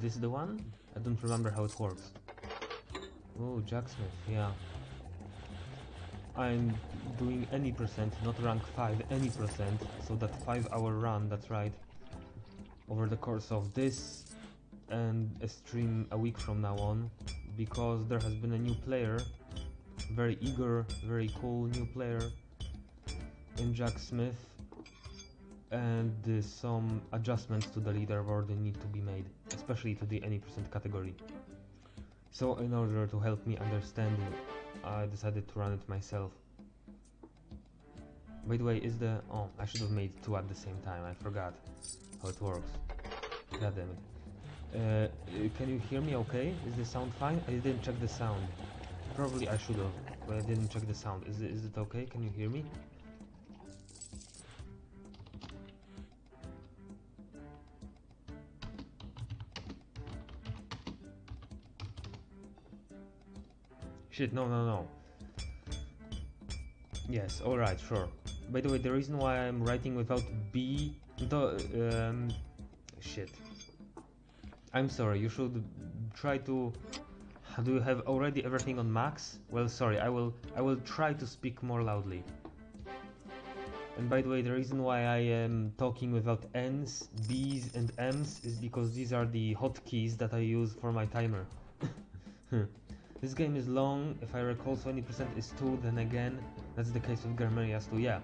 this the one? I don't remember how it works. Oh, Jacksmith, yeah. I'm doing any percent, not rank 5, any percent, so that 5-hour run, that's right, over the course of this and a stream a week from now on, because there has been a new player, very eager, very cool new player in Jacksmith, and some adjustments to the leaderboard need to be made, especially to the any percent category. So in order to help me understand it, I decided to run it myself. By the way, is the... oh, I should have made 2 at the same time, I forgot how it works. God damn it. Can you hear me okay? Is the sound fine? I didn't check the sound. Probably I should have, but I didn't check the sound. Is it okay? Can you hear me? Shit, no. Yes, alright, sure. By the way, the reason why I'm writing without B... shit. I'm sorry, you should try to... Do you have already everything on max? Well, sorry, I will try to speak more loudly. And by the way, the reason why I am talking without N's, B's and M's is because these are the hotkeys that I use for my timer. This game is long, if I recall, so 20% is 2, then again, that's the case with Gamerias too, yeah.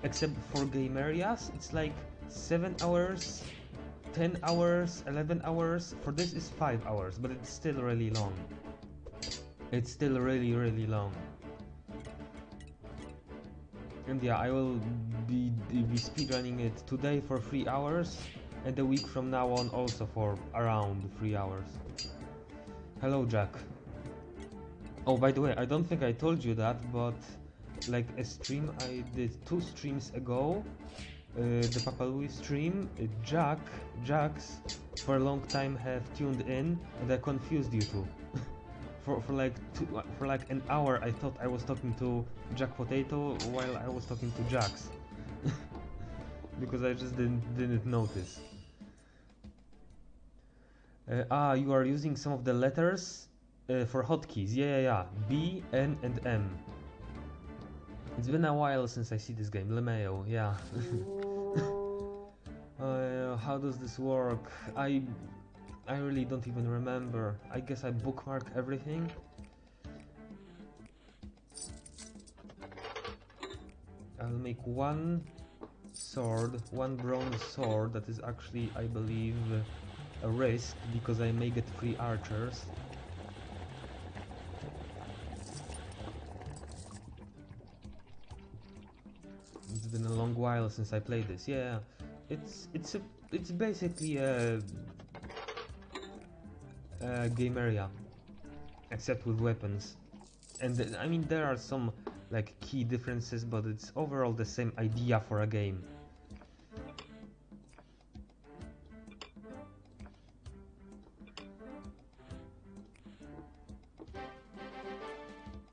Except for Gamerias, it's like 7 hours, 10 hours, 11 hours, for this is 5 hours, but it's still really long. It's still really long. And yeah, I will be speedrunning it today for 3 hours, and a week from now on also for around 3 hours. Hello, Jack. Oh, by the way, I don't think I told you that, but like a stream I did 2 streams ago, the Papa Louis stream, Jax, for a long time have tuned in, and I confused you two. for like an hour, I thought I was talking to Jack Potato while I was talking to Jax, because I just didn't notice. You are using some of the letters for hotkeys. Yeah. B, N, and M. It's been a while since I see this game. LeMayo, yeah. How does this work? I really don't even remember. I guess I bookmark everything. I'll make one sword, one bronze sword that is actually, I believe, a risk because I may get 3 archers. It's been a long while since I played this. Yeah, it's basically a game area, except with weapons. And I mean there are some like key differences, but it's overall the same idea for a game.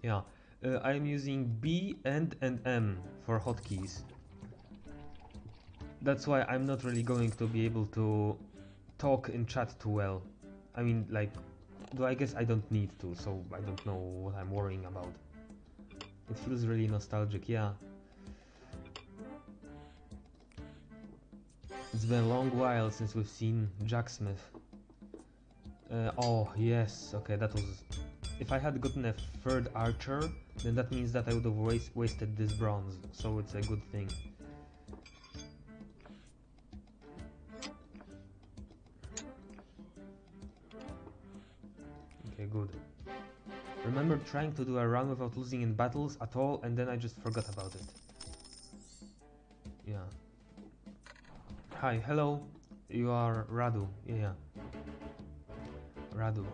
Yeah, I'm using B, and M for hotkeys. That's why I'm not really going to be able to talk in chat too well. I mean, like, though I guess I don't need to, so I don't know what I'm worrying about. It feels really nostalgic, yeah. It's been a long while since we've seen Jacksmith. Oh, yes, okay, that was... If I had gotten a 3rd archer, then that means that I would have wasted this bronze, so it's a good thing. Okay, good. Remember trying to do a run without losing in battles at all, and then I just forgot about it. Yeah. Hi, hello. You are Radu. Yeah. Radu.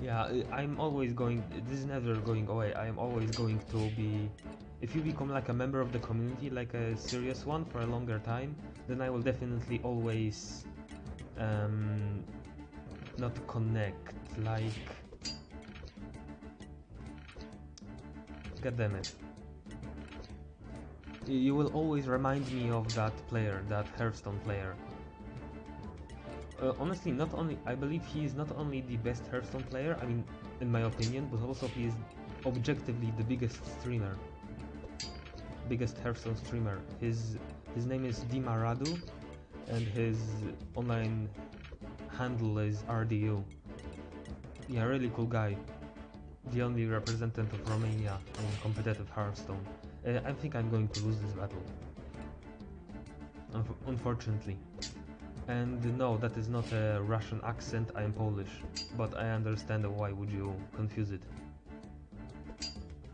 Yeah, I'm always going... This is never going away. I am always going to be... If you become like a member of the community, like a serious one for a longer time, then I will definitely always... not connect, like... God damn it. You will always remind me of that player, that Hearthstone player. Honestly, not only I believe he is not only the best Hearthstone player, I mean, in my opinion, but also he is objectively the biggest streamer, biggest Hearthstone streamer. His name is Dimaradu, and his online handle is RDU. Yeah, really cool guy. The only representative of Romania in competitive Hearthstone. I think I'm going to lose this battle. Unfortunately. And no, that is not a Russian accent, I am Polish. But I understand why would you confuse it.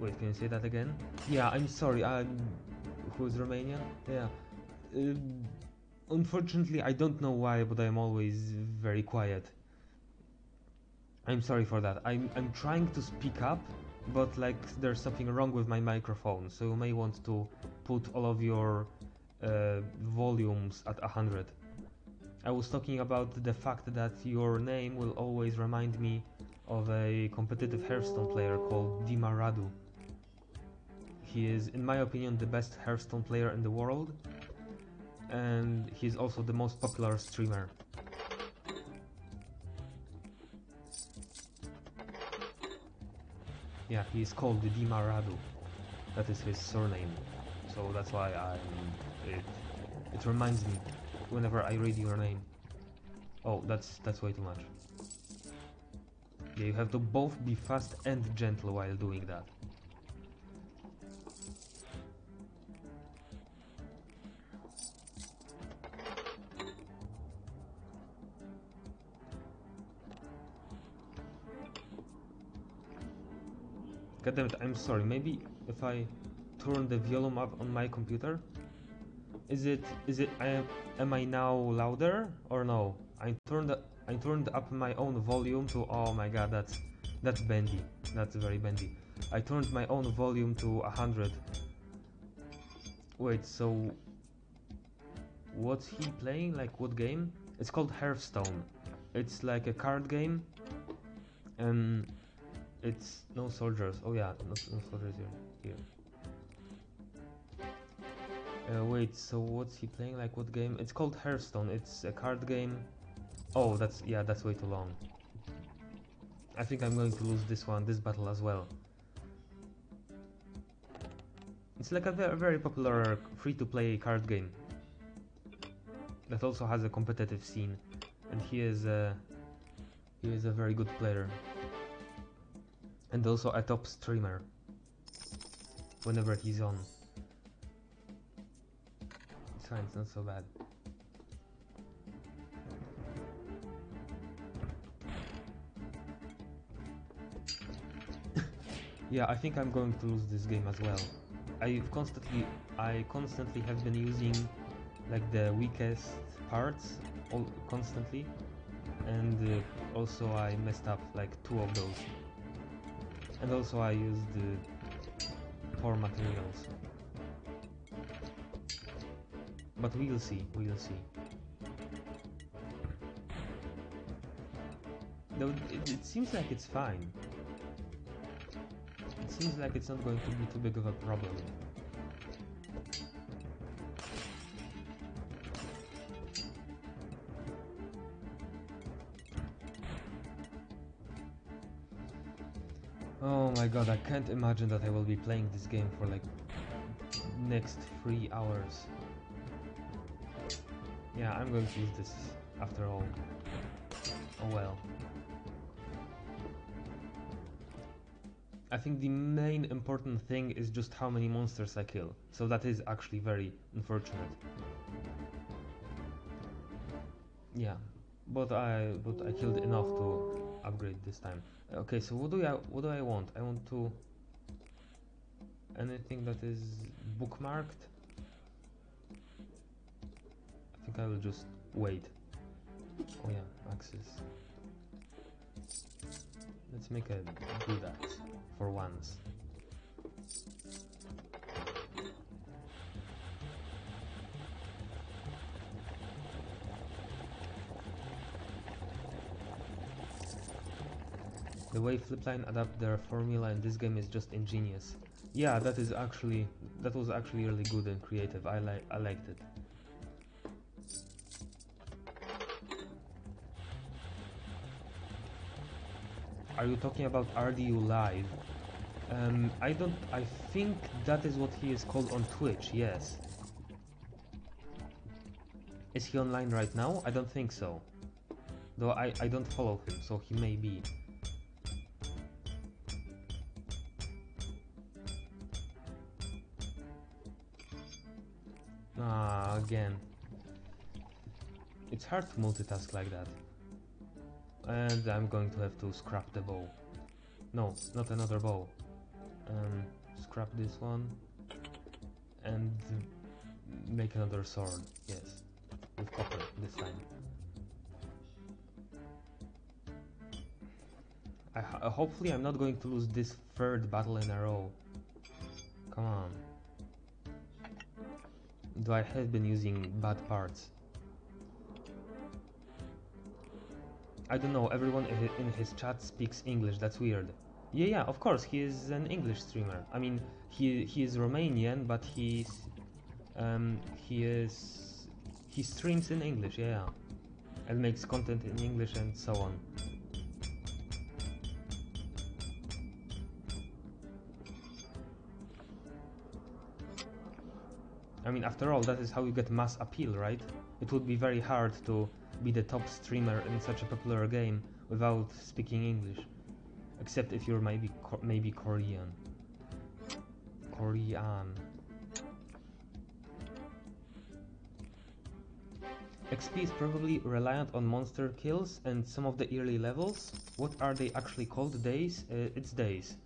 Wait, can you say that again? Yeah, I'm sorry, who is Romanian? Yeah. Unfortunately, I don't know why, but I'm always very quiet. I'm sorry for that. I'm trying to speak up, but like there's something wrong with my microphone, so you may want to put all of your volumes at 100. I was talking about the fact that your name will always remind me of a competitive Hearthstone player called Dimaradu. He is, in my opinion, the best Hearthstone player in the world, and he's also the most popular streamer. Yeah, he is called Dimaradu. That is his surname, so that's why it reminds me whenever I read your name. Oh, that's way too much. Yeah, you have to both be fast and gentle while doing that. God damn it, I'm sorry. Maybe if I turn the volume up on my computer, am I now louder or no? I turned up my own volume to, oh my god, that's bendy. That's very bendy. I turned my own volume to 100. Wait, so what's he playing? Like what game? It's called Hearthstone. It's like a card game, and it's no soldiers. Oh yeah, no soldiers here. Wait, so what's he playing? Like what game? It's called Hearthstone. It's a card game. Oh, that's way too long. I think I'm going to lose this battle as well. It's like a very popular free-to-play card game that also has a competitive scene, and he is a very good player, and also a top streamer whenever he's on. It's fine, it's not so bad. Yeah, I think I'm going to lose this game as well. I constantly have been using like the weakest parts constantly, and also I messed up like 2 of those, and also I used poor materials. But we'll see. Though it seems like it's fine. It seems like it's not going to be too big of a problem. Oh my god, I can't imagine that I will be playing this game for like next 3 hours. Yeah, I'm going to use this after all. Oh well. I think the main important thing is just how many monsters I kill. So that is actually very unfortunate. Yeah, but I killed enough to upgrade this time. Okay, so what do I want? I want to anything that is bookmarked. I think I will just wait. Oh yeah, axes. Let's make a good axe for once. The way Flipline adapt their formula in this game is just ingenious. Yeah, that was actually really good and creative. I liked it. Are you talking about RDU Live? I think that is what he is called on Twitch, yes. Is he online right now? I don't think so. Though I don't follow him, so he may be. Ah, again. It's hard to multitask like that. And I'm going to have to scrap the bow. No, not another bow. Scrap this one. And make another sword, yes. With copper this time. Hopefully I'm not going to lose this third battle in a row. Come on. Though I have been using bad parts. I don't know, everyone in his chat speaks English, that's weird. Yeah, of course, he is an English streamer. I mean, he is Romanian, but he streams in English, yeah. And makes content in English and so on. I mean, after all, that is how you get mass appeal, right? It would be very hard to be the top streamer in such a popular game without speaking English. Except if you're maybe Korean. XP is probably reliant on monster kills and some of the early levels. What are they actually called? Days? It's days.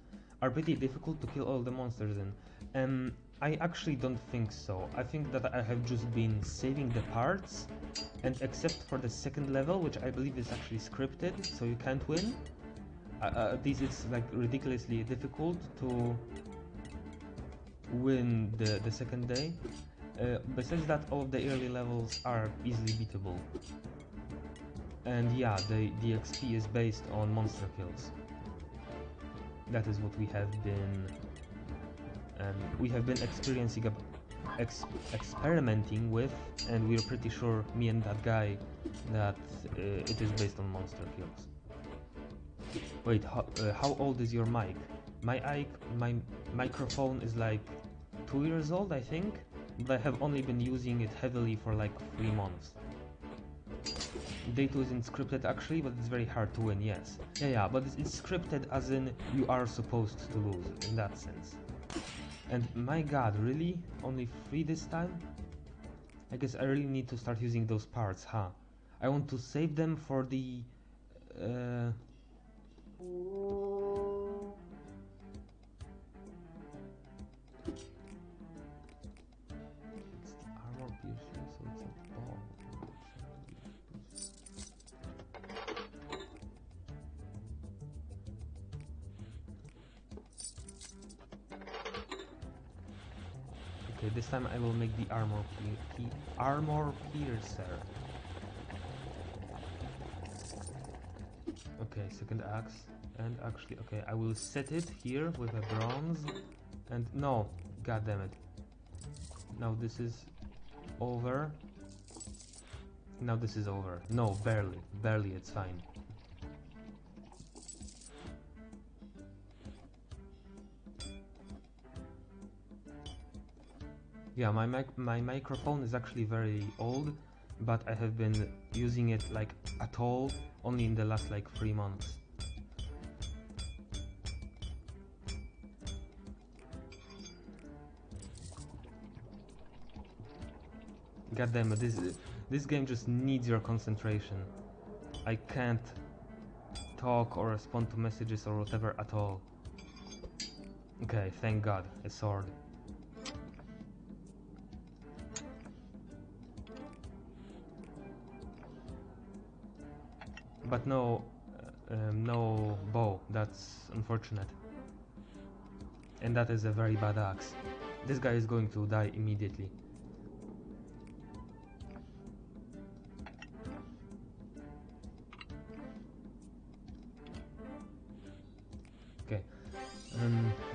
Are pretty difficult to kill all the monsters in. I actually don't think so. I think that I have just been saving the parts, and except for the second level, which I believe is actually scripted, so you can't win. At least it's like ridiculously difficult to win the second day. Besides that, all of the early levels are easily beatable. And yeah, the XP is based on monster kills. That is what we have been experiencing, experimenting with, and we're pretty sure, me and that guy, that it is based on monster kills. Wait, how old is your mic? My microphone is like 2 years old, I think, but I have only been using it heavily for like 3 months. Day 2 isn't scripted actually, but it's very hard to win, yes. Yeah, but it's scripted as in you are supposed to lose, in that sense. And my god, really? Only 3 this time? I guess I really need to start using those parts, huh? I want to save them for the... armor piercing, so it's a ball. Okay, this time I will make the armor piercer. Okay, second axe, and actually, okay, I will set it here with a bronze, and no, god damn it. Now this is over. Now this is over. No, barely, it's fine. Yeah, my microphone is actually very old, but I have been using it like at all only in the last like 3 months. God damn it, this game just needs your concentration. I can't talk or respond to messages or whatever at all. Okay, thank God, a sword. But no bow, that's unfortunate. And that is a very bad axe. This guy is going to die immediately. Okay.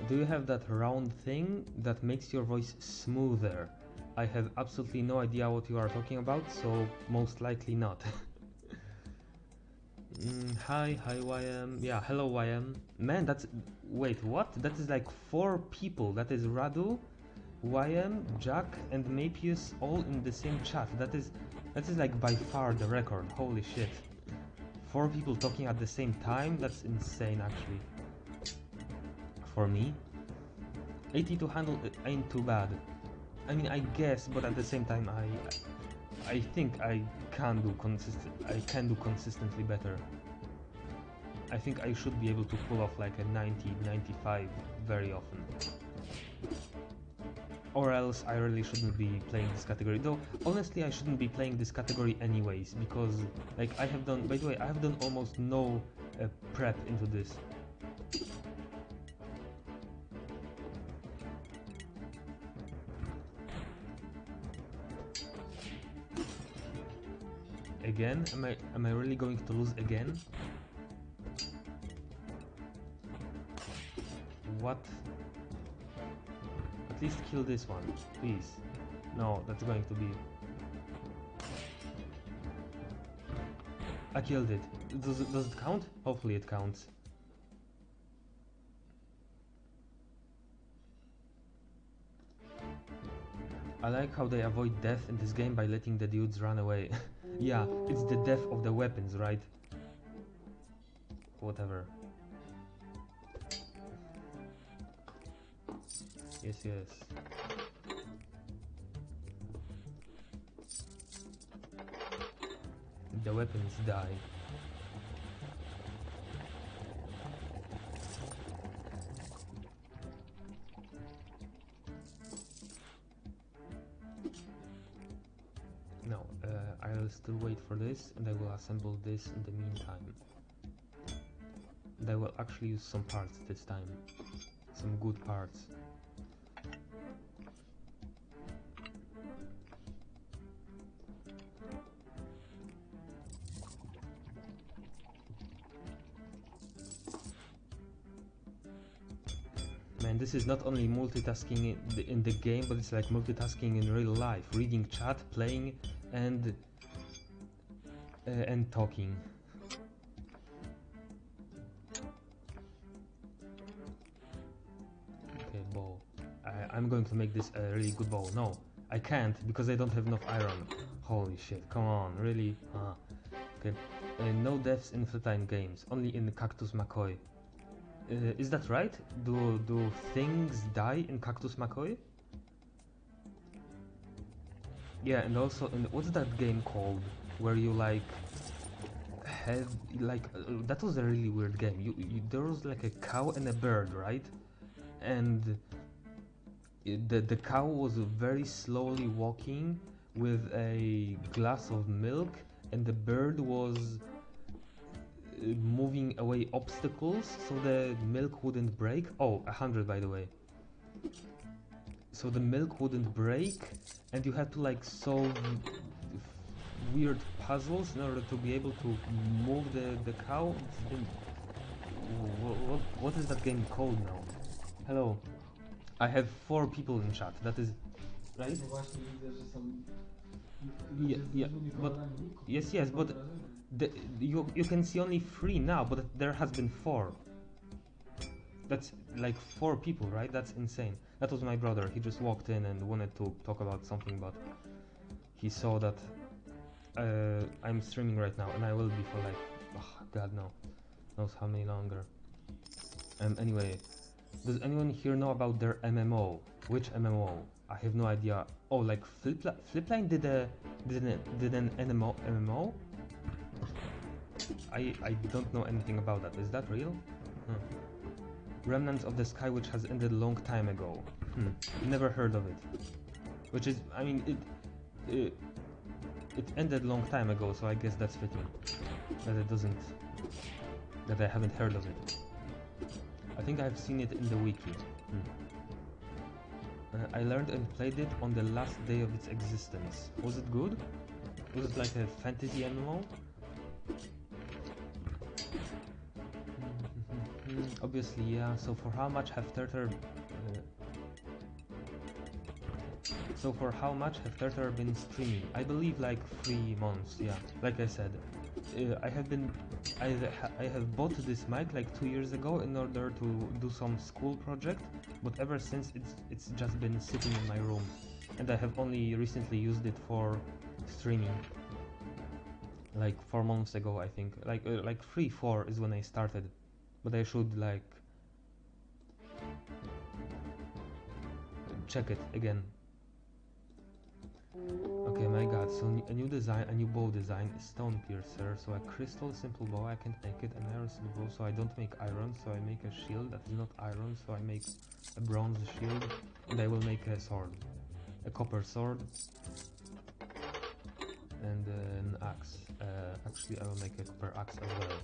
Do you have that round thing that makes your voice smoother? I have absolutely no idea what you are talking about, so most likely not. Hi YM. Yeah, hello YM. Man, that's... Wait, what? That is like 4 people. That is Radu, YM, Jack, and Mapius all in the same chat. That is like by far the record. Holy shit. 4 people talking at the same time? That's insane actually. For me. 80 to handle ain't too bad. I mean, I guess, but at the same time, I think I can do consistently better. I think I should be able to pull off like a 90, 95 very often. Or else I really shouldn't be playing this category. Though, honestly, I shouldn't be playing this category anyways, because, like, I have done, by the way, I have done almost no prep into this. Again? Am I really going to lose again? What? At least kill this one, please. No, that's going to be... I killed it. Does it count? Hopefully it counts. I like how they avoid death in this game by letting the dudes run away. Yeah, it's the death of the weapons, right? Whatever. Yes, yes. The weapons die. No, I'll still wait for this and I will assemble this in the meantime. And I will actually use some parts this time. Some good parts. Man, this is not only multitasking in the game, but it's like multitasking in real life. Reading chat, playing, and talking. Okay, bow. I'm going to make this a really good bow. No, I can't because I don't have enough iron. Holy shit, come on, really? Okay, no deaths in Flatline games, only in Cactus McCoy. Is that right? Do things die in Cactus McCoy? Yeah, and also, what's that game called? Where you like have like that was a really weird game. There was like a cow and a bird, right? And the cow was very slowly walking with a glass of milk, and the bird was moving away obstacles so the milk wouldn't break. Oh, 100 by the way. So the milk wouldn't break, and you had to like solve weird puzzles in order to be able to move the cow. What is that game called now? Hello. I have 4 people in chat. That is right? Yeah, yeah, but yes, but you can see only 3 now, but there has been 4. That's like 4 people, right? That's insane. That was my brother. He just walked in and wanted to talk about something, but he saw that I'm streaming right now, and I will be for like, oh god no, knows how many longer. Anyway, does anyone here know about their MMO? Which MMO? I have no idea. Oh, like Flipline did an MMO? I don't know anything about that. Is that real? Remnants of the Sky, which has ended a long time ago. Never heard of it. Which is, I mean, it ended a long time ago, so I guess that's fitting. That I haven't heard of it. I think I've seen it in the wiki. I learned and played it on the last day of its existence. Was it good? Was it like a fantasy MMO? Obviously, yeah. So for how much have Turtle been streaming? I believe like 3 months, yeah. Like I said. I have bought this mic like 2 years ago in order to do some school project, but ever since it's just been sitting in my room, and I have only recently used it for streaming. Like 4 months ago, I think. Like 3, 4 is when I started, but I should like check it again. Okay, my god, so a new design, a new bow design is stone piercer, so a crystal simple bow, I can't make it, an iron simple bow, so I don't make iron, so I make a shield that is not iron, so I make a bronze shield, and I will make a sword, a copper sword, and an axe. Actually I will make a copper axe as well.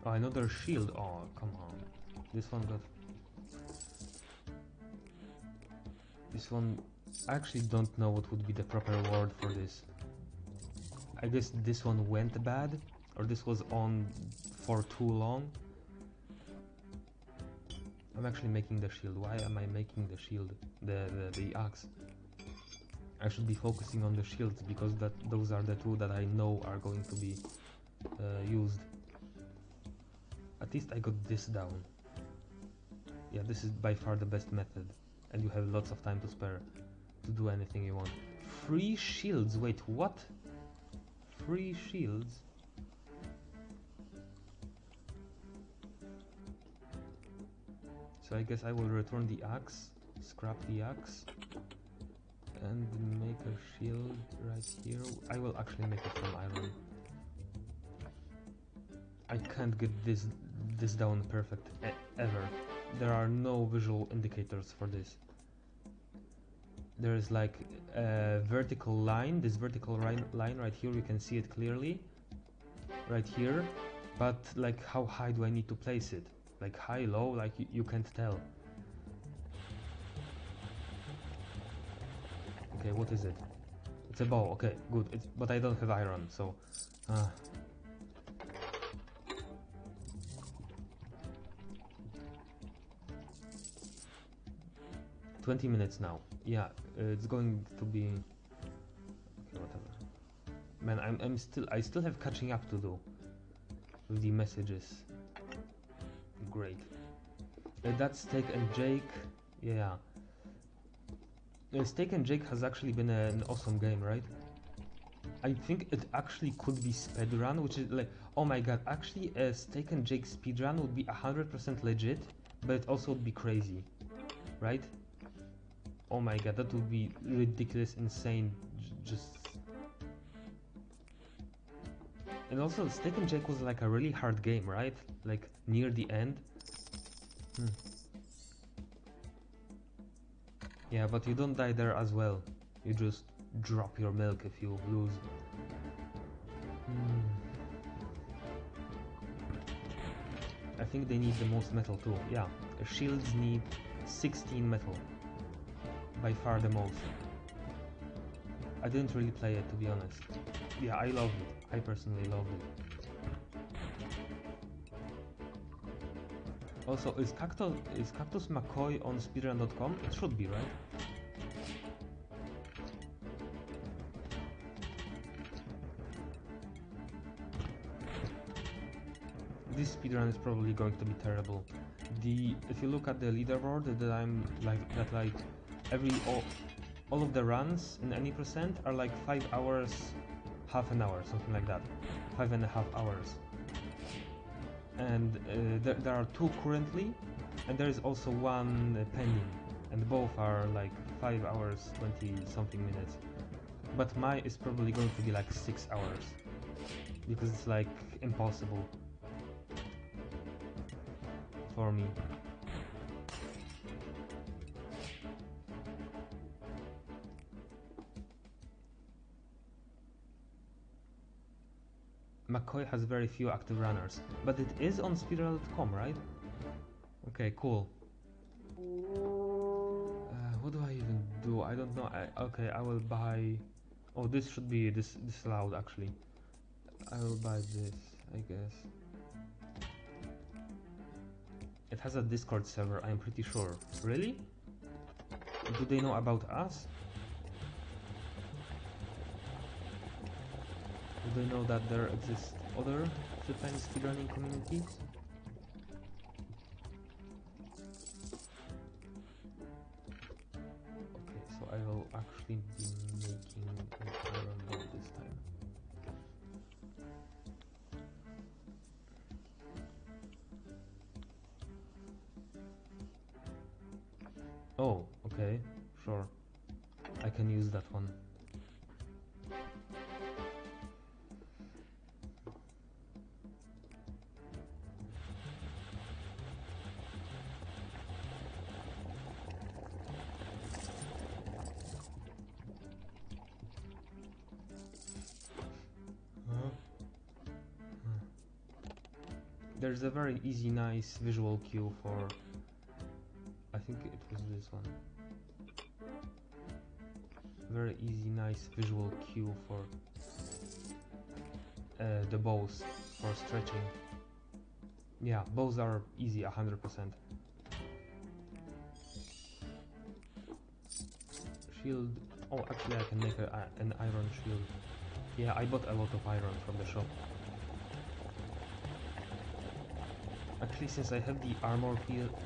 Oh, another shield. Oh, come on. This one got... This one... I actually don't know what would be the proper word for this. I guess this one went bad, or this was on for too long. I'm actually making the shield. Why am I making the shield? The axe. I should be focusing on the shields, because those are the two that I know are going to be used. At least I got this down. Yeah, this is by far the best method, and you have lots of time to spare to do anything you want. 3 shields, wait, what? 3 shields? So I guess I will return the axe, scrap the axe, and make a shield right here. I will actually make it from iron. I can't get this down perfect ever. There are no visual indicators for this. There is like a vertical line, this vertical line right here, you can see it clearly, right here, but like how high do I need to place it? Like high, low, like you can't tell. Okay, what is it? It's a bow, okay, good, but I don't have iron, so... 20 minutes now. Yeah, it's going to be... Okay, whatever. Man, I still have catching up to do with the messages. Great. That's Steak and Jake. Yeah. Steak and Jake has actually been an awesome game, right? I think it actually could be speedrun, which is like, oh my god, actually a Steak and Jake speedrun would be 100% legit, but it also would be crazy, right? Oh my god, that would be ridiculous, insane, just... And also, Steak and Jake was like a really hard game, right? Like, near the end. Yeah, but you don't die there as well. You just drop your milk if you lose. I think they need the most metal too. Yeah, shields need 16 metal. By far the most. I didn't really play it, to be honest. Yeah, I loved it. I personally loved it. Also, is Cactus McCoy on speedrun.com? It should be, right? This speedrun is probably going to be terrible. If you look at the leaderboard, that I'm like all of the runs in any percent are like 5 hours, half an hour, something like that, 5.5 hours. And there are 2 currently, and there is also 1 pending, and both are like 5 hours 20 something minutes. But mine is probably going to be like 6 hours, because it's like impossible for me. McCoy has very few active runners, but it is on speedrun.com, right? Okay, cool. What do I even do? I don't know. Okay, I will buy... Oh, this should be this loud actually. I will buy this, I guess. It has a Discord server, I'm pretty sure. Really? Do they know about us? Do they know that there exist other flip-time speedrunning communities? Okay, so I will actually be making an iron bow this time. Oh, okay, sure. I can use that one. There's a very easy, nice visual cue for... I think it was this one. Very easy, nice visual cue for the bows for stretching. Yeah, bows are easy, 100%. Shield. Oh, actually, I can make an iron shield. Yeah, I bought a lot of iron from the shop. Actually, since I have the armor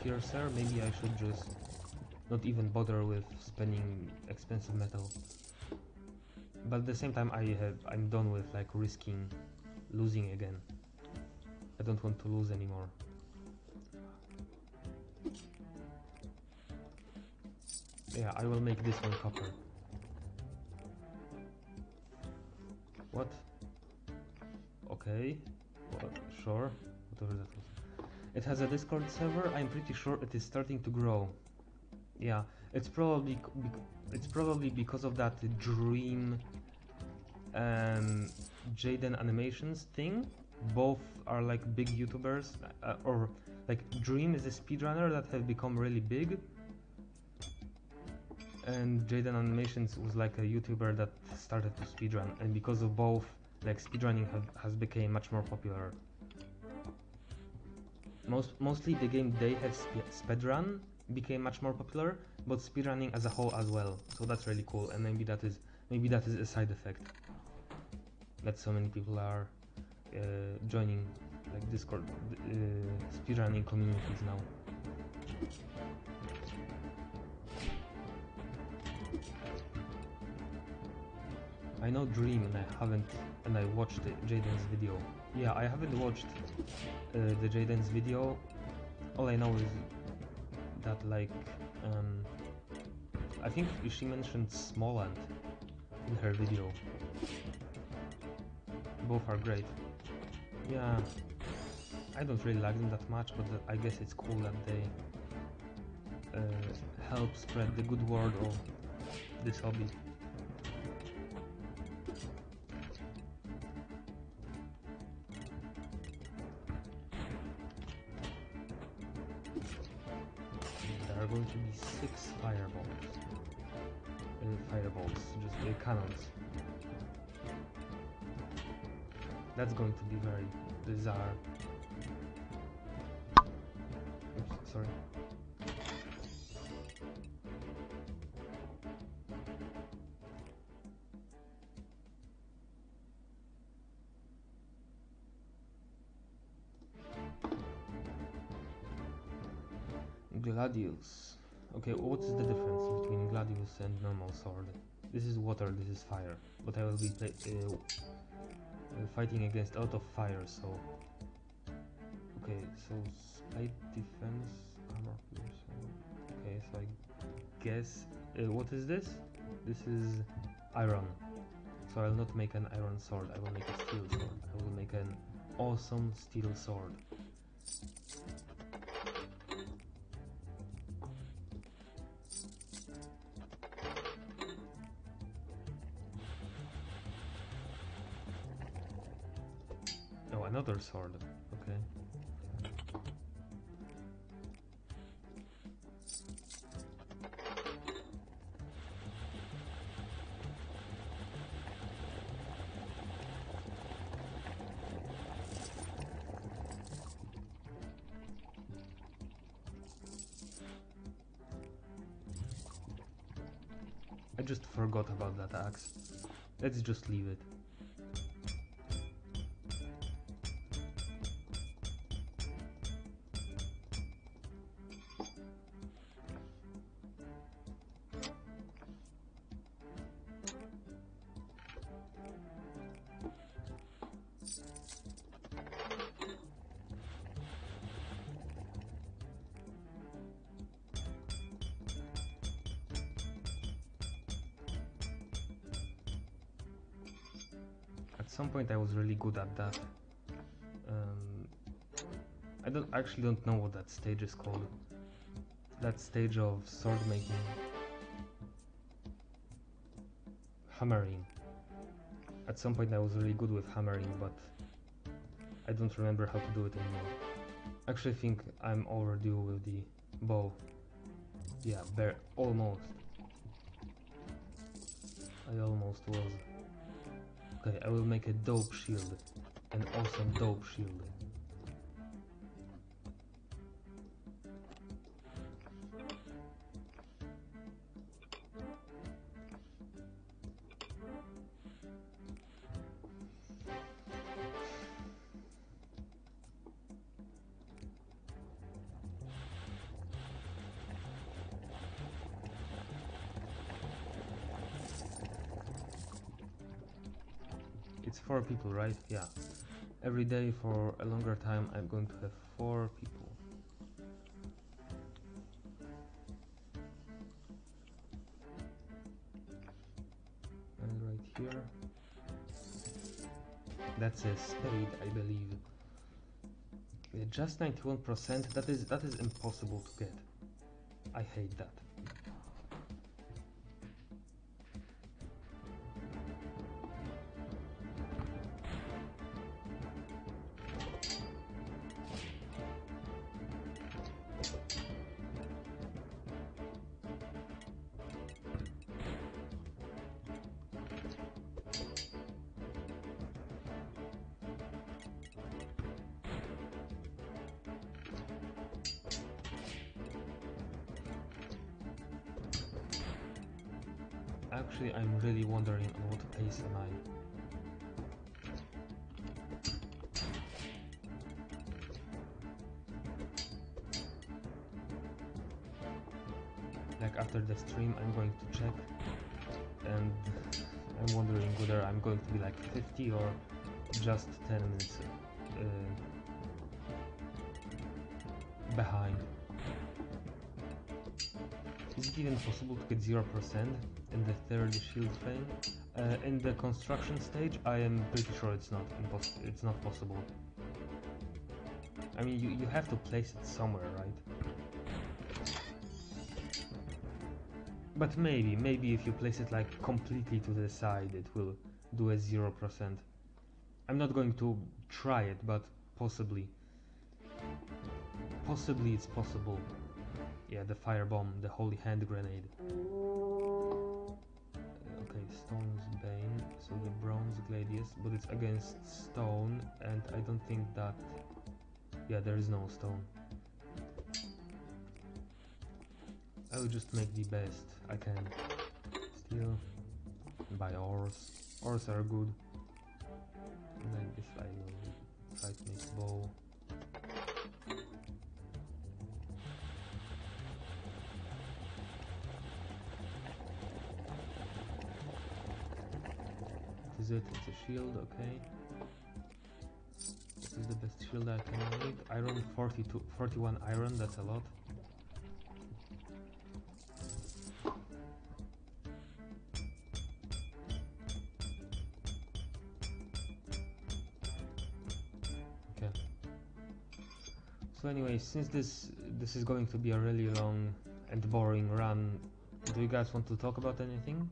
piercer, maybe I should just not even bother with spending expensive metal. But at the same time, I'm done with like risking losing again. I don't want to lose anymore. Yeah, I will make this one copper. What? Okay. Well, sure. Whatever that was. It has a Discord server. I'm pretty sure it is starting to grow. Yeah, it's probably because of that Dream Jaden Animations thing. Both are like big YouTubers, or like Dream is a speedrunner that have become really big, and Jaden Animations was like a YouTuber that started to speedrun, and because of both, like speedrunning has become much more popular. Mostly the game they have speedrun became much more popular, but speedrunning as a whole as well. So that's really cool, and maybe that is a side effect that so many people are joining like Discord speedrunning communities now. I know Dream, and I watched Jaden's video. Yeah, I haven't watched the Jaden's video. All I know is that like I think she mentioned Smoland in her video. Both are great. Yeah, I don't really like them that much, but I guess it's cool that they help spread the good word of this hobby. There are going to be 6 fireballs, just cannons. That's going to be very bizarre. Oops, sorry. Gladius. Okay, what is the difference between Gladius and normal sword? This is water, this is fire. But I will be fighting against a lot of fire, so... Okay, so spite defense, armor piercing. Okay, so I guess... what is this? This is iron. So I'll not make an iron sword, I will make a steel sword. I will make an awesome steel sword. Oh, another sword. Okay. just forgot about that axe. Let's just leave it. At some point I was really good at that. I don't know what that stage is called. That stage of sword making. Hammering. At some point I was really good with hammering, but I don't remember how to do it anymore. I actually think I'm overdue with the bow. Yeah, almost. I almost was. Okay, I will make a dope shield. An awesome dope shield. It's 4 people, right? Yeah. Every day for a longer time I'm going to have 4 people. And right here. That's a spade, I believe. Yeah, just 91%, that is impossible to get. I hate that. Actually, I'm really wondering on what pace am I. Like after the stream I'm going to check, and I'm wondering whether I'm going to be like 50 or just 10 minutes behind. Is it even possible to get 0% in the third shield frame? In the construction stage, I am pretty sure it's not possible. I mean, you have to place it somewhere, right? But maybe if you place it like completely to the side, it will do a 0%. I'm not going to try it, but possibly. Possibly it's possible. Yeah, the firebomb, the holy hand grenade. Okay, stone's bane, so the bronze gladius, but it's against stone, and I don't think that... Yeah, there is no stone. I will just make the best I can. Steel, buy ores. Ores are good. And I guess I will try to make bow. Is it? It's a shield, okay. This is the best shield I can make. Iron 41 iron, that's a lot. Okay. So anyway, since this is going to be a really long and boring run, do you guys want to talk about anything?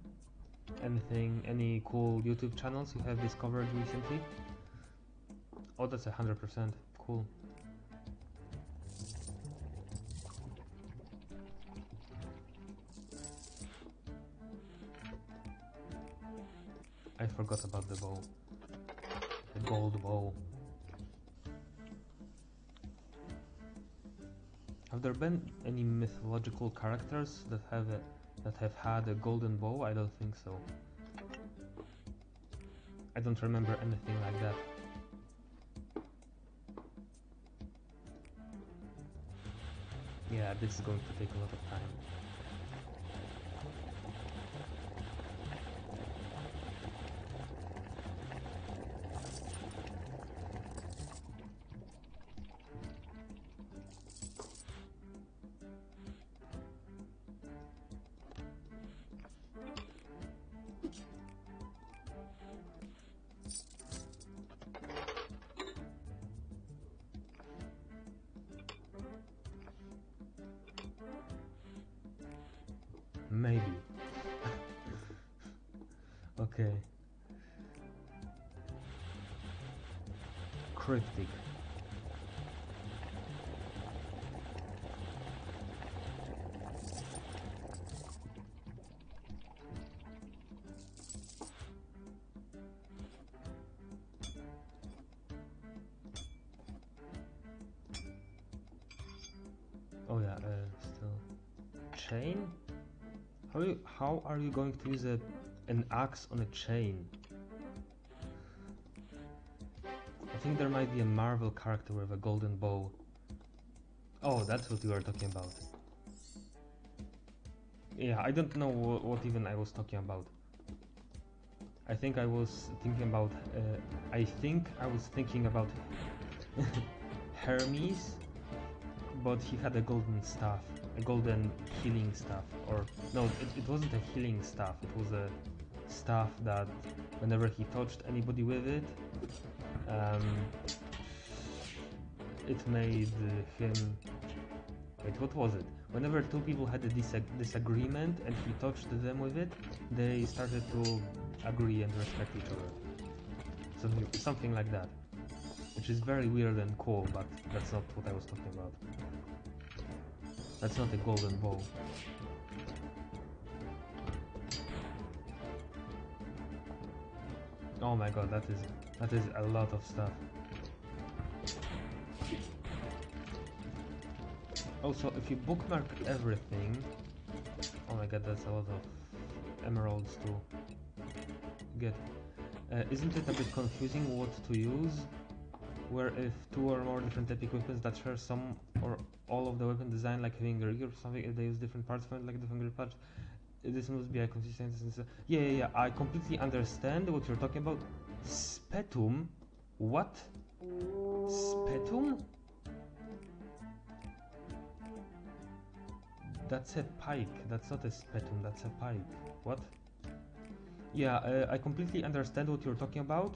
Any cool YouTube channels you have discovered recently? Oh, that's 100%. Cool. I forgot about the bow. The gold bow. Have there been any mythological characters that have that have had a golden bow? I don't think so. I don't remember anything like that. Yeah, this is going to take a lot of time. Maybe. Okay. Cryptic. Oh yeah, still chain? How are you going to use an axe on a chain? I think there might be a Marvel character with a golden bow. Oh, that's what you are talking about. Yeah, I don't know what even I was talking about. I think I was thinking about Hermes, but he had a golden staff, a golden healing staff, or no, it wasn't a healing staff, it was a staff that whenever he touched anybody with it, it made him... Wait, what was it? Whenever two people had a disagreement and he touched them with it, they started to agree and respect each other. Something like that. Which is very weird and cool, but that's not what I was talking about. That's not a golden bow. Oh my god, that is a lot of stuff. Also, if you bookmark everything... Oh my god, that's a lot of emeralds to get. Isn't it a bit confusing what to use? Where if two or more different epic weapons that share some or all of the weapon design, like having a rig or something, if they use different parts from it, like different grip parts, this must be a consistency. Yeah, I completely understand what you're talking about. Spetum? What? Spetum? That's a pike, that's not a spetum, that's a pike. What? Yeah, I completely understand what you're talking about,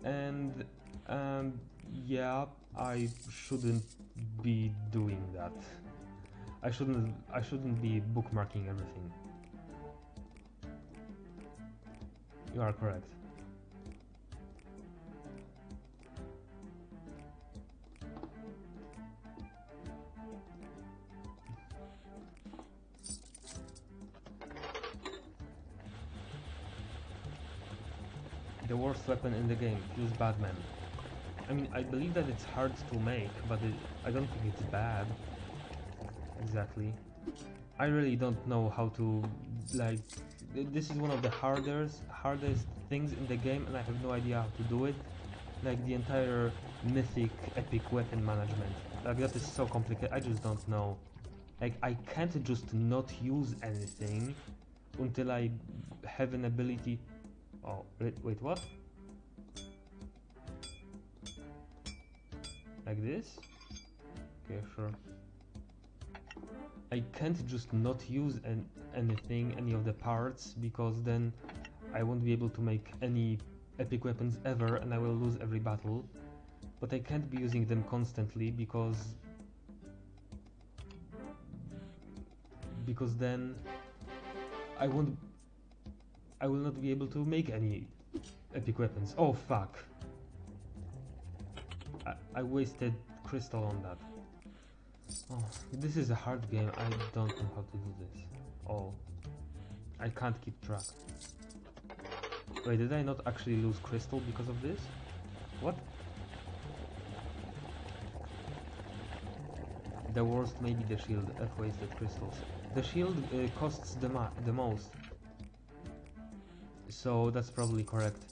and yeah, I shouldn't be doing that. I shouldn't be bookmarking everything. You are correct. The worst weapon in the game, use Batman. I mean, I believe that it's hard to make, but I don't think it's bad. Exactly. I really don't know how to, like, this is one of the hardest things in the game, and I have no idea how to do it. Like the entire mythic epic weapon management. Like that is so complicated, I just don't know. Like I can't just not use anything until I have an ability. Oh, wait, what? Like this? Okay, sure. I can't just not use any of the parts, because then I won't be able to make any epic weapons ever and I will lose every battle. But I can't be using them constantly because then I will not be able to make any epic weapons. Oh fuck. I wasted crystal on that. Oh, this is a hard game. I don't know how to do this. Oh, I can't keep track. Wait, did I not actually lose crystal because of this? What? The worst may be the shield. F wasted crystals. The shield costs the most, so that's probably correct.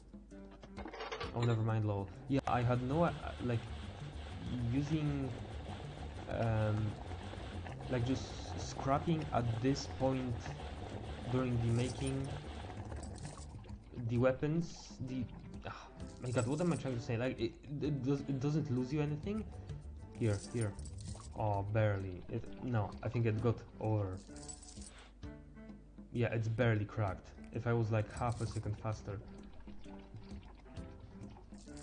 Oh, never mind, lol. Yeah, I had no like using like just scrapping at this point during the making the weapons. My God, what am I trying to say? Like it doesn't lose you anything. Here. Oh, barely. No, I think it got over. Yeah, it's barely cracked. If I was like half a second faster.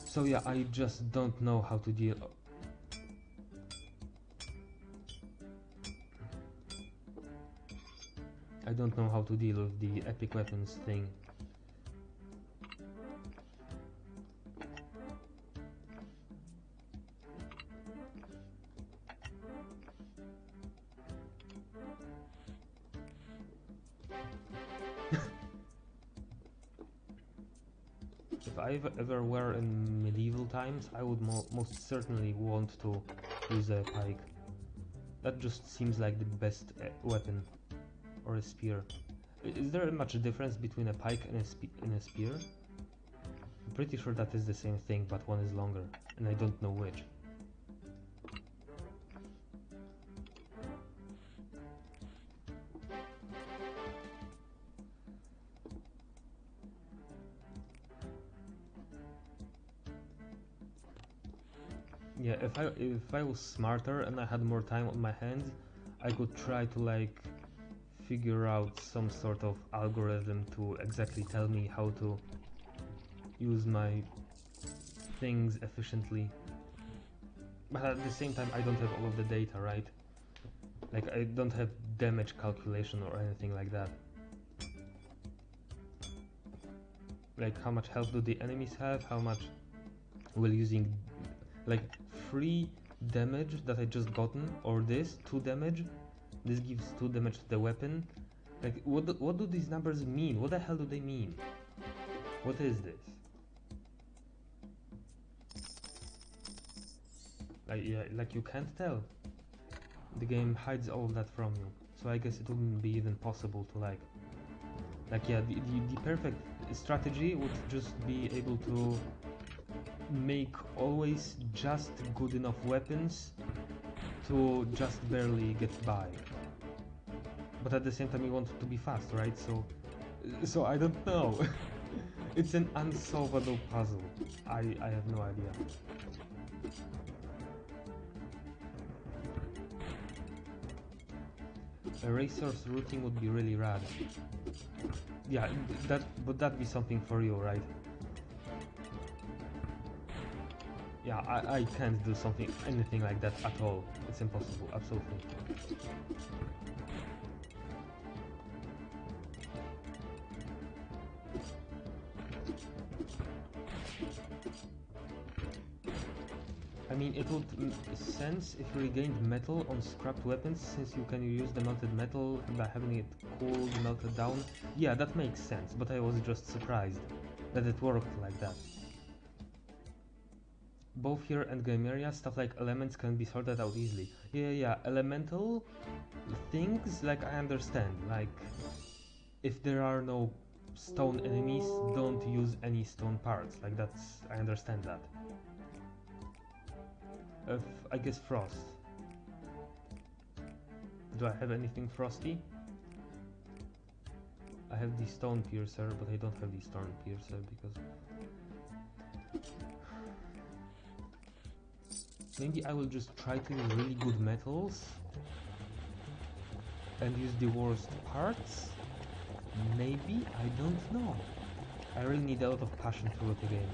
So yeah, I just don't know how to deal. I don't know how to deal with the epic weapons thing. If I ever were in medieval times, I would most certainly want to use a pike. That just seems like the best weapon. Or a spear. Is there much difference between a pike and a spear? I'm pretty sure that is the same thing, but one is longer, and I don't know which. Yeah, if I was smarter and I had more time on my hands, I could try to like figure out some sort of algorithm to exactly tell me how to use my things efficiently. But at the same time, I don't have all of the data, right? Like, I don't have damage calculation or anything like that. Like, how much health do the enemies have? How much will using, like, 3 damage that I just gotten, or this, 2 damage? This gives 2 damage to the weapon. Like, what do these numbers mean? What the hell do they mean? What is this? Yeah, like you can't tell. The game hides all of that from you. So I guess it wouldn't be even possible to like yeah, the perfect strategy would just be able to make always just good enough weapons to just barely get by. But at the same time you want to be fast, right? So I don't know. It's an unsolvable puzzle. I have no idea. A racer's routing would be really rad. Yeah, would that be something for you, right? Yeah, I can't do anything like that at all. It's impossible, absolutely. I mean, it would make sense if you regained metal on scrapped weapons, since you can use the melted metal by having it cooled, melted down. Yeah, that makes sense, but I was just surprised that it worked like that. Both here and Gameria, stuff like elements can be sorted out easily. Yeah, elemental things, like I understand, like if there are no stone enemies, don't use any stone parts, like I understand that. I guess frost. Do I have anything frosty? I have the stone piercer, but I don't have the stone piercer because maybe I will just try to use really good metals and use the worst parts. Maybe, I don't know. I really need a lot of passion through the game.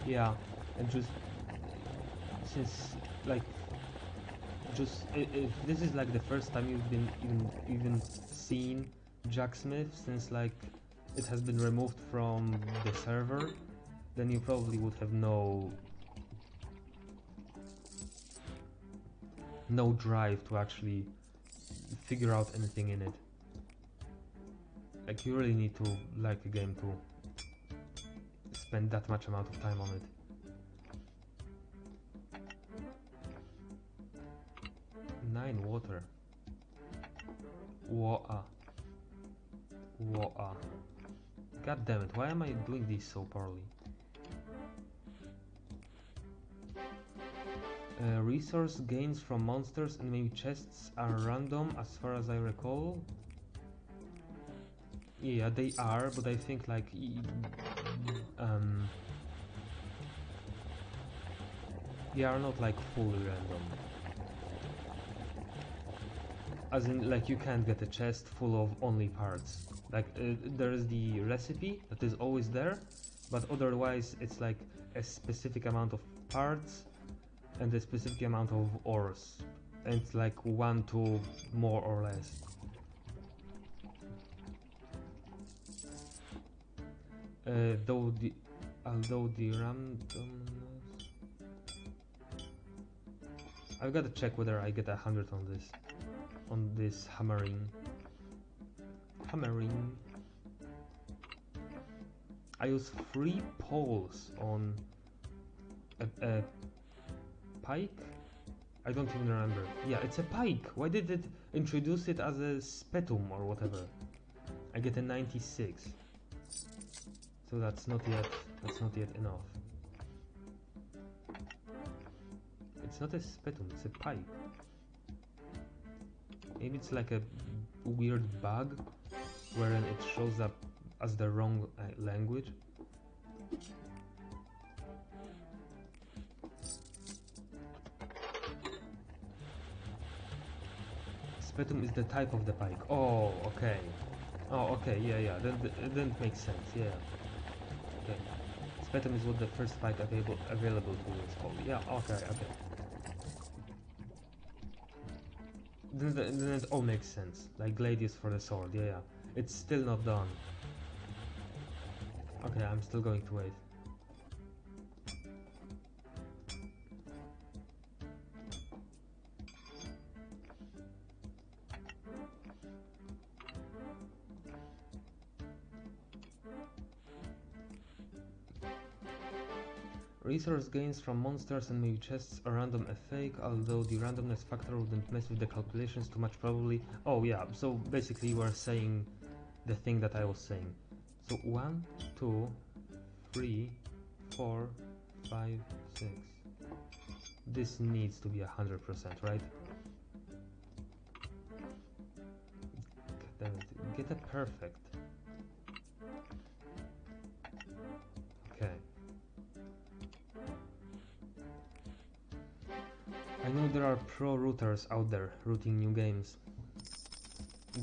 Yeah, and just since like just if this is like the first time you've been even seen Jacksmith since like it has been removed from the server, then you probably would have no drive to actually figure out anything in it. Like you really need to like a game to spend that much amount of time on it. 9 water. Whoa. Whoa. God damn it, why am I doing this so poorly? Resource gains from monsters and maybe chests are random as far as I recall. Yeah, they are, but I think like they are not like fully random. As in, like, you can't get a chest full of only parts. Like, there is the recipe that is always there, but otherwise it's like a specific amount of parts and a specific amount of ores. And it's like 1 to more or less. Although the randomness... I've got to check whether I get 100 on this hammering. I use 3 poles on a pike? I don't even remember. Yeah, it's a pike! Why did it introduce it as a spetum or whatever? I get a 96. So that's not yet enough. It's not a spetum, it's a pike. Maybe it's like a weird bug wherein it shows up as the wrong language. Spetum is the type of the pike. Oh, okay. Oh, okay, yeah. Then it didn't make sense, yeah. Okay. Spetum is what the first pike available to you is called. Yeah, okay. Then it all makes sense. Like Gladius for the sword, yeah. It's still not done. Okay, I'm still going to wait. Resource gains from monsters and maybe chests are random and fake, although the randomness factor wouldn't mess with the calculations too much probably. Oh yeah, so basically you are saying the thing that I was saying. So 1, 2, 3, 4, 5, 6. This needs to be 100%, right? Damn it. Get a perfect. Okay. I know there are pro routers out there routing new games.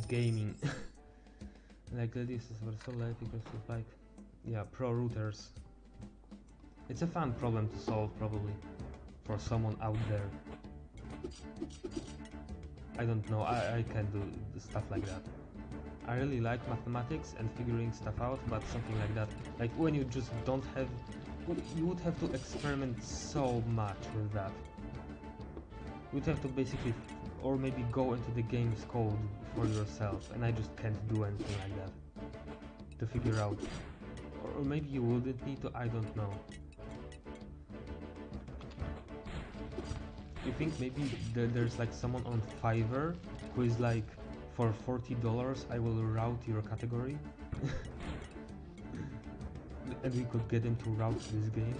Gaming. Like this is so life because of like, yeah, pro routers. It's a fun problem to solve probably for someone out there. I don't know, I can't do stuff like that. I really like mathematics and figuring stuff out, but something like that, like when you just don't have, you would have to experiment so much with that. You'd have to basically, or maybe go into the game's code for yourself, and I just can't do anything like that to figure out. Or maybe you wouldn't need to, I don't know. You think maybe there's like someone on Fiverr who is like, for $40 I will route your category? And we could get him to route this game?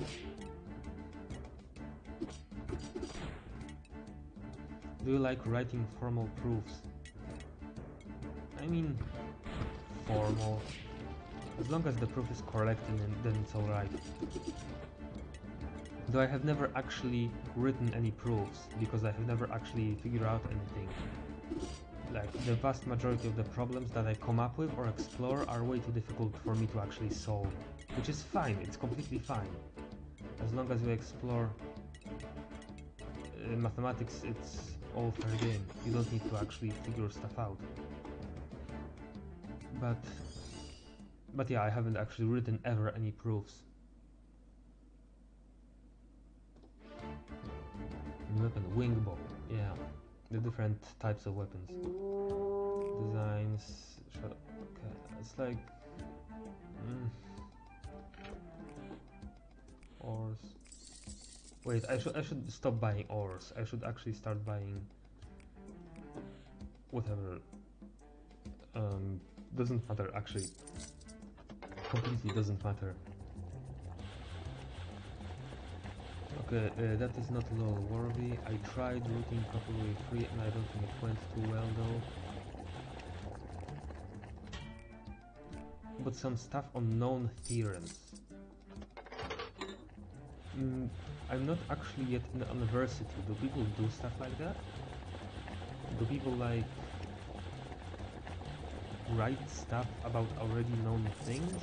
Do you like writing formal proofs? I mean, formal. As long as the proof is correct, then it's alright. Though I have never actually written any proofs, because I have never actually figured out anything. Like, the vast majority of the problems that I come up with or explore are way too difficult for me to actually solve. Which is fine, it's completely fine. As long as you explore mathematics, it's all fair game. You don't need to actually figure stuff out. But yeah, I haven't actually written ever any proofs. Weapon, wing bow, yeah. The different types of weapons. Designs, okay, it's like... Ores. Wait, I should stop buying ores. I should actually start buying... whatever. Doesn't matter actually. Completely doesn't matter. Okay, that is not at all worthy. I tried routing properly free and I don't think it went too well though. But some stuff on known theorems. I'm not actually yet in university. Do people do stuff like that? Do people like write stuff about already known things?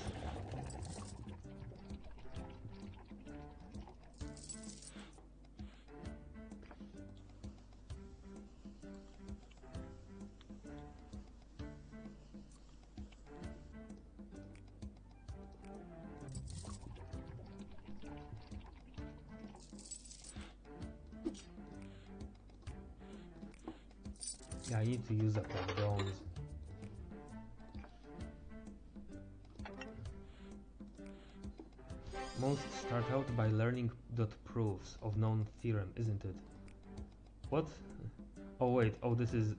Yeah, I need to use up that bronze. Most start out by learning proofs of known theorem, isn't it? What? Oh wait, oh this is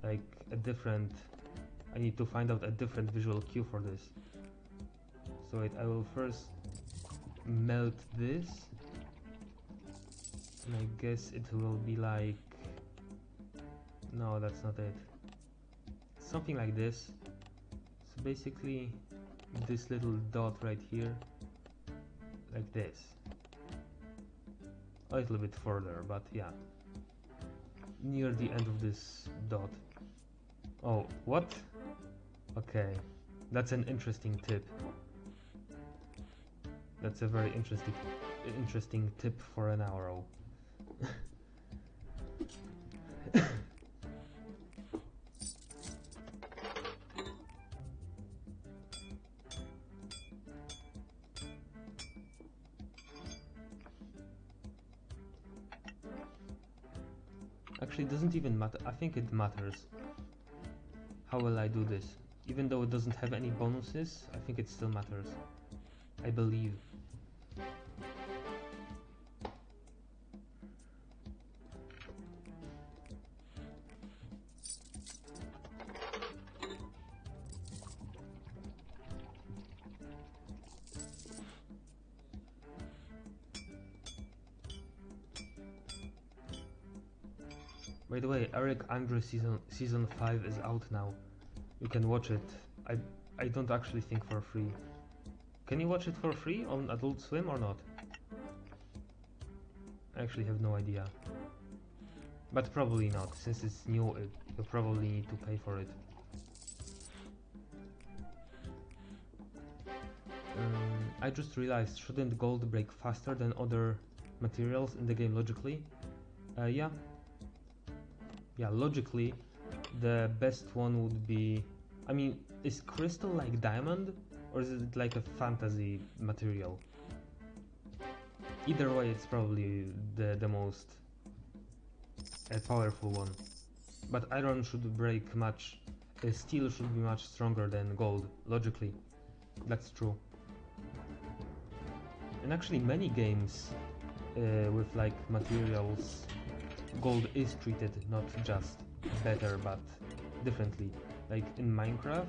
like a different... I need to find out a different visual cue for this. So wait, I will first melt this. And I guess it will be like... No, that's not it. Something like this. So basically this little dot right here, like this. A little bit further, but yeah. Near the end of this dot. Oh, what? Okay, that's an interesting tip. That's a very interesting tip for an arrow. Actually, it doesn't even matter. I think it matters. How will I do this? Even though it doesn't have any bonuses, I think it still matters. I believe. By the way, Eric Andre season 5 is out now. You can watch it. I don't actually think for free. Can you watch it for free on Adult Swim or not? I actually have no idea. But probably not, since it's new, you probably need to pay for it. I just realized, shouldn't gold break faster than other materials in the game logically? Yeah. Yeah, logically, the best one would be... I mean, is crystal like diamond? Or is it like a fantasy material? Either way, it's probably the most powerful one. But iron should break much... steel should be much stronger than gold, logically. That's true. And actually many games with like materials, gold is treated not just better but differently. Like in Minecraft,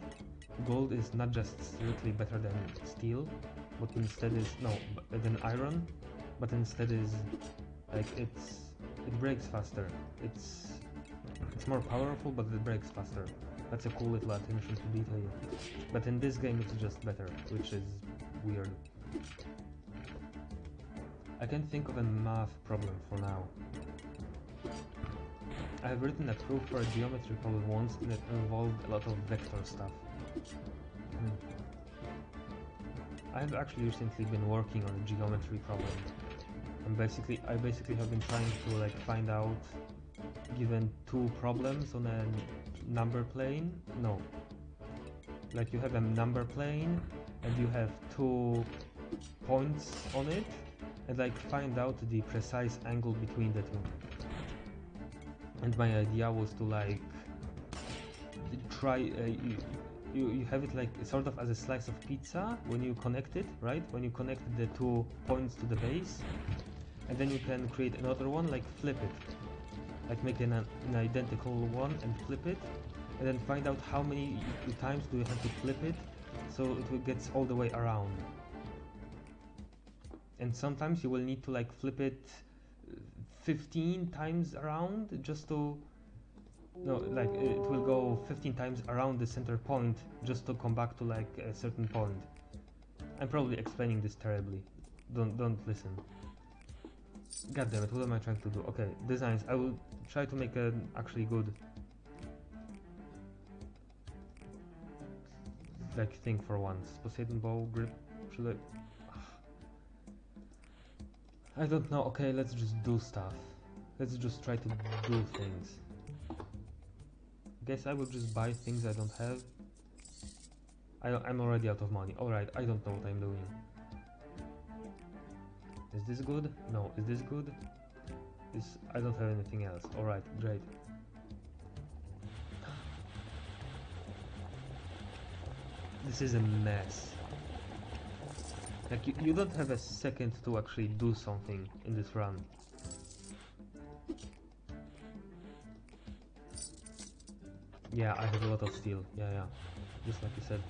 gold is not just strictly better than steel, but instead is than iron, but instead is like it breaks faster. It's more powerful, but it breaks faster. That's a cool little attention to detail. But in this game it's just better, which is weird. I can't think of a math problem for now. I have written a proof for a geometry problem once and it involved a lot of vector stuff. I have actually recently been working on a geometry problem. And I basically have been trying to like find out, given two problems on a number plane. No. Like you have a number plane and you have two points on it, and like find out the precise angle between the two. And my idea was to like try you have it like sort of as a slice of pizza when you connect it, right? When you connect the two points to the base, and then you can create another one, like flip it, like make an identical one and flip it, and then find out how many times do you have to flip it so it gets all the way around. And sometimes you will need to like flip it 15 times around just to no, like it will go 15 times around the center point just to come back to like a certain point. I'm probably explaining this terribly. Don't listen. God damn it, what am I trying to do? Okay, designs. I will try to make an actually good like thing for once. Poseidon bow grip. Should I don't know. Okay, let's just do stuff. Let's just try to do things. Guess I will just buy things I don't have. I'm already out of money. Alright, I don't know what I'm doing. Is this good? No. Is this good? I don't have anything else. Alright, great. This is a mess. Like, you don't have a second to actually do something in this run. Yeah, I have a lot of steel. Yeah. Just like you said.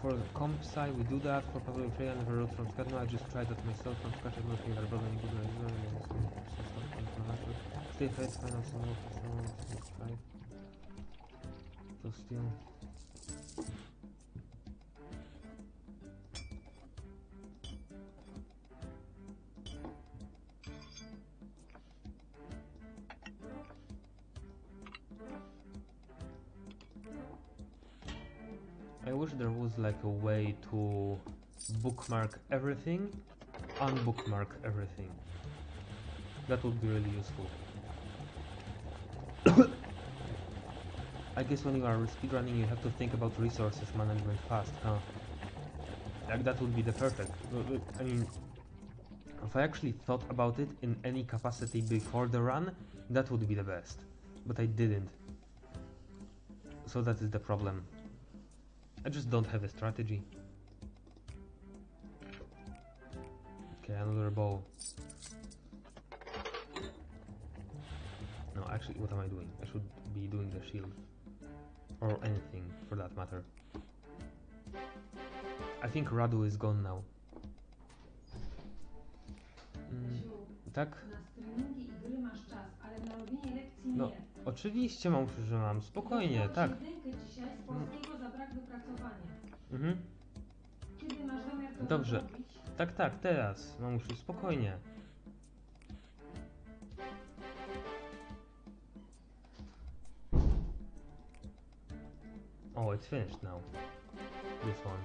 For the comp side, we do that. For public trade, I never wrote from scratch. No, I just tried that myself from scratch. I'm looking at a any good stay fed, final some try. So still. I wish there was like a way to bookmark everything, unbookmark everything. That would be really useful. I guess when you are speedrunning you have to think about resources management fast, huh? Like that would be the perfect. I mean, if I actually thought about it in any capacity before the run, that would be the best. But I didn't. So that is the problem. I just don't have a strategy. Okay, another bow. No, actually, what am I doing? I should be doing the shield. Or anything, for that matter. I think Radu is gone now. Tak? No, oczywiście mam, że mam. Spokojnie, tak. Dobrze. Tak, teraz. Mamusiu, spokojnie. Oh, it's finished now. This one.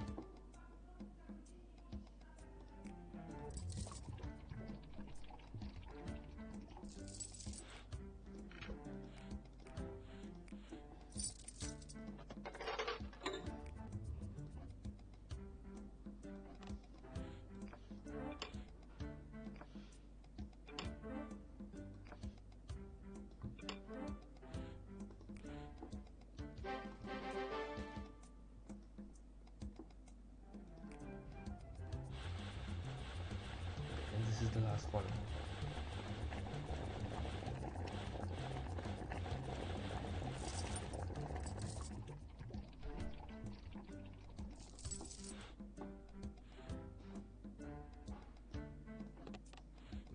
This is the last one.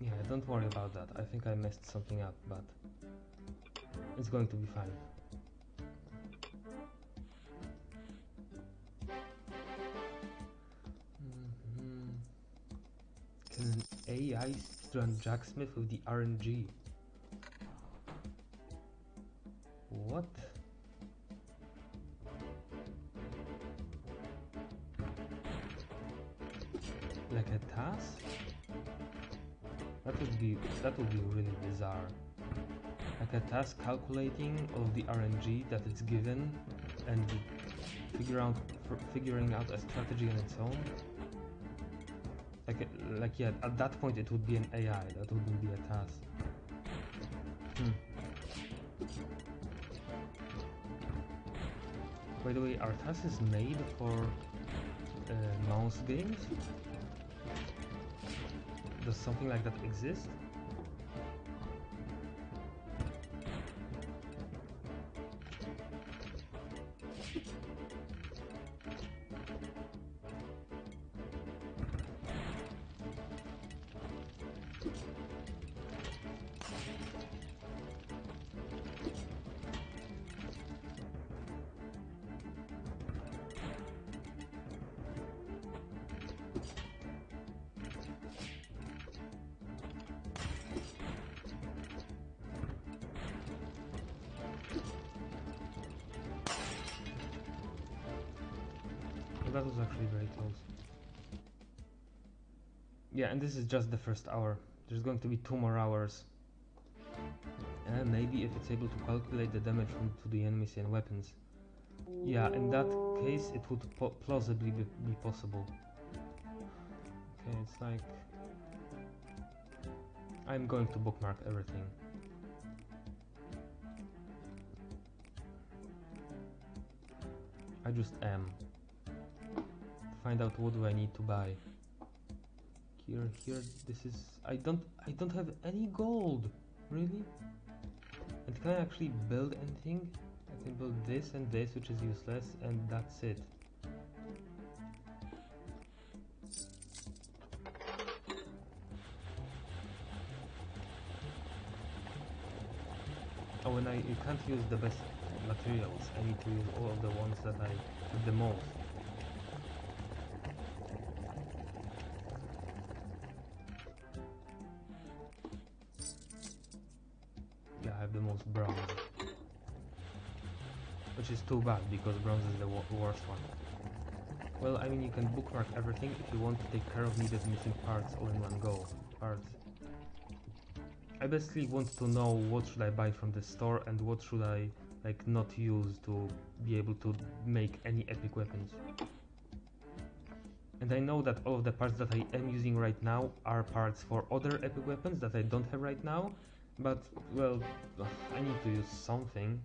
Yeah, don't worry about that. I think I messed something up, but it's going to be fine. Can an AI run Jacksmith with the RNG? What? Like a task? That would be really bizarre. Like a task calculating of the RNG that it's given and figuring out a strategy on its own. Like yeah, at that point it would be an AI, that wouldn't be a task. By the way, are tasks made for mouse games? Does something like that exist? that was actually very close. Yeah, and this is just the first hour. There's going to be 2 more hours. And maybe if it's able to calculate the damage to the enemies and weapons. Yeah, in that case it would plausibly be possible. Okay, it's like... I'm going to bookmark everything. I just am. Find out what do I need to buy. Here, this is... I don't have any gold! Really? And can I actually build anything? I can build this and this, which is useless, and that's it. Oh, and you can't use the best materials. I need to use all of the ones that I have the most. Yeah, I have the most bronze. Which is too bad, because bronze is the worst one. Well, I mean, you can bookmark everything if you want to take care of needed missing parts all in one go. I basically want to know what should I buy from the store and what should I like not use to be able to make any epic weapons. And I know that all of the parts that I am using right now are parts for other epic weapons that I don't have right now, but well, I need to use something.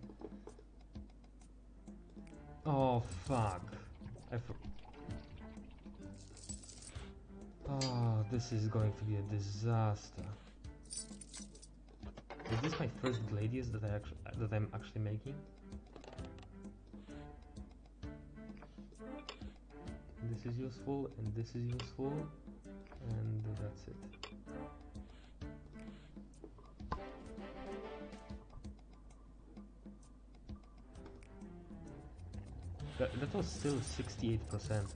Oh fuck. Oh, this is going to be a disaster. Is this my first Gladius that I'm actually making? This is useful, and this is useful, and that's it. That was still 68%.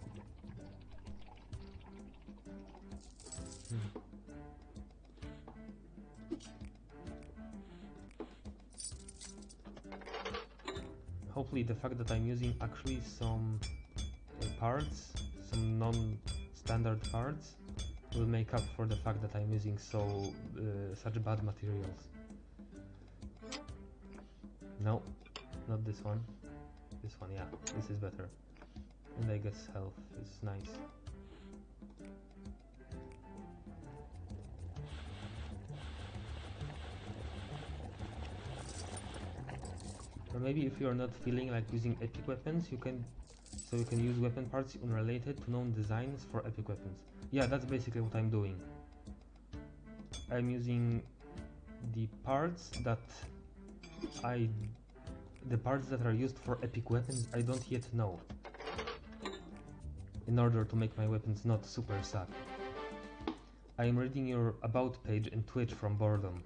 Hopefully the fact that I'm using actually some parts, some non-standard parts, will make up for the fact that I'm using such bad materials. No, not this one. This one, yeah, this is better. And I guess health is nice. Or maybe if you're not feeling like using epic weapons, you can use weapon parts unrelated to known designs for epic weapons. Yeah, that's basically what I'm doing. I'm using the parts that are used for epic weapons I don't yet know, in order to make my weapons not super sad. I am reading your about page in Twitch from boredom.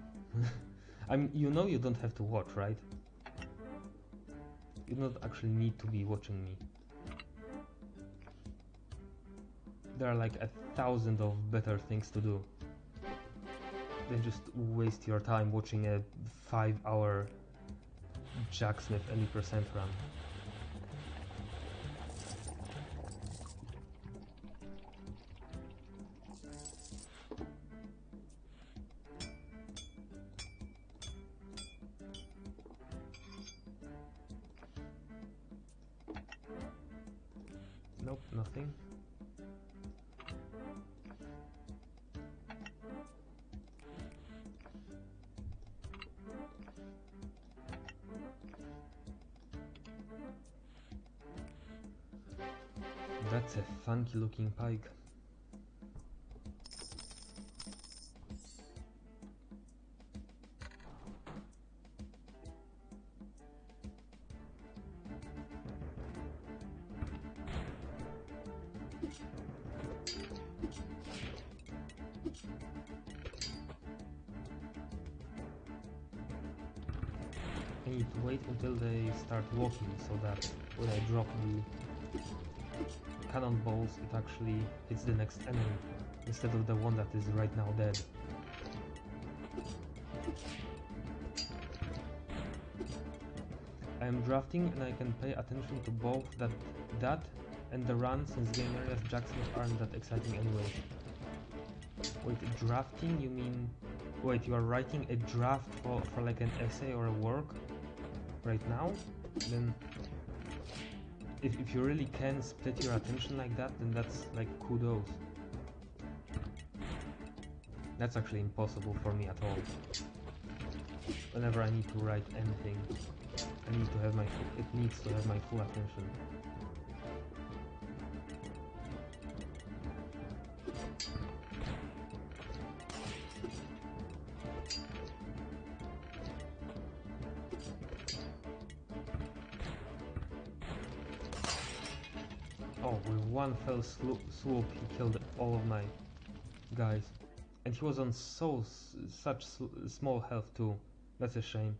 I mean, you know you don't have to watch, right? You don't actually need to be watching me. There are like 1,000 of better things to do than just waste your time watching a 5-hour Jacksmith any percent run. Nope, nothing. That's a funky looking pike. I need to wait until they start walking so that when I drop the cannonballs it actually hits the next enemy instead of the one that is right now dead. I am drafting and I can pay attention to both that And the run, since game areas Jacksmith aren't that exciting anyways. Wait, drafting? You mean... Wait, you are writing a draft for like an essay or a work right now? Then... If you really can split your attention like that, then that's like kudos. That's actually impossible for me at all. Whenever I need to write anything, I need to have my it needs to have my full attention. Oh, with one fell swoop he killed all of my guys. And he was on such small health too. That's a shame.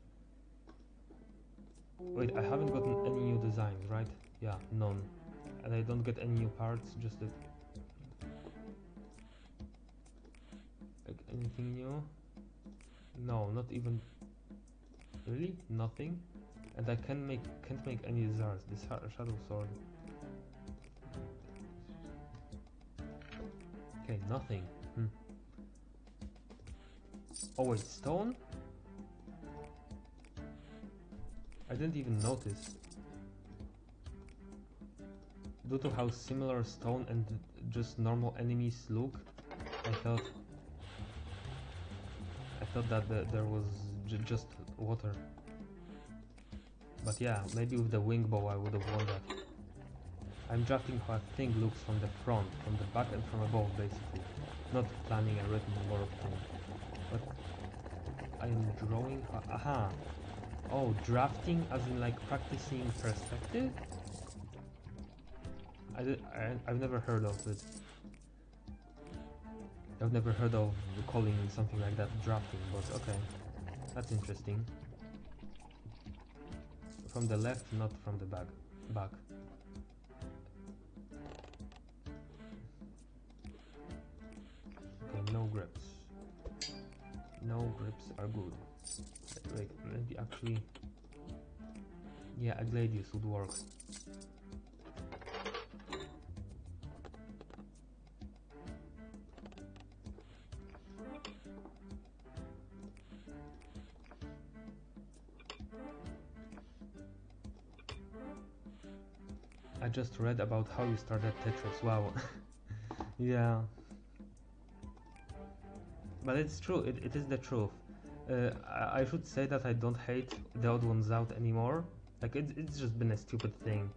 Wait, I haven't gotten any new designs, right? Yeah, none. And I don't get any new parts, just that... Like, anything new? No, not even... Really? Nothing? And I can't make any desires. This shadow sword. Okay, nothing. Oh wait, stone? I didn't even notice. Due to how similar stone and just normal enemies look, I thought that there was just water. But yeah, maybe with the wing bow I would have won that. I'm drafting how a thing looks from the front, from the back and from above basically. Not planning a written work thing. But I am drawing... Aha! Oh, drafting as in like practicing perspective? I've never heard of it. I've never heard of calling something like that drafting, but okay. That's interesting. From the left, not from the back. Okay, no grips. No grips are good. Wait, maybe actually... Yeah, a gladius would work. I just read about how you started Tetris. Wow. Yeah. But it's true, it is the truth. I should say that I don't hate the odd ones out anymore. Like, it's just been a stupid thing.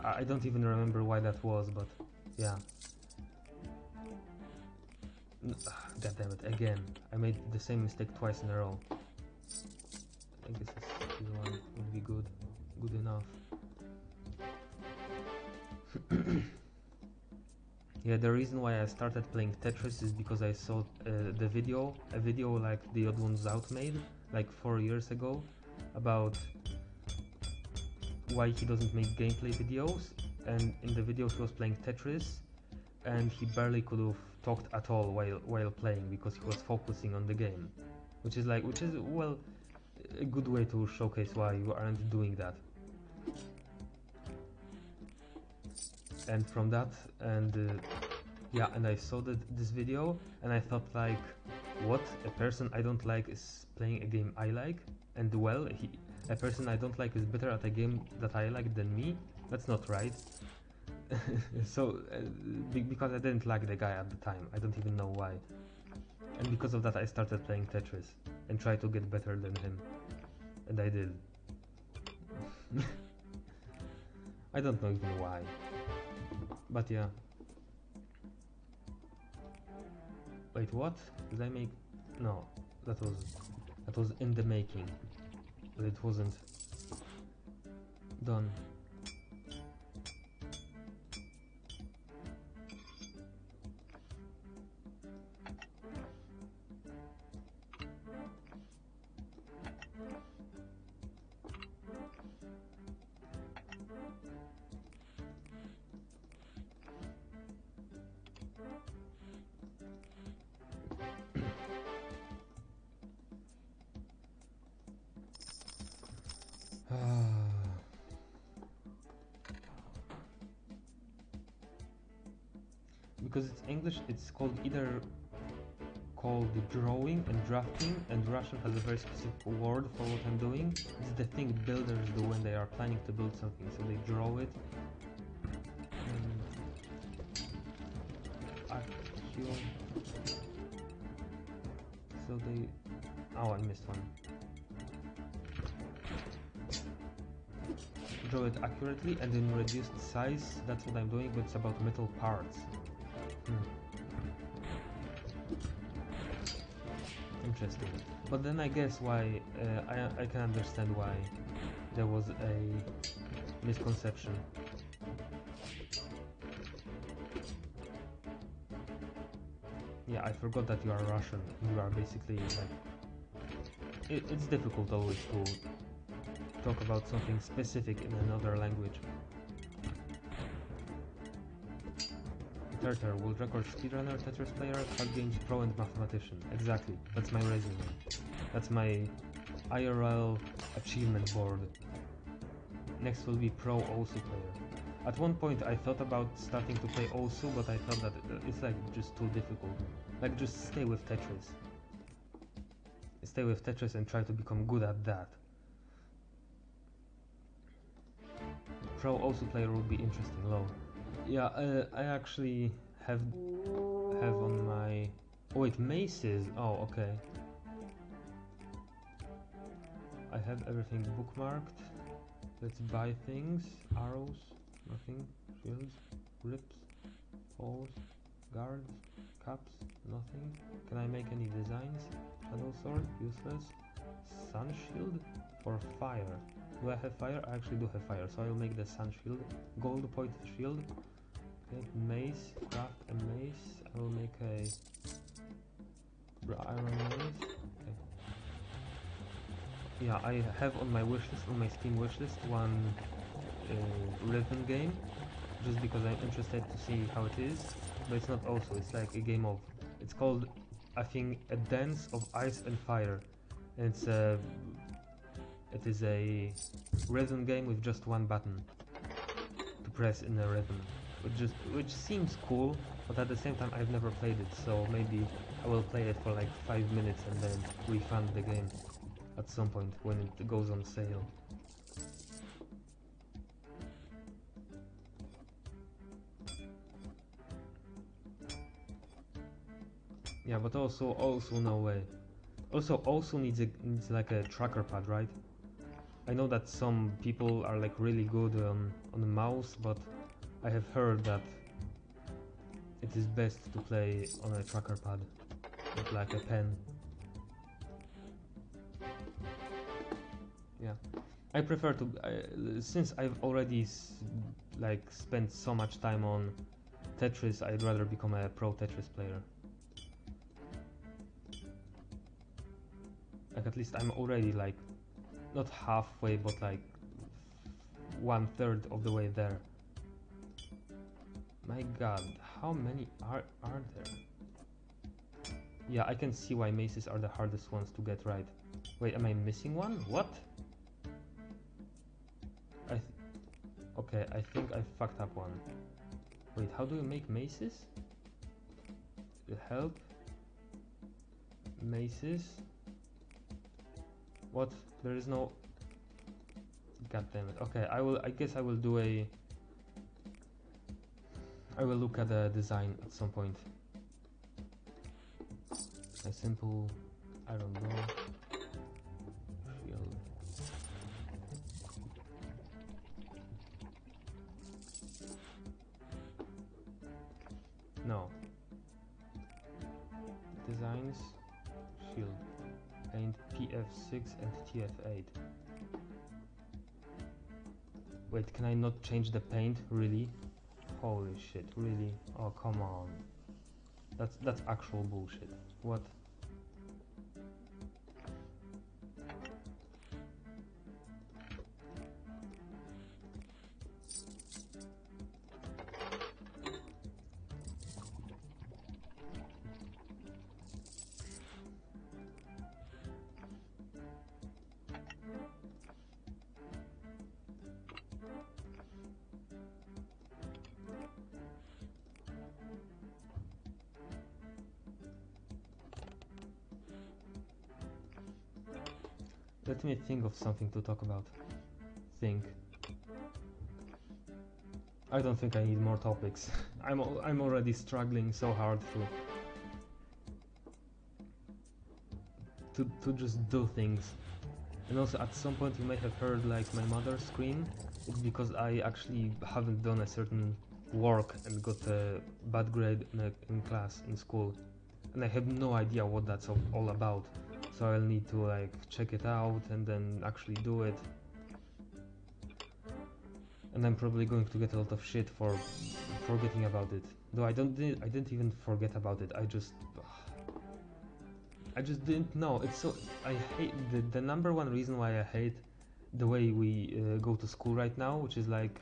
I don't even remember why that was, but yeah. God damn it, again. I made the same mistake twice in a row. I guess this one would be good enough. Yeah, the reason why I started playing Tetris is because I saw a video like the Odd Ones Out made, like 4 years ago, about why he doesn't make gameplay videos, and in the video he was playing Tetris, and he barely could have talked at all while playing because he was focusing on the game, which is well, a good way to showcase why you aren't doing that. And from that, and yeah, and I saw this video, and I thought like, what? A person I don't like is playing a game I like, and well, a person I don't like is better at a game that I like than me? That's not right. So, because I didn't like the guy at the time, I don't even know why. And because of that I started playing Tetris, and tried to get better than him. And I did. I don't know even why. But yeah. Wait, what? Did I make... No, that was in the making. But it wasn't done. because it's English, it's called either called drawing and drafting, and Russian has a very specific word for what I'm doing. It's the thing builders do when they are planning to build something, so they draw it. So they... Oh, I missed one. Draw it accurately and in reduced size, that's what I'm doing, but it's about metal parts. Interesting. But then I guess why, I can understand why there was a misconception. Yeah, I forgot that you are Russian. You are basically like... It's difficult always to talk about something specific in another language. Tartar, world record speedrunner, Tetris player, card games pro and mathematician. Exactly, that's my resume. That's my IRL achievement board. Next will be pro OSU player. At one point I thought about starting to play OSU, but I thought that it's like just too difficult. Like just stay with Tetris. Stay with Tetris and try to become good at that. Pro OSU player would be interesting, low. Yeah, I actually have on my... Oh wait, maces. Oh, okay. I have everything bookmarked. Let's buy things. Arrows, nothing. Shields, grips, poles, guards, caps, nothing. Can I make any designs? Shadow sword, useless. Sun shield for fire. Do I have fire? I actually do have fire, so I'll make the sun shield. Gold point shield. Okay, mace, craft a mace. I will make a iron mace. Okay. Yeah, I have on my wishlist, on my Steam wishlist, one rhythm game, just because I'm interested to see how it is. But it's not also, it's like a game of, it's called, I think, A Dance of Ice and Fire. And it is a rhythm game with just one button to press in a rhythm, which seems cool, but at the same time I've never played it, so maybe I will play it for like 5 minutes and then refund the game at some point when it goes on sale. Yeah, but also no way. Also needs like a tracker pad, right? I know that some people are like really good on the mouse, but I have heard that it is best to play on a tracker pad with like a pen. Yeah, I prefer to since I've already like spent so much time on Tetris, I'd rather become a pro Tetris player. Like at least I'm already like not halfway, but like 1/3 of the way there. My god, how many are there? Yeah, I can see why maces are the hardest ones to get right. Wait, am I missing one? What? Okay, I think I fucked up one. Wait, how do you make maces? Help. Maces. What? There is no... God damn it. Okay, I guess I will do a... I will look at the design at some point. A simple... I don't know... shield. No. Designs... shield. Paint PF6 and TF8. Wait, can I not change the paint? Really? Holy shit, really? Oh, come on. That's actual bullshit. What? Let me think of something to talk about. Think. I don't think I need more topics. I'm already struggling so hard to just do things. And also at some point you may have heard like my mother scream. It's because I actually haven't done a certain work and got a bad grade in class in school, and I have no idea what that's all about. So I'll need to like check it out and then actually do it. And I'm probably going to get a lot of shit for forgetting about it. Though I didn't even forget about it. I just didn't know. It's so I hate the number one reason why I hate the way we go to school right now, which is like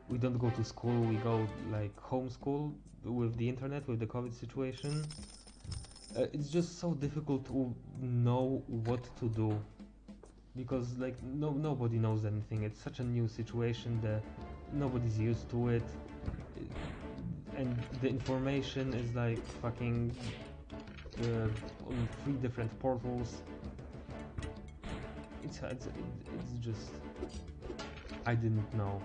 we don't go to school, we go like homeschool with the internet, with the COVID situation. It's just so difficult to know what to do because like nobody knows anything. It's such a new situation that nobody's used to it, and the information is like fucking on 3 different portals. It's just I didn't know.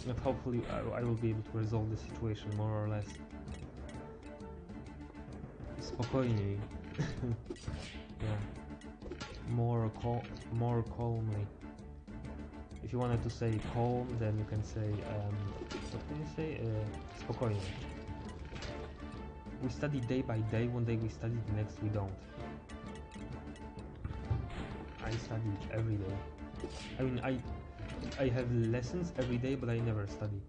But hopefully I will be able to resolve the situation more or less. Spokojniej. Yeah. More calmly. If you wanted to say calm, then you can say what can you say? Spokojnie. We study day by day. One day we study, the next we don't. I study every day. I mean, I have lessons every day, but I never study.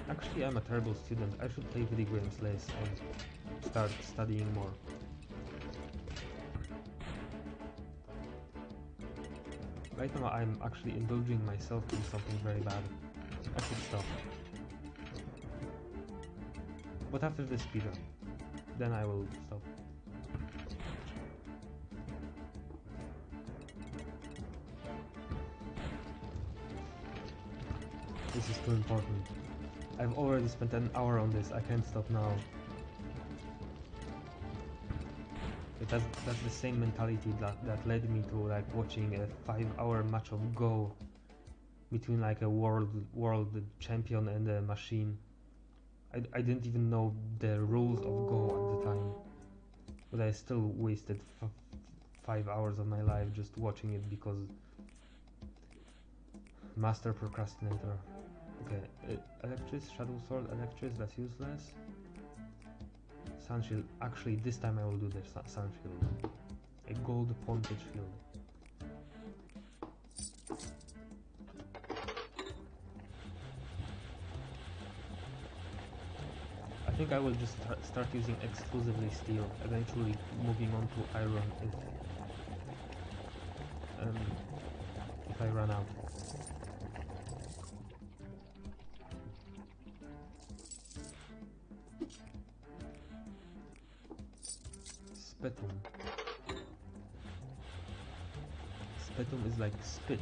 Actually, I'm a terrible student. I should play video games less and start studying more. Right now, I'm actually indulging myself in something very bad. I should stop. But after this speedrun, then I will stop. This is too important. I've already spent an hour on this, I can't stop now. That's the same mentality that led me to like watching a 5-hour match of Go between like a world champion and a machine. I didn't even know the rules of Go at the time, but I still wasted 5 hours of my life just watching it because master procrastinator. Okay, Electris, Shadow Sword, Electris, that's useless. Sun Shield, actually this time I will do the Sun Shield. A gold pointed shield. I think I will just start using exclusively steel, eventually moving on to iron if I run out. Spetum. Spetum is like spit.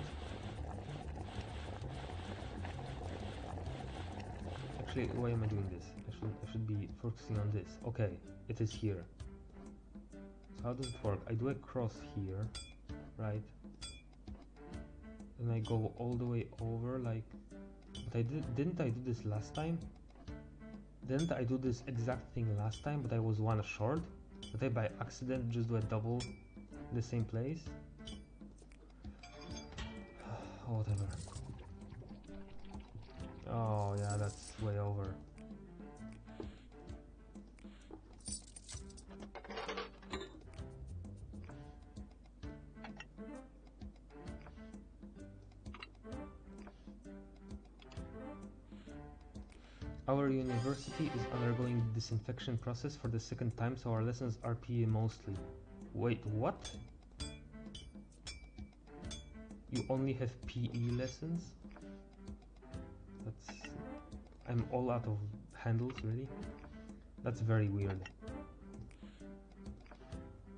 Actually, why am I doing this? I should be focusing on this. Okay, it is here. So how does it work? I do a cross here, right? And I go all the way over, like. But didn't I do this last time? Didn't I do this exact thing last time, but I was one short? Did I by accident just do a double in the same place? Whatever. Oh yeah, that's way over. Our university is undergoing disinfection process for the second time, so our lessons are PE mostly. Wait, what? You only have PE lessons? That's... I'm all out of handles, really? That's very weird.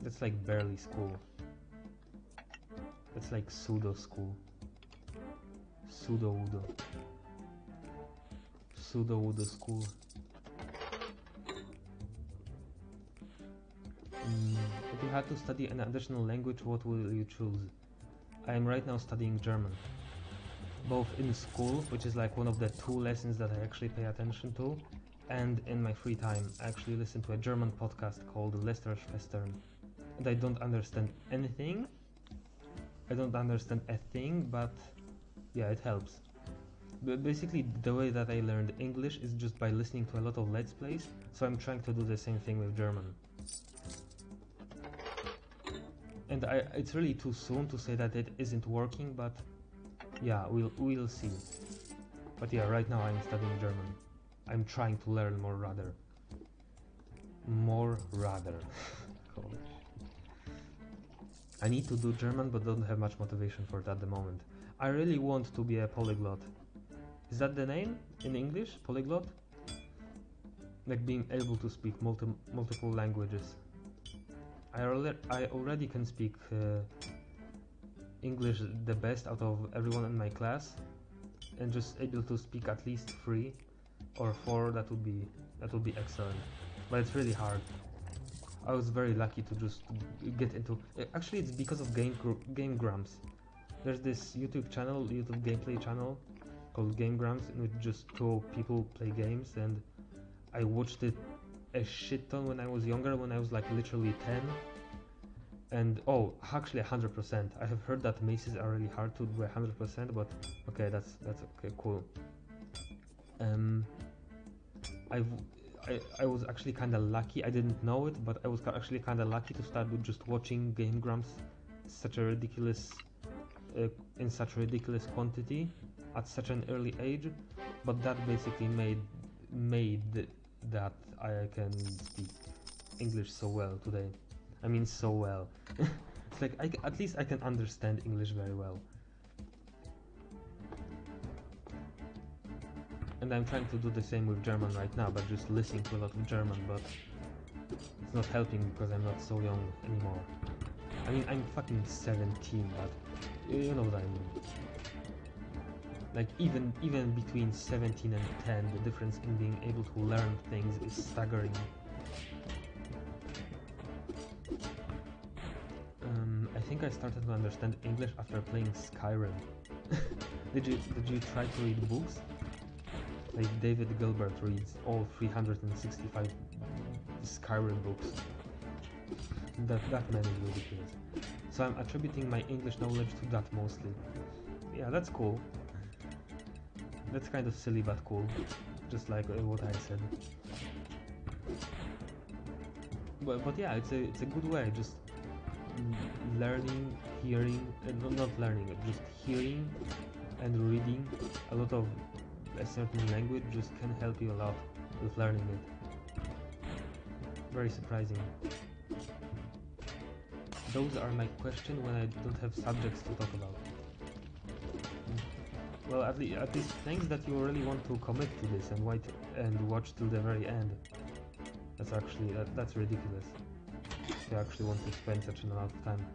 That's like barely school. That's like pseudo school. Pseudo-udo. Pseudo-udo school. If you had to study an additional language, what will you choose? I am right now studying German. Both in school, which is like one of the 2 lessons that I actually pay attention to, and in my free time. I actually listen to a German podcast called Lester Schwestern. And I don't understand anything. I don't understand a thing, but yeah, it helps. But basically, the way that I learned English is just by listening to a lot of Let's Plays, so I'm trying to do the same thing with German. And it's really too soon to say that it isn't working, but yeah, we'll see. But yeah, right now I'm studying German. I'm trying to learn more rather. I need to do German, but don't have much motivation for it at the moment. I really want to be a polyglot. Is that the name in English? Polyglot? Like being able to speak multiple languages. I already can speak English the best out of everyone in my class, and just able to speak at least 3 or 4, that would be excellent. But it's really hard. I was very lucky to just get into. Actually, it's because of Game Grumps. There's this YouTube gameplay channel called Game Grumps, in which just 2 people play games, and I watched it a shit ton when I was younger, when I was like literally 10. And oh, actually 100%. I have heard that maces are really hard to do 100%, but okay, that's okay, cool. I was actually kind of lucky. I didn't know it, but I was actually kind of lucky to start with just watching Game Grumps in such a ridiculous quantity at such an early age. But that basically made that I can speak English so well today. I mean, so well. It's like at least I can understand English very well. And I'm trying to do the same with German right now, but just listening to a lot of German, but it's not helping because I'm not so young anymore. I mean, I'm fucking 17, but you know what I mean. Like, even between 17 and 10, the difference in being able to learn things is staggering. I think I started to understand English after playing Skyrim. Did you try to read books? Like David Gilbert reads all 365 Skyrim books. That man is ridiculous. So I'm attributing my English knowledge to that mostly. Yeah, that's cool. That's kind of silly but cool. Just like what I said. But yeah, it's a good way. Just learning, hearing, not learning, just hearing and reading a lot of a certain language just can help you a lot with learning it. Very surprising. Those are my questions when I don't have subjects to talk about. Well, at least thanks that you really want to commit to this and watch till the very end. That's ridiculous. You actually want to spend such an amount of time.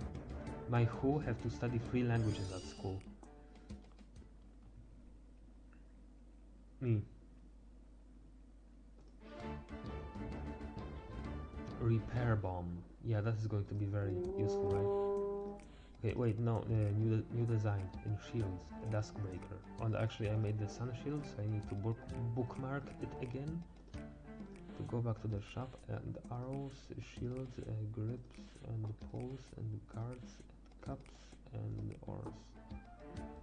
My who have to study 3 languages at school. Me. Repair bomb. Yeah, that is going to be very useful, right? Okay, wait, no, new design in shields, a dusk breaker. And actually I made the sun shield, so I need to bookmark it again. To go back to the shop, and arrows, shields, grips, and poles, and guards, and cups, and oars.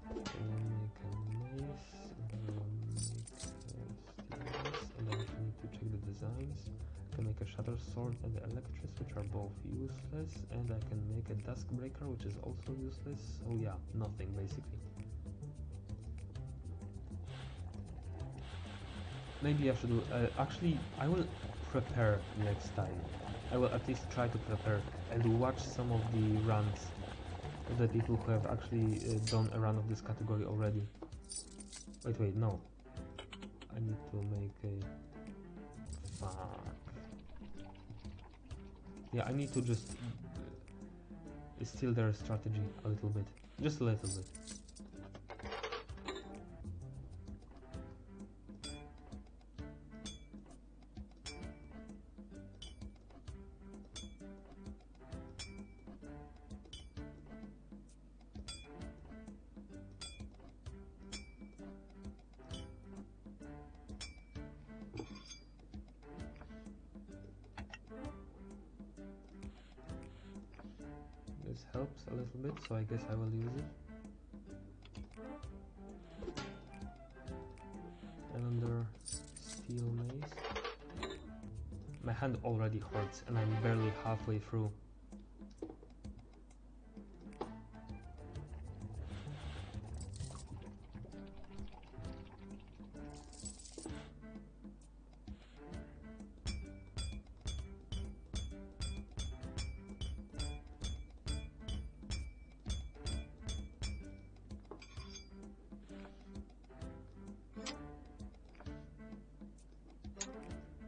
I will make a mace, and I will make a steel and I actually need to check the designs. I can make a shatter sword and electris, which are both useless, and I can make a dusk breaker, which is also useless. So yeah, nothing basically. Maybe I should do. Actually, I will prepare next time. I will at least try to prepare and watch some of the runs of the people who have actually done a run of this category already. Wait, no. I need to make a... Fuck. Yeah, I need to just steal their strategy a little bit. Just a little bit. a little bit, so I guess I will use it. Another steel mace. My hand already hurts and I'm barely halfway through.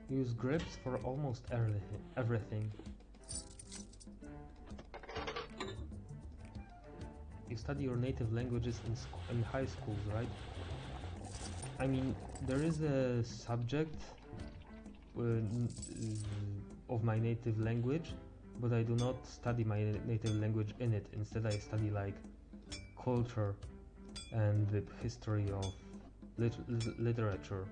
Use grips for almost everything. You study your native languages in high schools, right? I mean, there is a subject of my native language, but I do not study my native language in it. Instead, I study like culture and the history of literature,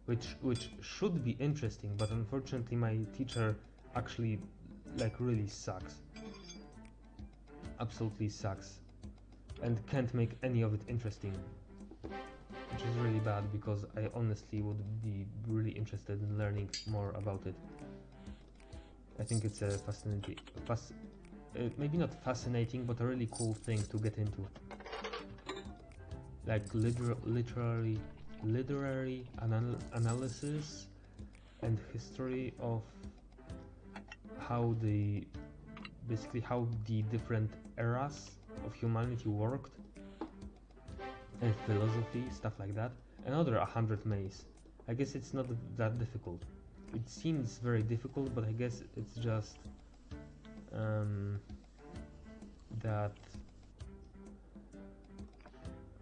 which should be interesting, but unfortunately my teacher actually like really sucks. Absolutely sucks, and can't make any of it interesting, which is really bad because I honestly would be really interested in learning more about it. I think it's a fascinating, maybe not fascinating, but a really cool thing to get into. Like literary analysis and history of how basically how the different eras of humanity worked, and philosophy, stuff like that. Another 100 maze. I guess it's not that difficult. It seems very difficult, but I guess it's just that.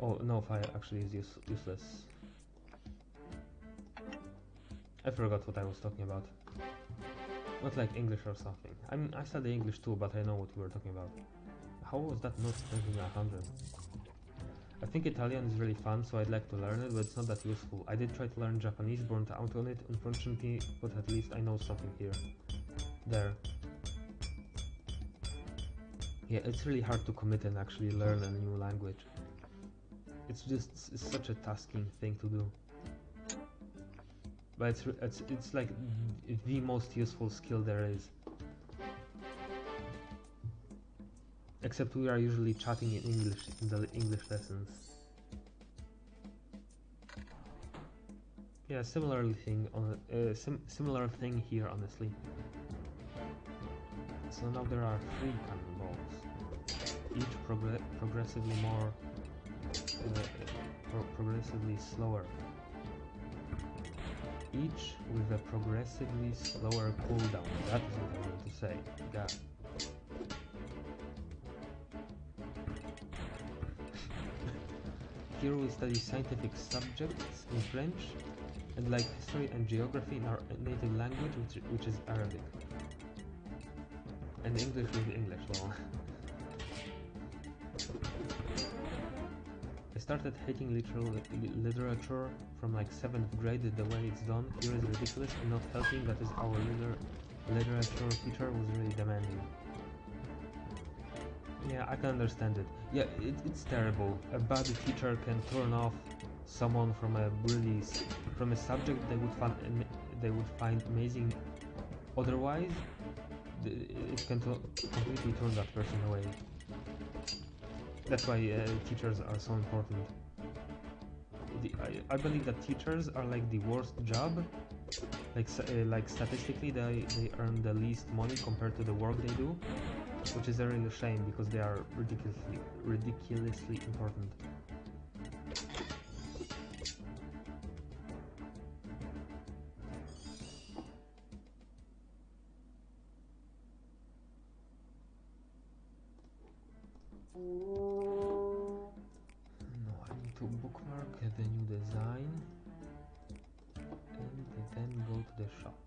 Oh no, fire actually is useless. I forgot what I was talking about. Not like English or something. I mean, I study English too, but I know what we were talking about. How was that not thinking 100? I think Italian is really fun, so I'd like to learn it, but it's not that useful. I did try to learn Japanese, burnt out on it, unfortunately, but at least I know something here. There. Yeah, it's really hard to commit and actually learn a new language. It's such a tasking thing to do. But it's like the most useful skill there is. Except we are usually chatting in English in the English lessons. Yeah, similar thing here, honestly. So now there are 3 cannonballs, each progressively more, progressively slower. Each with a progressively slower cooldown. That is what I want to say. God. Here we study scientific subjects in French, and like history and geography in our native language, which is Arabic. And English with English, well. I started hating literature from like 7th grade. The way it's done here is ridiculous and not helping. That is our literature teacher was really demanding. Yeah, I can understand it. Yeah, it's terrible. A bad teacher can turn off someone from a subject they would find amazing. Otherwise, it can completely turn that person away. That's why teachers are so important. I believe that teachers are like the worst job. Like statistically, they earn the least money compared to the work they do, which is a real shame because they are ridiculously important. No, I need to bookmark the new design and then go to the shop.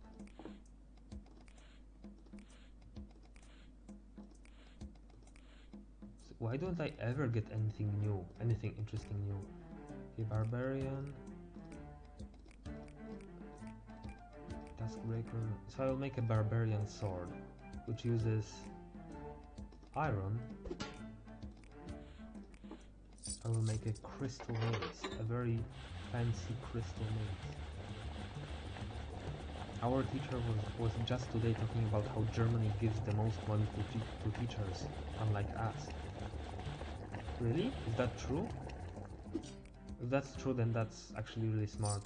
So why don't I ever get anything new, anything interesting new? Okay, barbarian, taskbreaker. So I will make a barbarian sword, which uses iron, I will make a crystal mace, a very fancy crystal mace. Our teacher was just today talking about how Germany gives the most money to teachers, unlike us. Really? Is that true? If that's true, then that's actually really smart.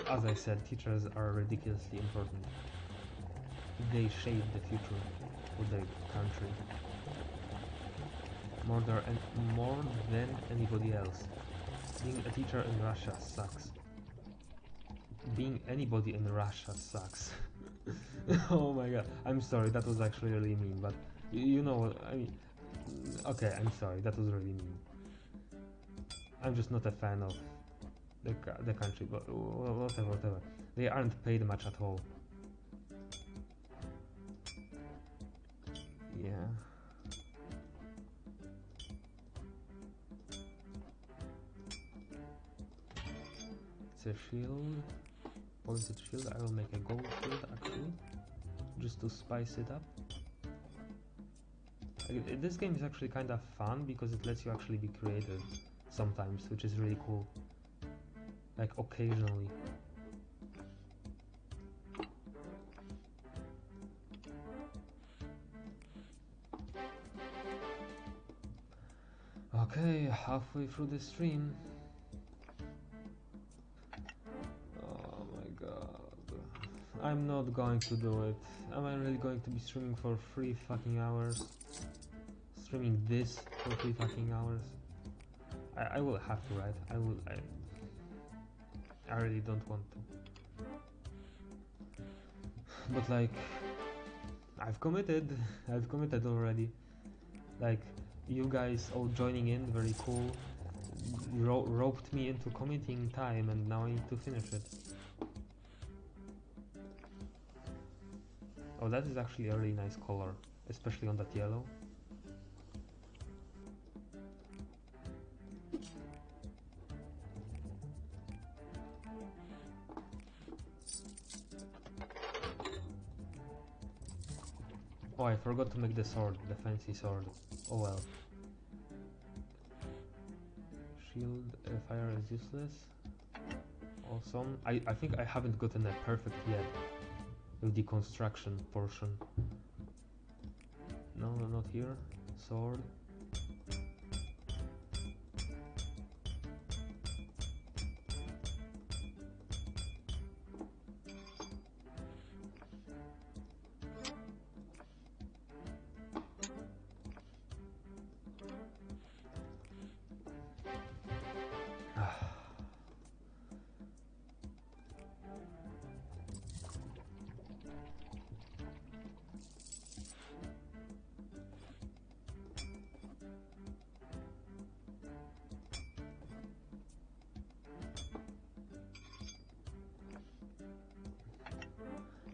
As I said, teachers are ridiculously important. They shape the future of the country. More than anybody else. Being a teacher in Russia sucks. Being anybody in Russia sucks. Oh my god, I'm sorry, that was actually really mean, but you know what, I mean, okay, I'm sorry, that was really mean. I'm just not a fan of the country, but whatever. They aren't paid much at all. Yeah. It's a shield. Pointed shield. I will make a gold shield actually, just to spice it up. This game is actually kind of fun because it lets you actually be creative sometimes, which is really cool. Like occasionally. Okay, halfway through the stream. Oh my god. I'm not going to do it. Am I really going to be streaming for 3 fucking hours? Streaming this for 3 fucking hours? I will have to, right? I really don't want to. But like, I've committed already. Like, you guys all joining in, very cool. Roped me into committing time, and now I need to finish it. Oh, that is actually a really nice color, especially on that yellow. Oh, I forgot to make the sword, the fancy sword. Oh well. Shield fire is useless. Awesome. I think I haven't gotten a perfect yet with the construction portion. No, not here. Sword.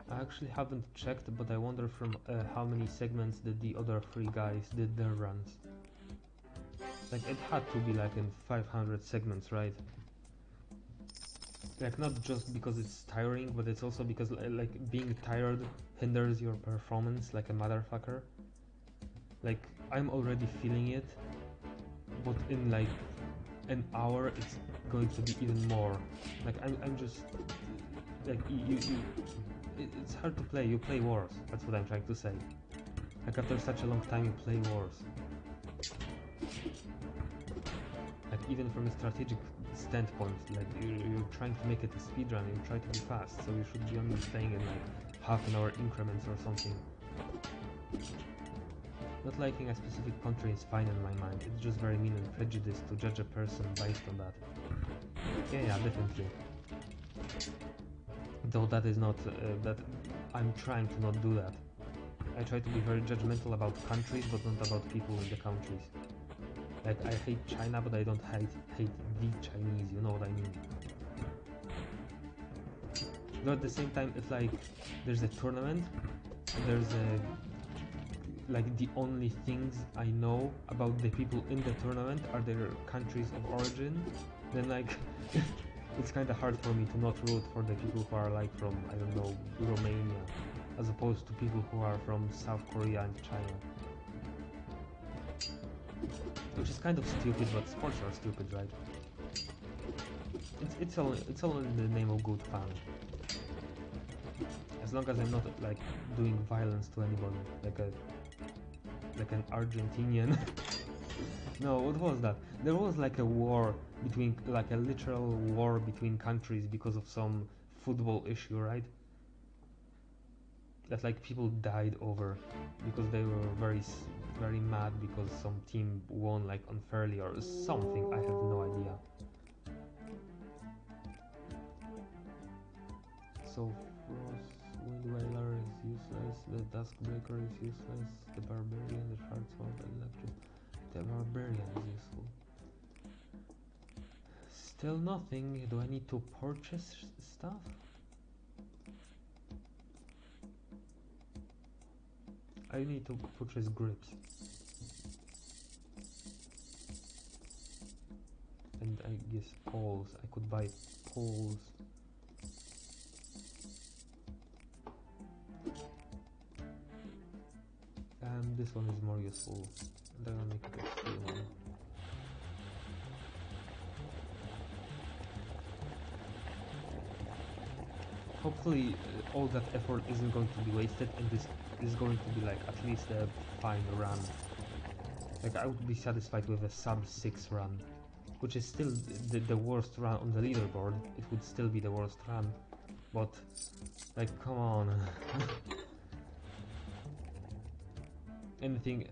I actually haven't checked, but I wonder from how many segments did the other 3 guys did their runs. Like, it had to be like in 500 segments, right? Like, not just because it's tiring, but it's also because like being tired hinders your performance like a motherfucker. Like, I'm already feeling it, but in like an hour it's going to be even more. Like, I'm just like it's hard to play. You play wars, that's what I'm trying to say. Like, after such a long time you play wars. Like, even from a strategic standpoint, like you're trying to make it a speedrun, you try to be fast, so you should be only playing in like half-an-hour increments or something. Not liking a specific country is fine in my mind, it's just very mean and prejudiced to judge a person based on that. Yeah, definitely. Though that is not, that I'm trying to not do that. I try to be very judgmental about countries, but not about people in the countries. Like, I hate China, but I don't hate the Chinese, you know what I mean? Though at the same time, if like there's a tournament, there's like the only things I know about the people in the tournament are their countries of origin, then like it's kind of hard for me to not root for the people who are like from, I don't know, Romania, as opposed to people who are from South Korea and China. Which is kind of stupid, but sports are stupid, right? It's all in the name of good fun. As long as I'm not like doing violence to anybody, like an Argentinian. No, what was that? There was like a war between, like a literal war between countries because of some football issue, right? That like people died over because they were very mad because some team won like unfairly or something. I have no idea. So Frost Wind Wailer is useless, the Duskbreaker is useless, the Barbarian, the Shardsword, the Electric. The Barbarian is useful. Still nothing. Do I need to purchase stuff? I need to purchase grips. And I guess poles. I could buy poles. This one is more useful. Then I'll make it a steel one. Hopefully all that effort isn't going to be wasted and this is going to be like at least a fine run. Like I would be satisfied with a sub 6 run, which is still the worst run on the leaderboard. It would still be the worst run, but like come on. anything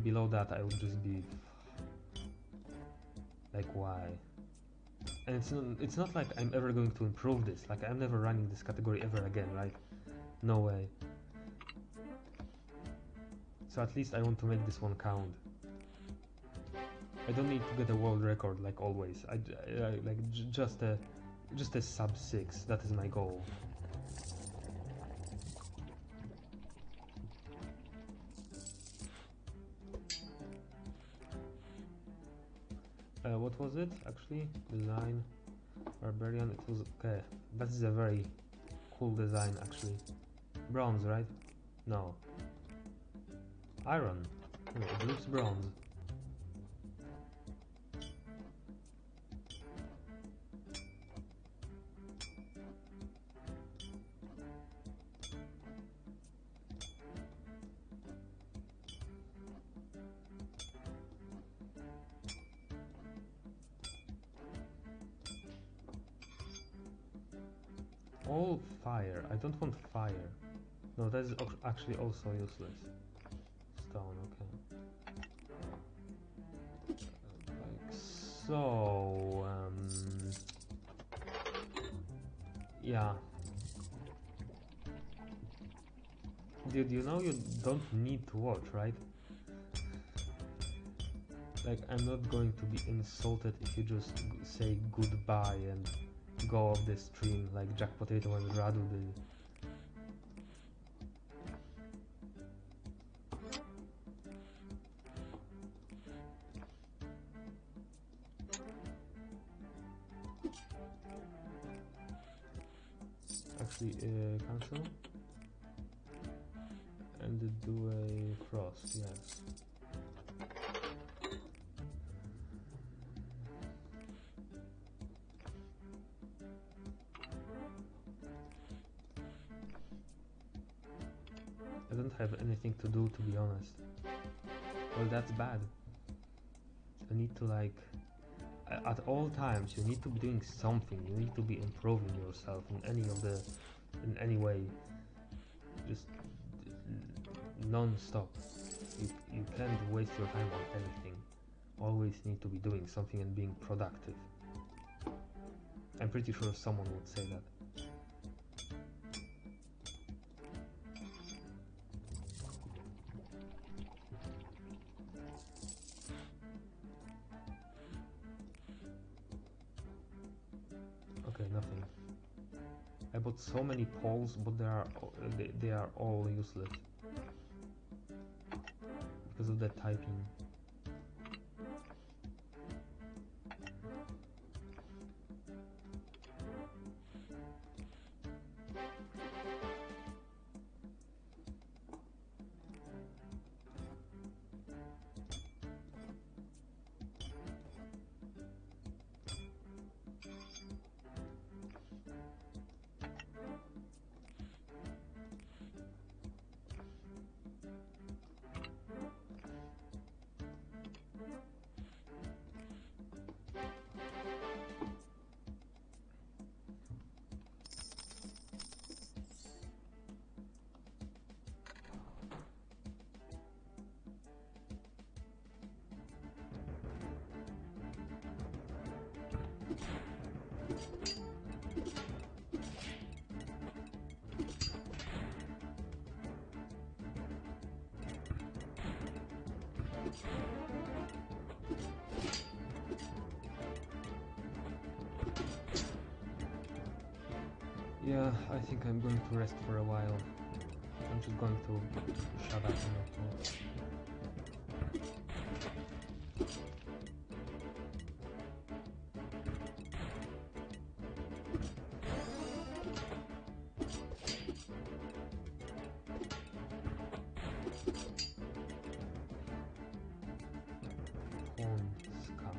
below that I would just be like, why? And it's not like I'm ever going to improve this. Like I'm never running this category ever again, right? No way. So at least I want to make this one count. I don't need to get a world record like always. I like just a sub 6. That is my goal. What was it actually? Design, Barbarian. It was okay. That is a very cool design actually. Bronze, right? No. Iron. No, it looks bronze. All fire. I don't want fire. No, that is actually also useless. Stone, okay. Like so, yeah. Dude, you know you don't need to watch, right? Like, I'm not going to be insulted if you just say goodbye and go off the stream like Jack Potato and Radu did. Actually, cancel. And do a frost, yes. I don't have anything to do, to be honest. Well, that's bad. You need to like, at all times, you need to be doing something. You need to be improving yourself in any way. Just non-stop. You can't waste your time on anything. Always need to be doing something and being productive. I'm pretty sure someone would say that. Okay, nothing. I bought so many poles, but they are all useless because of the typing. Yeah, I think I'm going to rest for a while. I'm just going to shut up and not talk. Horn scum.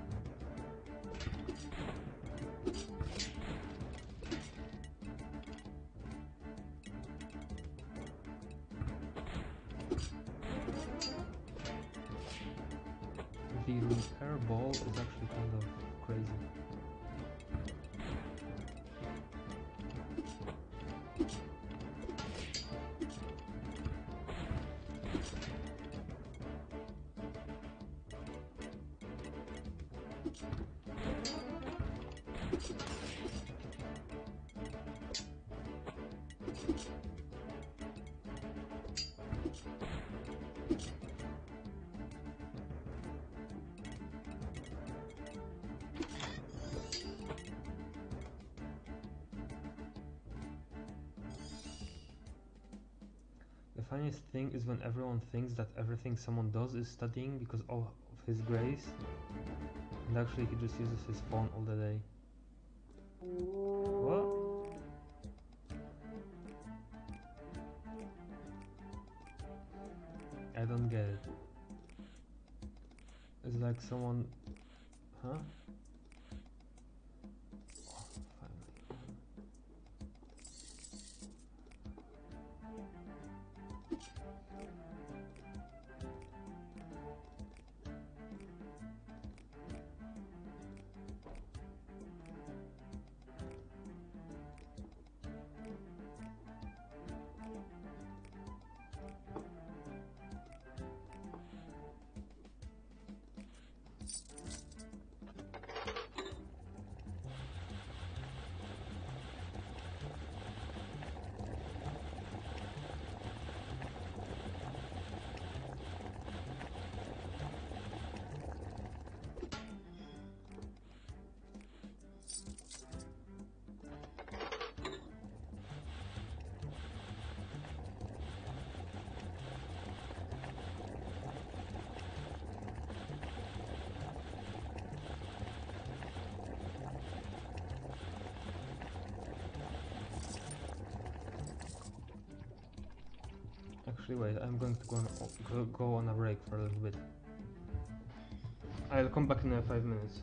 The repair ball is actually kind of crazy. The funniest thing is when everyone thinks that everything someone does is studying because of his grades, and actually he just uses his phone all the day. What? I don't get it. It's like someone... Huh? Oh, finally. Actually, wait, I'm going to go on a break for a little bit. I'll come back in 5 minutes.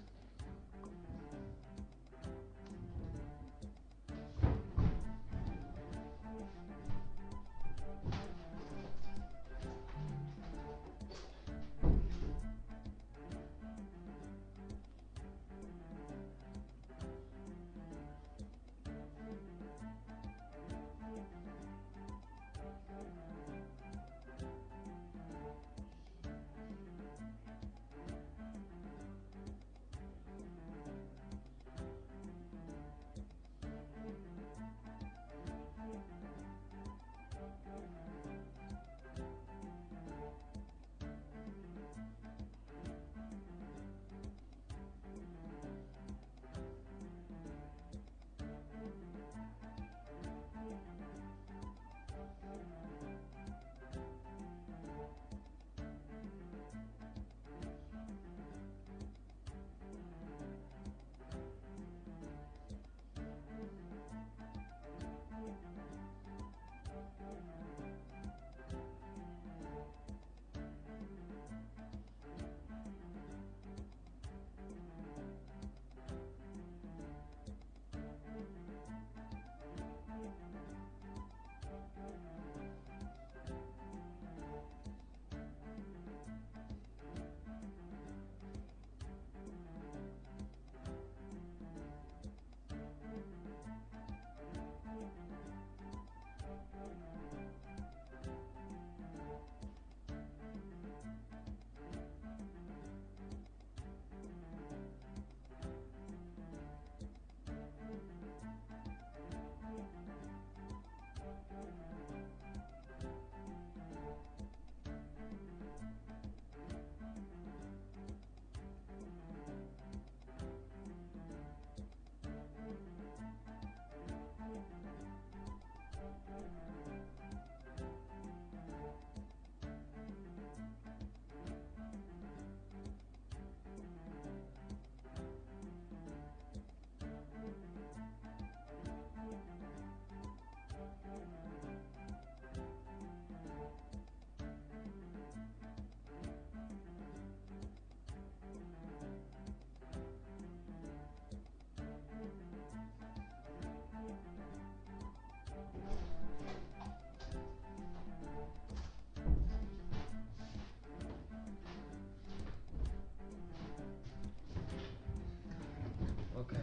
Okay,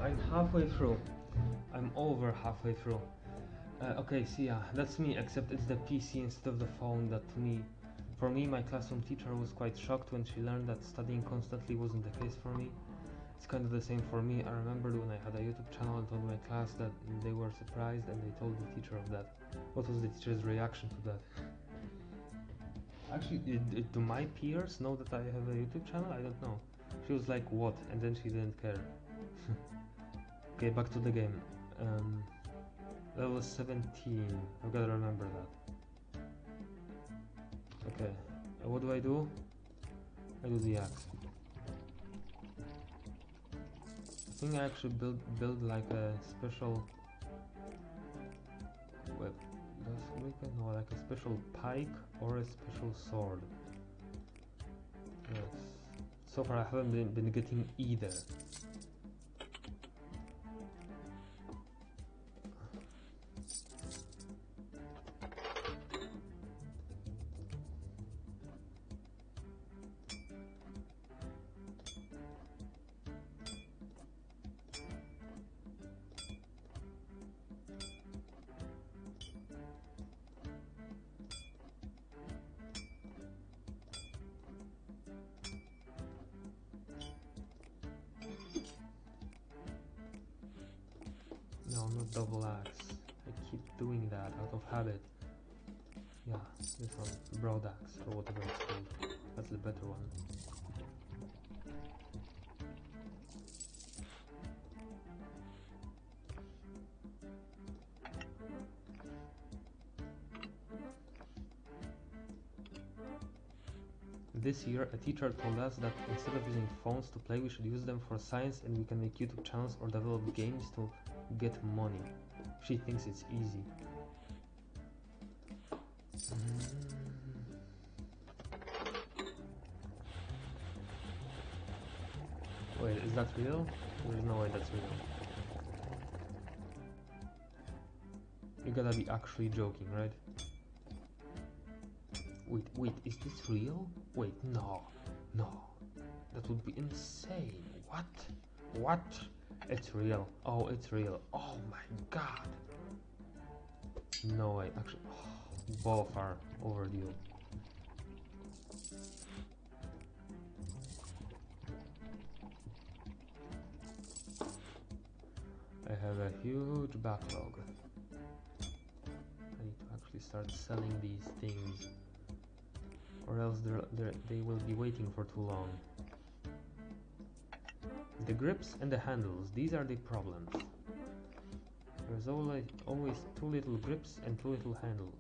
I'm halfway through. I'm over halfway through. Okay, see, yeah, that's me, except it's the PC instead of the phone. For me, my classroom teacher was quite shocked when she learned that studying constantly wasn't the case for me. It's kind of the same for me. I remembered when I had a YouTube channel and told my class that they were surprised and they told the teacher of that. What was the teacher's reaction to that? Actually, do my peers know that I have a YouTube channel? I don't know. She was like, what? And then she didn't care. Okay, back to the game. Level 17. I've gotta remember that. Okay, what do? I do the axe. I think I actually build like a special weapon, no, like a special pike or a special sword. Yes. So far I haven't been getting either. No, not double axe. I keep doing that out of habit. Yeah, this one, broad axe or whatever it's called. That's the better one. This year, a teacher told us that instead of using phones to play, we should use them for science, and we can make YouTube channels or develop games to get money. She thinks it's easy. Wait, is that real? There's no way that's real. You gotta be actually joking, right? Wait, is this real? Wait, no. That would be insane. What? It's real. Oh, it's real. Oh my god. No way, actually. Both are overdue. I have a huge backlog. I need to actually start selling these things, or else they will be waiting for too long. The grips and the handles, these are the problems. There's always too little grips and too little handles.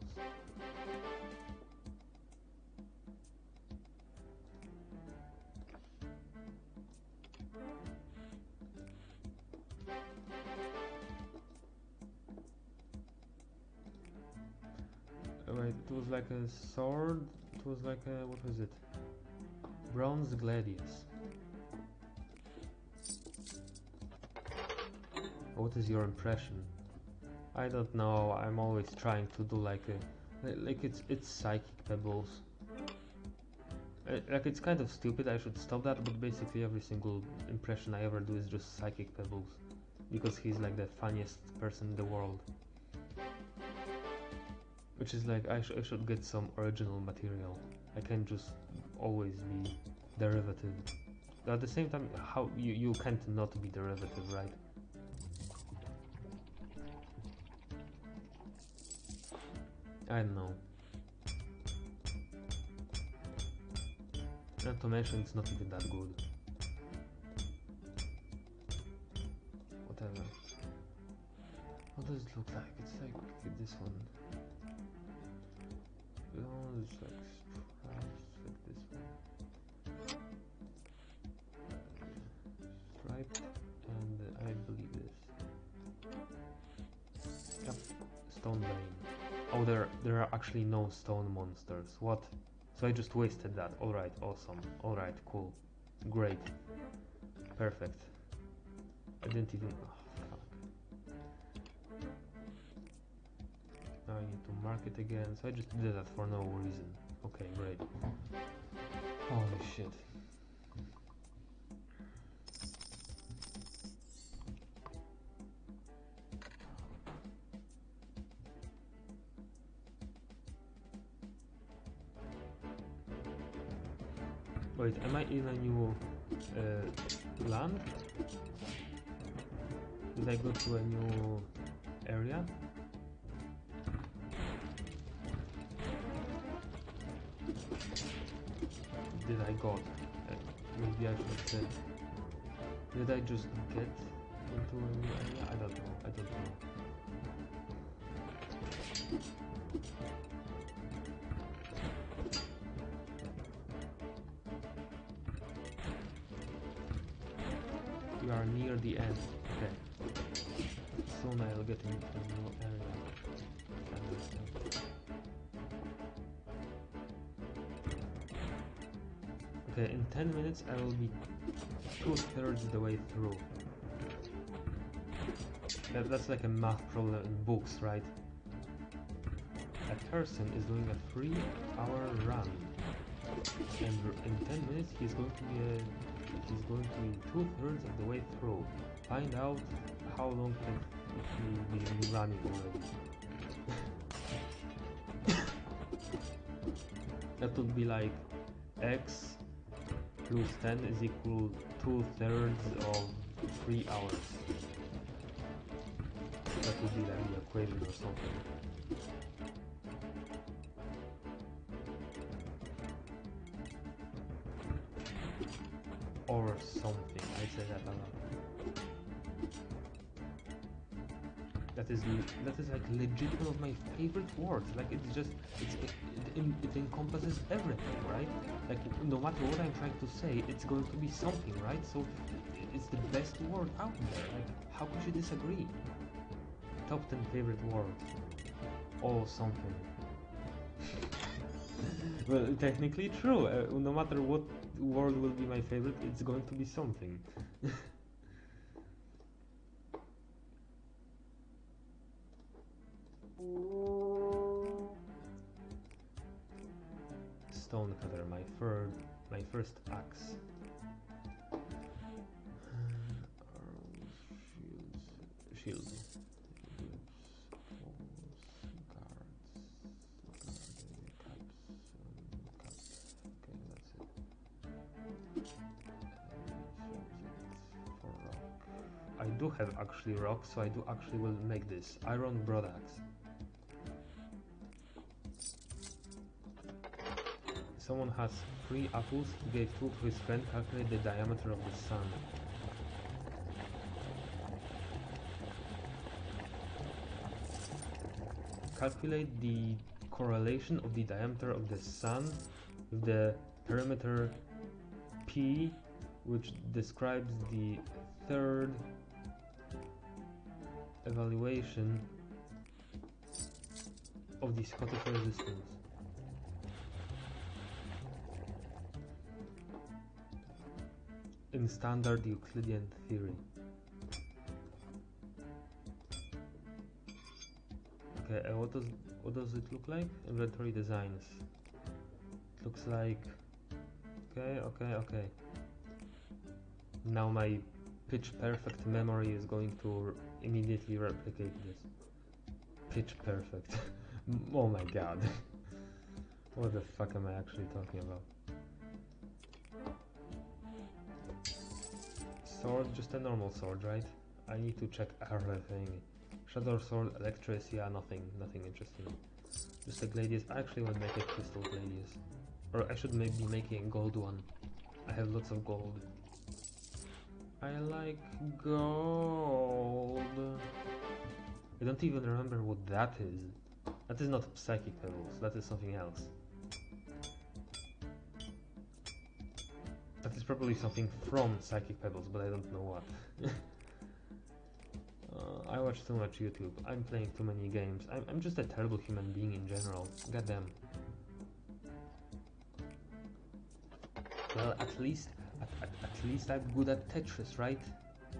Right, it was like a sword, it was like a, what was it? Bronze gladius. What is your impression? I don't know, I'm always trying to do like it's psychic pebbles. Like it's kind of stupid, I should stop that, but basically every single impression I ever do is just psychic pebbles. Because he's like the funniest person in the world. Which is like, I should get some original material. I can't just always be derivative. At the same time, how you can't not be derivative, right? I don't know. Not to mention, it's not even that good. Whatever. What does it look like? It's like this one. Oh, it's like stripes, like this one. Striped, and I believe this. Yep, stone vein. Oh, there are actually no stone monsters. What? So I just wasted that. Alright, awesome. Alright, cool. Great. Perfect. I didn't even... Oh, fuck. Now I need to mark it again. So I just did that for no reason. Okay, great. Holy shit. Wait, am I in a new land? Did I go to a new area? Did I got? Maybe I should say. Did I just get into a new area? I don't know. I don't know. We are near the end. Okay. Soon I'll get into a new area. Okay, in 10 minutes I will be 2/3 the way through. That's like a math problem in books, right? A person is doing a 3-hour run, and in 10 minutes he's going to be 2/3 of the way through. Find out how long can he be running already. That would be like x plus 10 is equal 2/3 of 3 hours. That would be like the equation or something. Or something, I say that a lot. That is like legit one of my favorite words. Like it encompasses everything, right? Like no matter what I'm trying to say, it's going to be something, right? So it's the best word out there. Like how could you disagree? Top 10 favorite words. Or something. Well, technically true. No matter what word will be my favorite, it's going to be something. Stonecutter, my first axe. Shield. I do have actually rock, so I do actually will make this iron broadaxe. Someone has 3 apples, he gave 2 to his friend, calculate the diameter of the sun. Calculate the correlation of the diameter of the sun with the perimeter P, which describes the third evaluation of the Scottish resistance. In standard Euclidean theory. Okay, what does it look like? Inventory designs. It looks like okay. Now my pitch perfect memory is going to immediately replicate this. Pitch perfect. Oh my god. What the fuck am I actually talking about? Sword, just a normal sword, right? I need to check everything. Shadow sword, electris, yeah, nothing interesting. Just a gladius. I actually will make a crystal gladius. Or I should maybe be making a gold one. I have lots of gold. I like gold. I don't even remember what that is. That is not psychic pebbles, that is something else. That is probably something from Psychic Pebbles, but I don't know what. I watch too much YouTube. I'm playing too many games. I'm just a terrible human being in general. Goddamn. Well, at least I'm good at Tetris, right?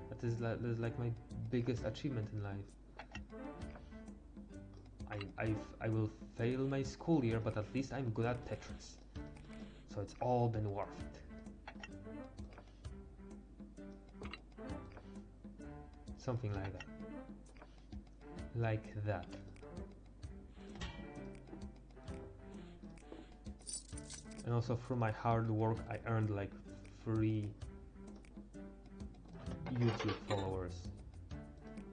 That is like my biggest achievement in life. I will fail my school year, but at least I'm good at Tetris. So it's all been worth it. Something like that. Like that. And also through my hard work I earned like 3 YouTube followers.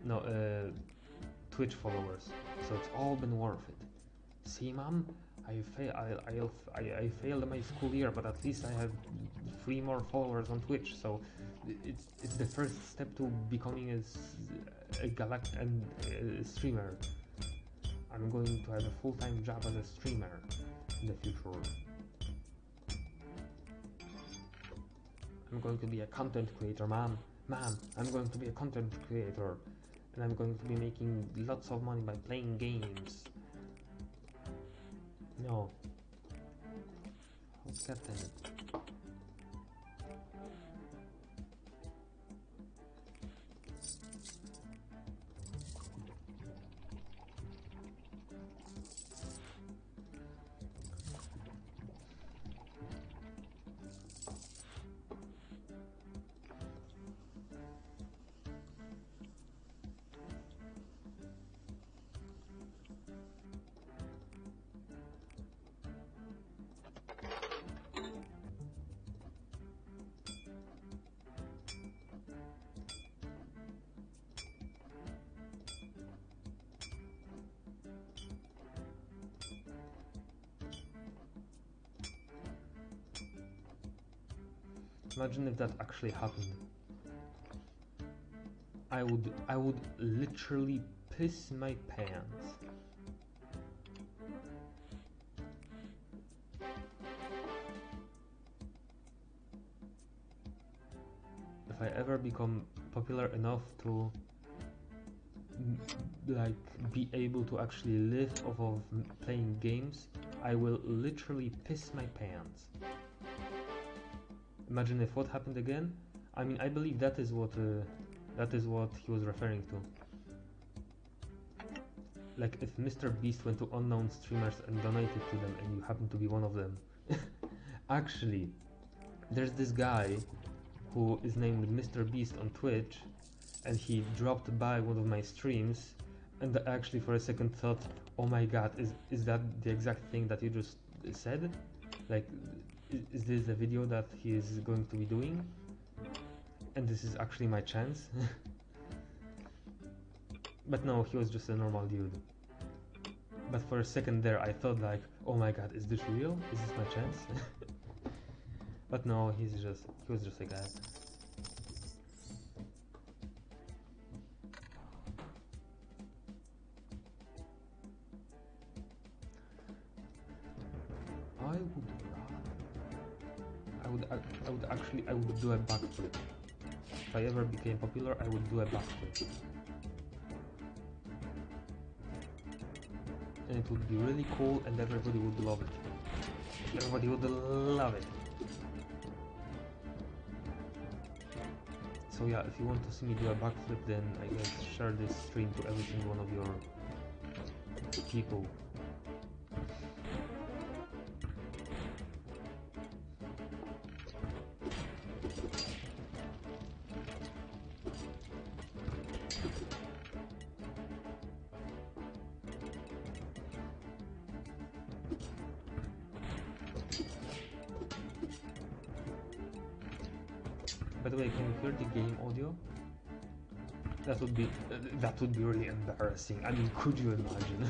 No, Twitch followers. So it's all been worth it. See, mom, I failed my school year, but at least I have 3 more followers on Twitch. So it's the first step to becoming a streamer. I'm going to have a full-time job as a streamer in the future. I'm going to be a content creator, mom. Mom, I'm going to be a content creator, and I'm going to be making lots of money by playing games. No. Oh, God damn it. Imagine if that actually happened. I would literally piss my pants. If I ever become popular enough to like be able to actually live off of playing games, I will literally piss my pants. Imagine if what happened again. I mean, I believe that is what he was referring to. Like if Mr. Beast went to unknown streamers and donated to them, and you happen to be one of them. Actually, there's this guy who is named Mr. Beast on Twitch, and he dropped by one of my streams, and I actually for a second thought, oh my god, is that the exact thing that you just said? Like, is this the video that he is going to be doing? And this is actually my chance? But no, he was just a normal dude. But for a second there I thought like, oh my god, is this real? Is this my chance? But no, he was just a guy. I would do a backflip. If I ever became popular, I would do a backflip. And it would be really cool and everybody would love it. Everybody would love it. So yeah, if you want to see me do a backflip, then I guess share this stream to every single one of your people. By the way, can you hear the game audio? That would be really embarrassing. I mean, could you imagine?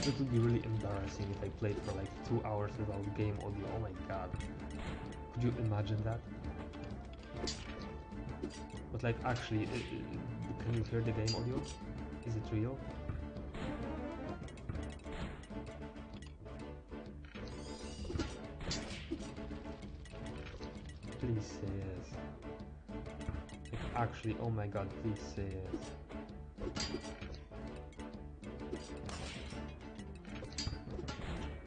It would be really embarrassing if I played for like 2 hours without game audio. Oh my god. Could you imagine that? But like, actually, can you hear the game audio? Is it real? Please say yes. Actually, oh my god, please say yes.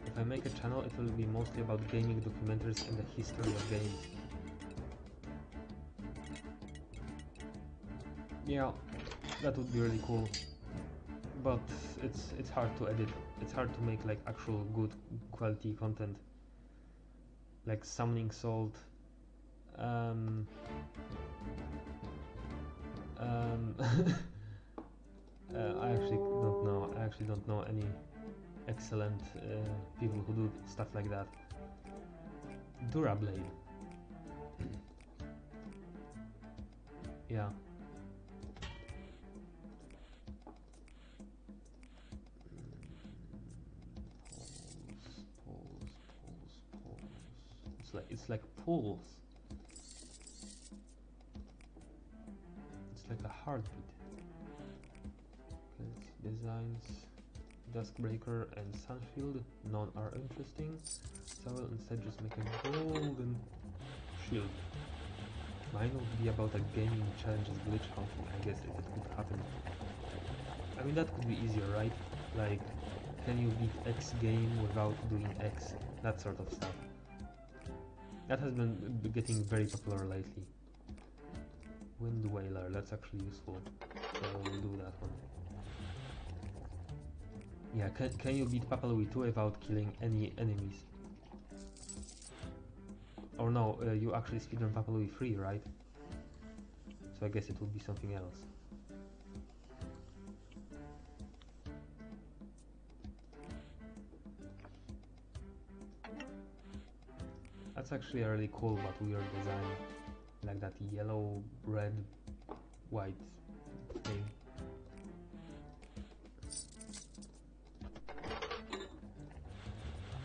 If I make a channel, it will be mostly about gaming documentaries and the history of games. Yeah, that would be really cool. But it's hard to edit. It's hard to make like actual good quality content. Like Summoning Salt. I actually don't know any excellent people who do stuff like that. Durablade. Yeah. Pulse. It's like pulse. It's like a heartbeat. Okay, designs, Duskbreaker and Sunshield. None are interesting. So I will instead just make a golden shield. Mine would be about a gaming challenges glitch hunting, I guess, if it could happen. I mean, that could be easier, right? Like, can you beat X game without doing X? That sort of stuff. That has been getting very popular lately. Wind Wailer, that's actually useful. So I will do that one. Yeah, can you beat Papalui 2 without killing any enemies? Or no, you actually speedrun Papalui 3, right? So I guess it would be something else. That's actually a really cool but weird design. Like that yellow, red, white thing.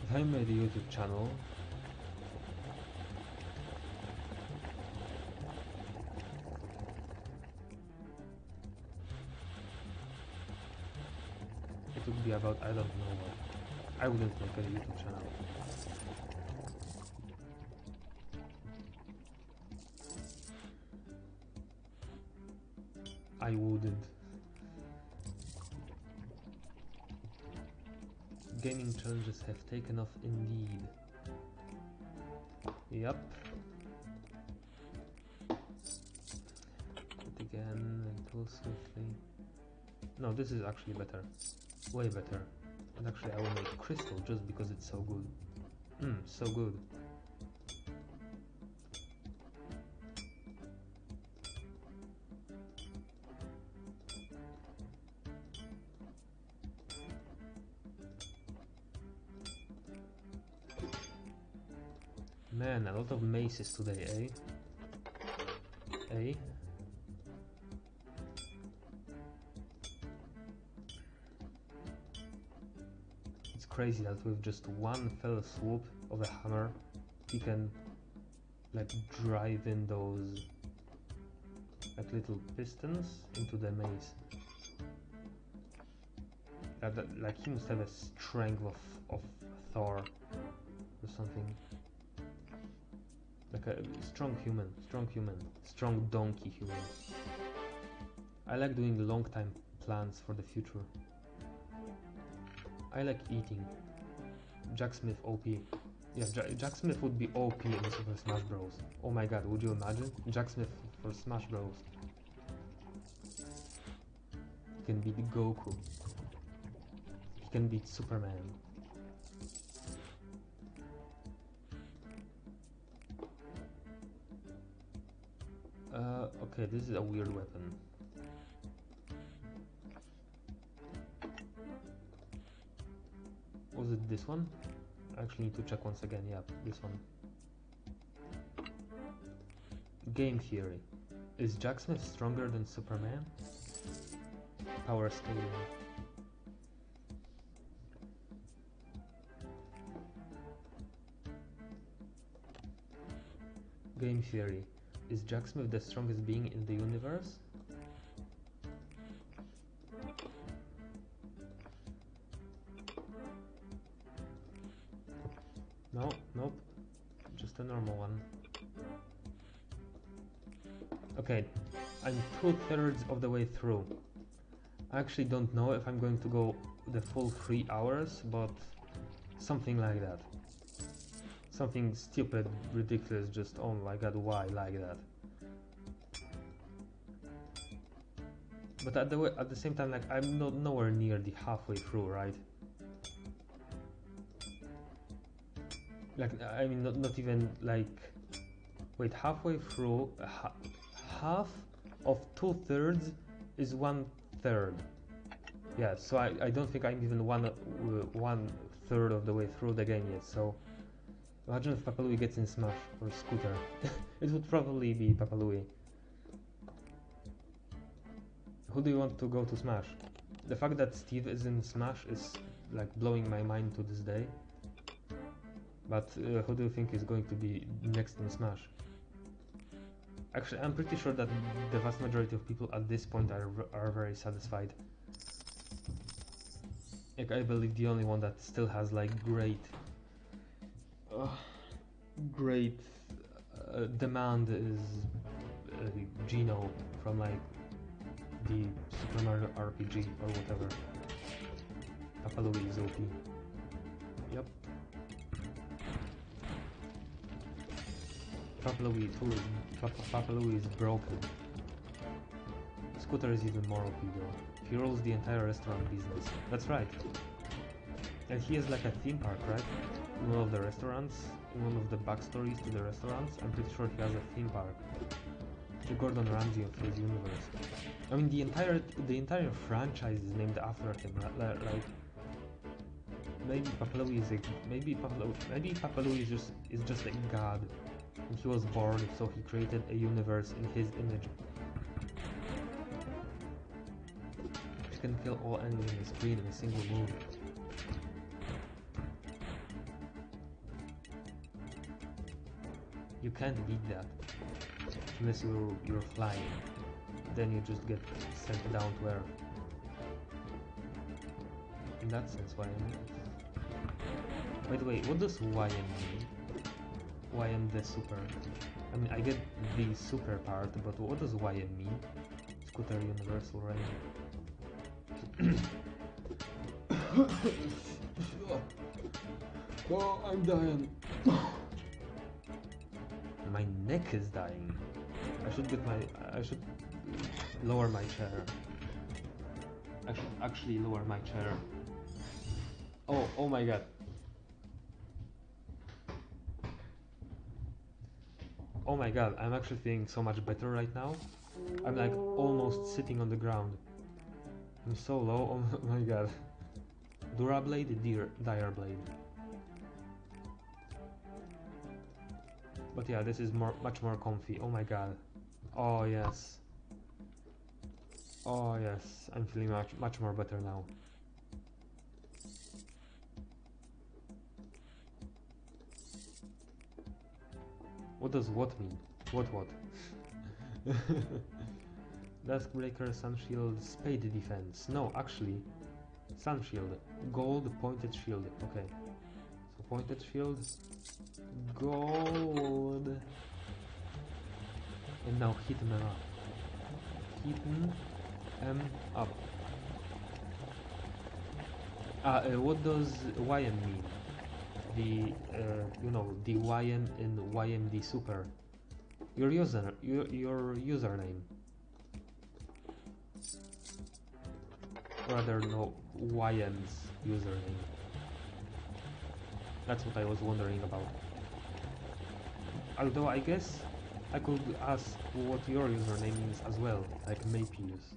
If I made a YouTube channel, it would be about, I don't know what. I wouldn't make a YouTube channel. I wouldn't. Gaming challenges have taken off indeed. Yep. It again and too swiftly. No, this is actually better. Way better. And actually I will make crystal just because it's so good. So good. Man, a lot of maces today, eh? Eh? It's crazy that with just one fell swoop of a hammer, you can like drive in those like little pistons into the maze. Like he must have a strength of Thor or something. Like a strong human, strong donkey human. I like doing long time plans for the future. I like eating. Jacksmith OP. Yeah, Jacksmith would be OP in Super Smash Bros. Oh my god, would you imagine? Jacksmith for Smash Bros. He can beat Goku. He can beat Superman. Okay, this is a weird weapon. Was it this one? I actually need to check once again. Yeah, this one. Game theory. Is Jacksmith stronger than Superman? Power scaling. Game theory. Is Jacksmith the strongest being in the universe? No, nope. Just a normal one. Okay, I'm 2/3 of the way through. I actually don't know if I'm going to go the full 3 hours, but something like that. Something stupid, ridiculous, just oh my god, why like that? But at the same time, like I'm not nowhere near the halfway through, right? Like I mean, not even like. Wait, halfway through, half of 2/3 is 1/3. Yeah, so I don't think I'm even one third of the way through the game yet. So Imagine if Papa Louie gets in Smash or Scooter. It would probably be Papa Louie. Who do you want to go to Smash? The fact that Steve is in Smash is like blowing my mind to this day. But who do you think is going to be next in Smash? Actually, I'm pretty sure that the vast majority of people at this point are very satisfied. Like, I believe the only one that still has like great demand is Gino from like the Super Mario RPG or whatever. Papa Louie is OP. Yep. Papa Louie is broken. Scooter is even more OP though. He rules the entire restaurant business. That's right. And he has like a theme park, right? In one of the restaurants, in one of the backstories to the restaurants, I'm pretty sure he has a theme park. The Gordon Ramsay of his universe. I mean, the entire franchise is named after him, right? Like, maybe Papa Louie is just a god. And he was bored, so he created a universe in his image. He can kill all enemies on the screen in a single move. You can't beat that unless you're flying. Then you just get sent down to earth. In that sense, YM. By the way, what does YM mean? YM the super. I mean, I get the super part, but what does YM mean? Scooter Universal Reign. Oh, I'm dying. My neck is dying. I should lower my chair. I should actually lower my chair. Oh my god. Oh my god, I'm actually feeling so much better right now. I'm like almost sitting on the ground. I'm so low, oh my god. Durablade, Dire Blade. But yeah, this is much more comfy. Oh my god. Oh yes. Oh yes, I'm feeling much more better now. What does what mean? What? Dusk Breaker, Sun Shield, Spade Defense. No, actually, Sun Shield. Gold Pointed Shield. Okay. So Pointed Shield. Gold. And now hit him up. Hit him up. What does YM mean? The the YM in YMD Super. Your username. Rather, no, YM's username. That's what I was wondering about. Although I guess I could ask what your username means as well, like Mapius.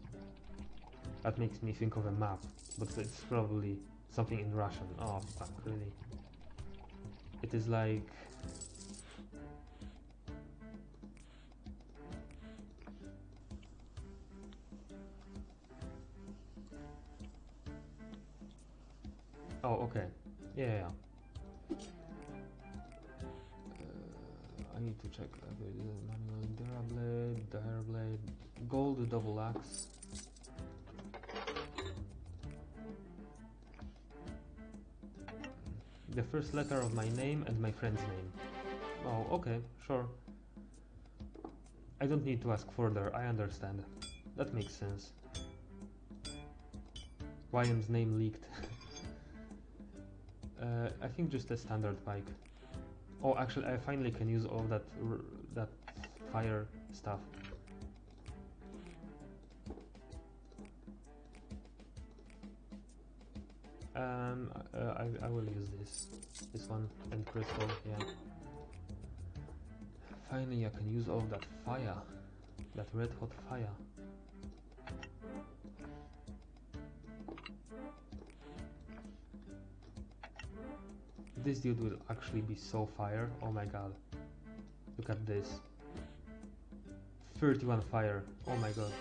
That makes me think of a map, but it's probably something in Russian. Oh fuck, really? It is like... Oh, okay. Yeah. I need to check. Manual Dire Blade, Gold Double Axe. The first letter of my name and my friend's name. Oh, okay, sure. I don't need to ask further, I understand. That makes sense. YM's name leaked. I think just a standard pike. Oh, actually, I finally can use all that fire stuff. I will use this one and crystal. Yeah. Finally, I can use all that fire, that red hot fire. This dude will actually be so fire. Oh my god. Look at this. 31 fire. Oh my god.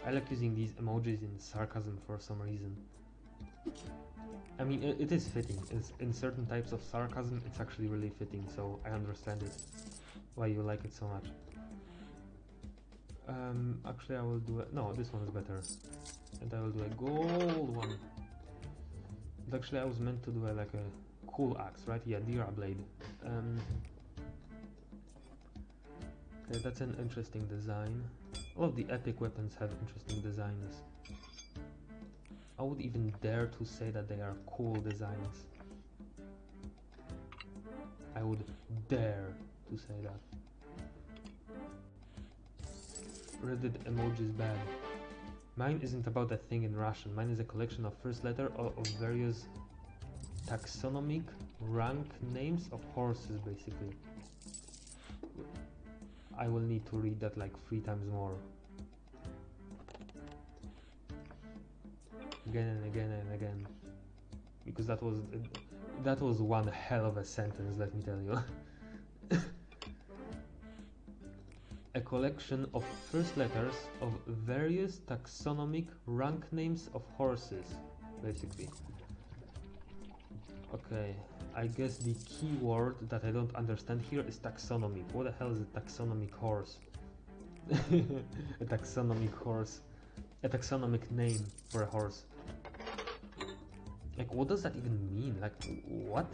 I like using these emojis in sarcasm for some reason. I mean, it is fitting. In certain types of sarcasm, it's actually really fitting, so I understand it. Why you like it so much. Actually I will do it. No, this one is better. And I will do a gold one. But actually I was meant to do like a cool axe, right? Yeah, Dira blade. Okay, that's an interesting design. All of the epic weapons have interesting designs. I would even dare to say that they are cool designs. I would dare to say that. Reddit emojis bad. Mine isn't about a thing in Russian. Mine is a collection of first letter of various taxonomic rank names of horses, basically. I will need to read that like 3 times more. Again and again and again. Because that was one hell of a sentence, let me tell you. A collection of first letters of various taxonomic rank names of horses, basically. Okay, I guess the key word that I don't understand here is taxonomic. What the hell is a taxonomic horse? A taxonomic horse. A taxonomic name for a horse. Like, what does that even mean? Like, what?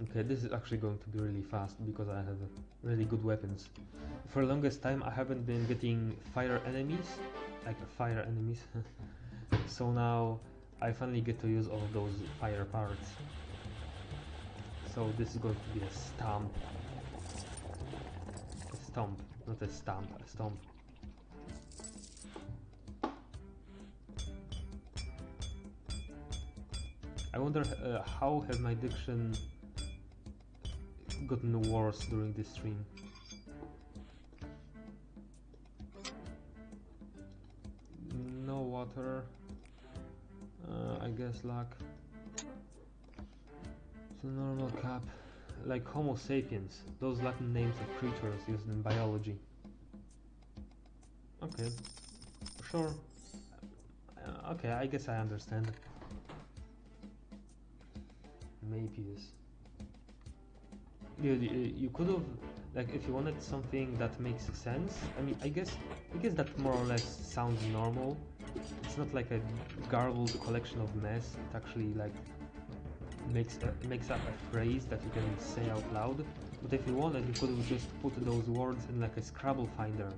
Okay, this is actually going to be really fast because I have really good weapons. For the longest time I haven't been getting fire enemies, so now I finally get to use all of those fire parts. So this is going to be a stomp. A stomp, not a stamp, a stomp. I wonder how have my diction gotten worse during this stream. No water. I guess luck. It's a normal cap. Like Homo sapiens, those Latin names of creatures used in biology. Okay, sure. Okay, I guess I understand. Mapius. You could have, like, if you wanted something that makes sense. I mean, I guess that more or less sounds normal. It's not like a garbled collection of mess. It actually like makes up a phrase that you can say out loud. But if you wanted, you could have just put those words in like a Scrabble finder,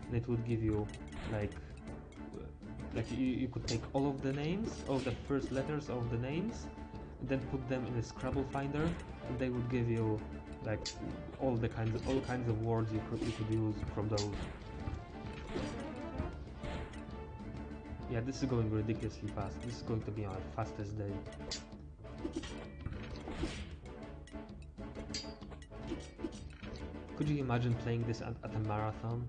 and it would give you like you could take all of the names, all the first letters of the names, and then put them in a Scrabble finder, and they would give you like all kinds of words you could use from those. Yeah, this is going ridiculously fast. This is going to be my fastest day. Could you imagine playing this at a marathon?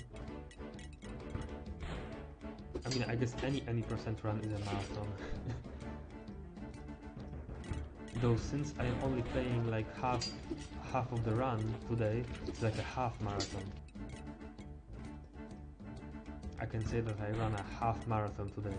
I mean, I guess any percent run is a marathon. Though since I am only playing like half of the run today, it's like a half marathon. I can say that I ran a half marathon today.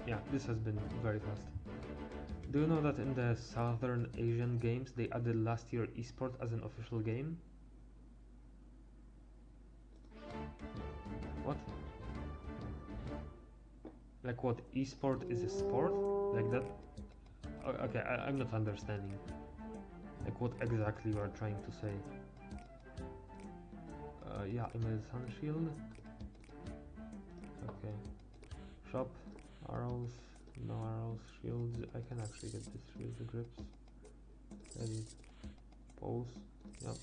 Yeah, this has been very fast. Do you know that in the Southern Asian games they added last year esport as an official game? What? Like what? Esport is a sport? Like that? Okay, I'm not understanding. Like what exactly you are trying to say? Yeah, email sun shield. Okay. Shop. Arrows. No arrows, shields. I can actually get this shield grips. Edit. Pose. Yep.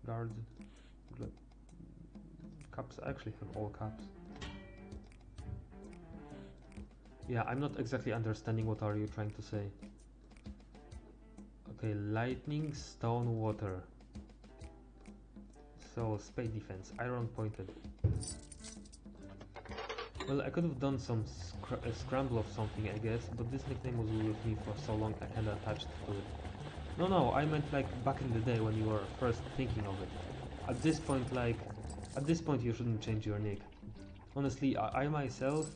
Guard. Caps. I actually have all caps. Yeah, I'm not exactly understanding what are you trying to say. Okay, lightning, stone, water. So, spade defense, iron pointed. Well, I could have done some scramble of something, I guess, but this nickname was with me for so long I kinda attached to it. No, I meant like back in the day when you were first thinking of it. At this point, you shouldn't change your nick. Honestly, I myself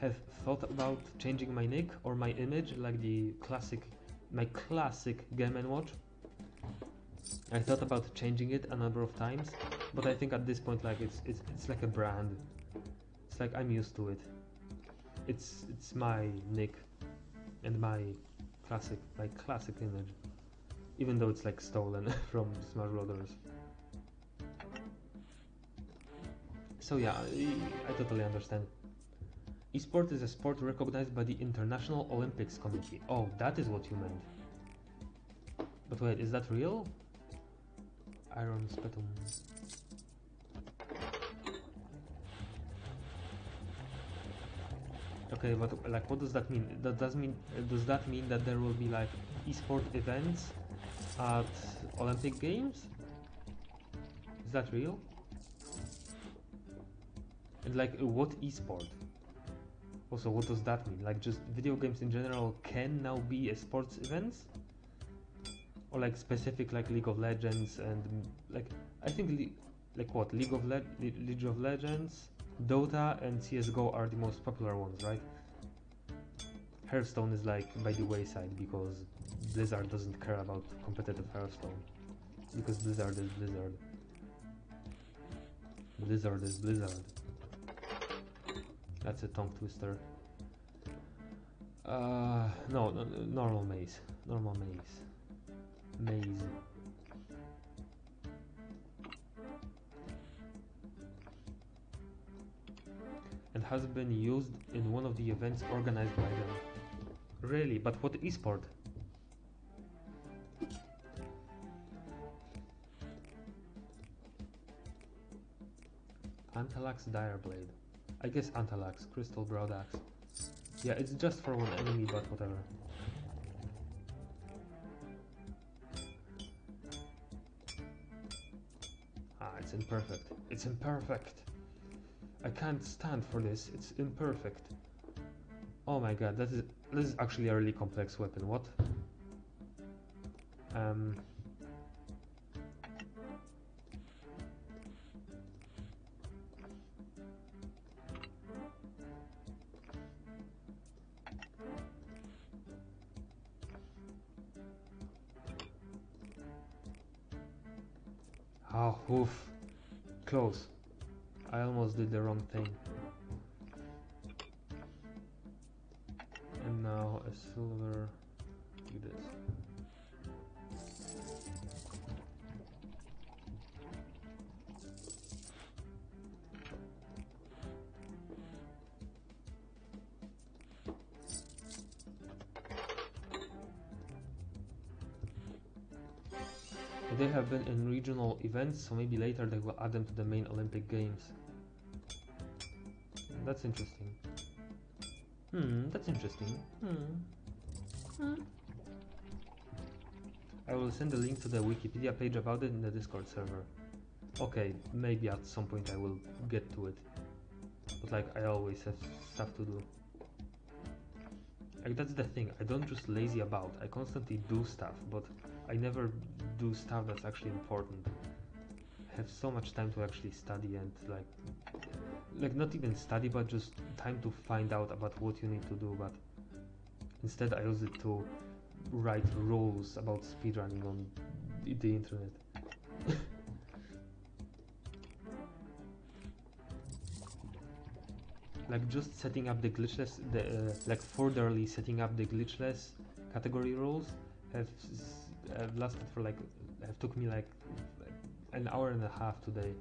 have thought about changing my nick or my image, like my classic Game & Watch. I thought about changing it a number of times, but I think at this point, like it's like a brand. It's like I'm used to it. It's my nick and my classic image, even though it's like stolen from Smash Brothers. So yeah, I totally understand. Esport is a sport recognized by the International Olympics Committee. Oh, that is what you meant. But wait, is that real? Iron Spetum. Okay, but like, what does that mean? Does that mean that there will be like esport events at Olympic Games? Is that real? And like, what esport? Also, what does that mean? Like, just video games in general can now be a sports events? Or like specific like League of Legends and like, I think like what? League of Legends, Dota and CSGO are the most popular ones, right? Hearthstone is like by the wayside because Blizzard doesn't care about competitive Hearthstone. Because Blizzard is Blizzard. Blizzard is Blizzard. That's a tongue twister. No, normal maze. Normal maze. Maze. And has been used in one of the events organized by them. Really? But what esport? Antalax Direblade. I guess Antalax, Crystal Broadaxe. Yeah, it's just for one enemy, but whatever. Ah, it's imperfect. It's imperfect! I can't stand for this. It's imperfect. Oh my god, this is actually a really complex weapon. What? Oh, oof. Close. I almost did the wrong thing. And now a silver like this. They have been in regional events, so maybe later they will add them to the main Olympic Games. That's interesting. That's interesting. I will send a link to the Wikipedia page about it in the Discord server. Okay, maybe at some point I will get to it. But like, I always have stuff to do. Like, that's the thing, I don't just lazy about, I constantly do stuff, but I never do stuff that's actually important. I have so much time to actually study and like not even study, but just time to find out about what you need to do, but instead I use it to write rules about speedrunning on the internet. Like just setting up the glitchless, like furtherly setting up the glitchless category rules have lasted for like, have took me like an hour and a half today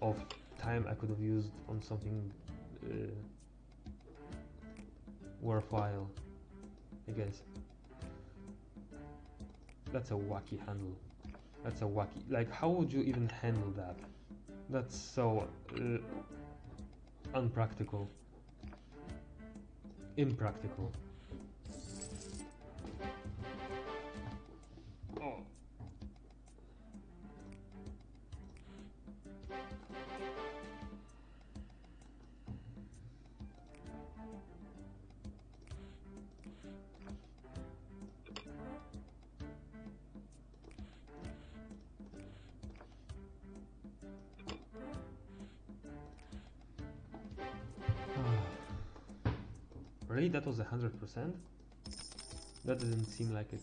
of time I could have used on something worthwhile, I guess. That's a wacky handle. That's a wacky... Like, how would you even handle that? That's so unpractical. Impractical. Oh. Really? That was 100%? That didn't seem like it.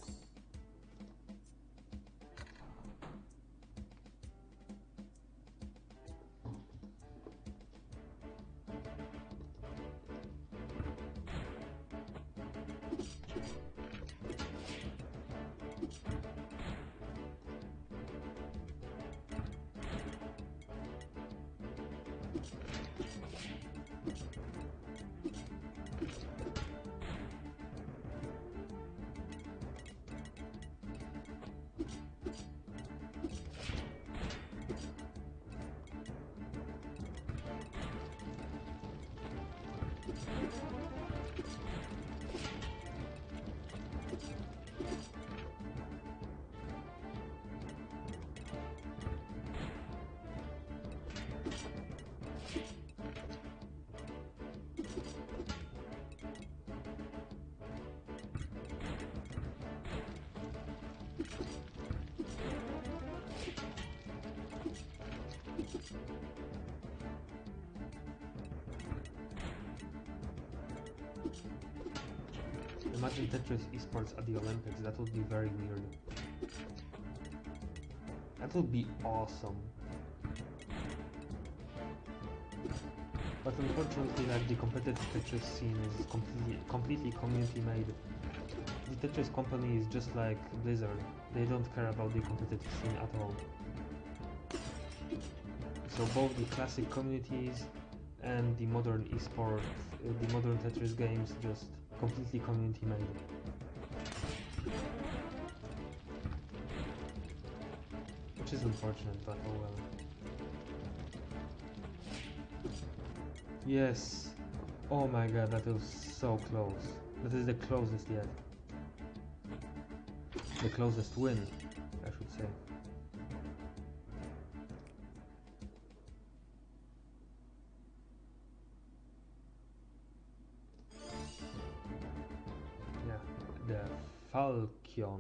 Imagine Tetris esports at the Olympics, that would be very weird. That would be awesome. But unfortunately, like, the competitive Tetris scene is completely community made. The Tetris company is just like Blizzard. They don't care about the competitive scene at all. So both the classic communities and the modern esport, the modern Tetris games, just completely community made. Which is unfortunate, but oh well. Yes. Oh my god, that was so close. That is the closest yet. The closest win, I should say. Yeah, the Falcon. Yeah.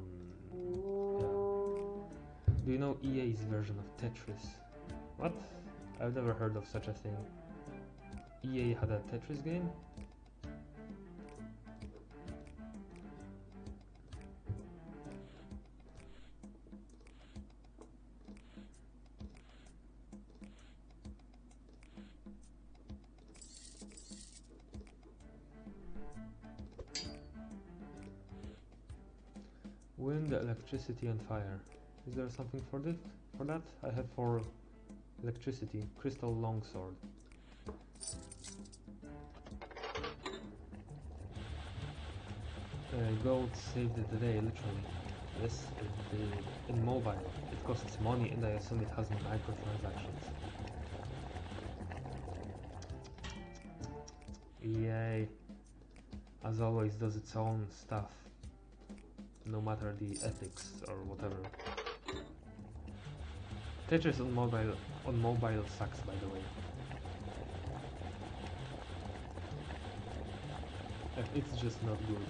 Do you know EA's version of Tetris? What? I've never heard of such a thing. EA had a Tetris game? Wind, electricity and fire. Is there something for this? For that? I have for electricity, crystal longsword. Gold saved the day, literally. Yes, it did. In mobile. It costs money and I assume it has microtransactions. EA, as always, does its own stuff. No matter the ethics or whatever. Tetris on mobile sucks, by the way. It's just not good.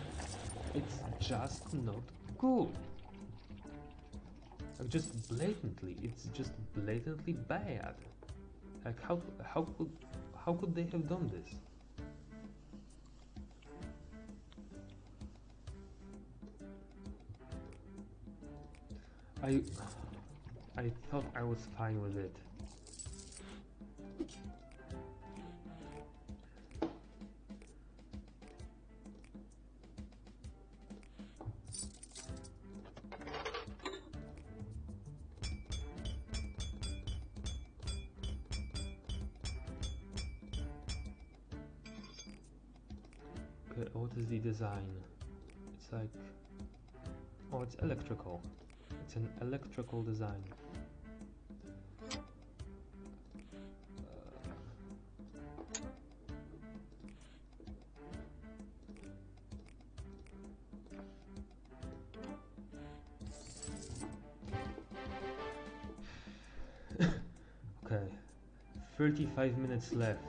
It's just not good. Like, it's just blatantly bad. Like, how could they have done this? I thought I was fine with it. Okay, what is the design? It's like... Oh, it's electrical. It's an electrical design. Okay, 35 minutes left.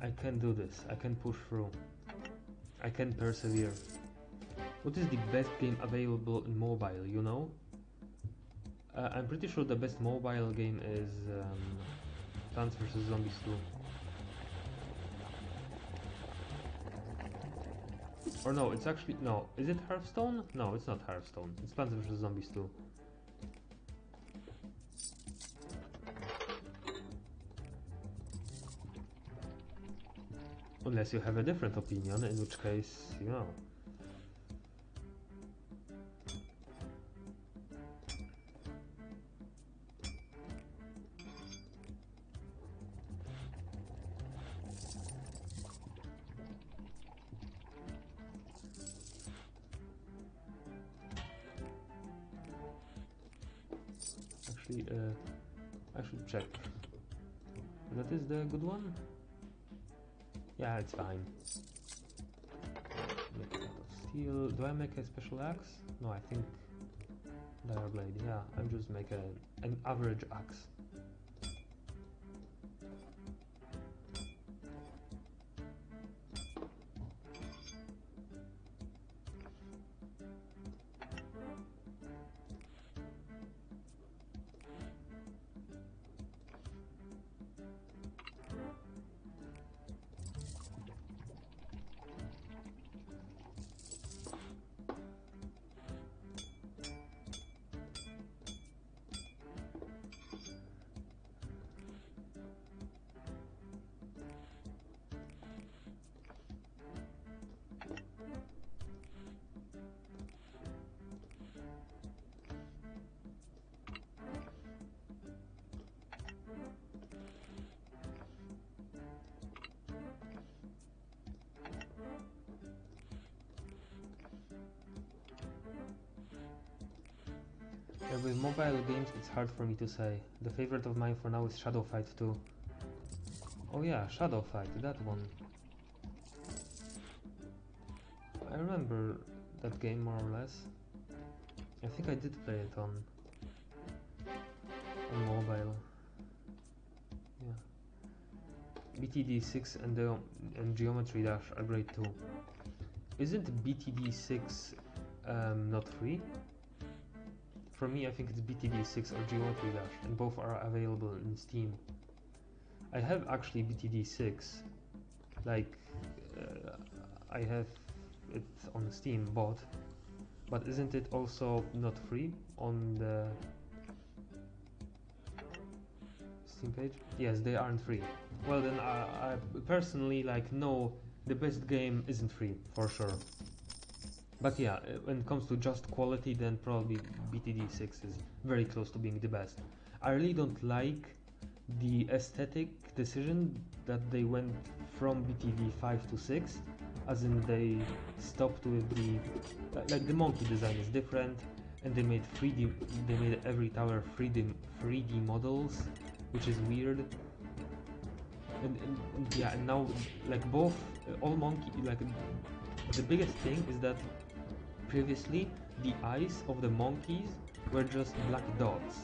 I can do this, I can push through. I can persevere. What is the best game available in mobile, you know? I'm pretty sure the best mobile game is Plants vs Zombies 2. Or no, it's actually... No, is it Hearthstone? No, it's not Hearthstone. It's Plants vs Zombies 2. Unless you have a different opinion, in which case, you know. Actually, I should check. That is the good one? Yeah, it's fine. Make it out of steel. Do I make a special axe? No, I think dire blade. Yeah, I'm just make an average axe. With mobile games, it's hard for me to say. The favorite of mine for now is Shadow Fight 2. Oh yeah, Shadow Fight, that one. I remember that game more or less. I think I did play it on mobile. Yeah. BTD6 and Geometry Dash are great too. Isn't BTD6 not free? For me, I think it's BTD6 or Geometry Dash, and both are available in Steam. I have actually BTD6, like I have it on Steam bought, but isn't it also not free on the Steam page? Yes, they aren't free. Well then, I personally like no, the best game isn't free for sure. But yeah, when it comes to just quality, then probably BTD6 is very close to being the best. I really don't like the aesthetic decision that they went from BTD 5 to 6, as in they stopped with the like the monkey design is different, and they made every tower 3D models, which is weird. And yeah, and now like both all monkey, like the biggest thing is that previously the eyes of the monkeys were just black dots,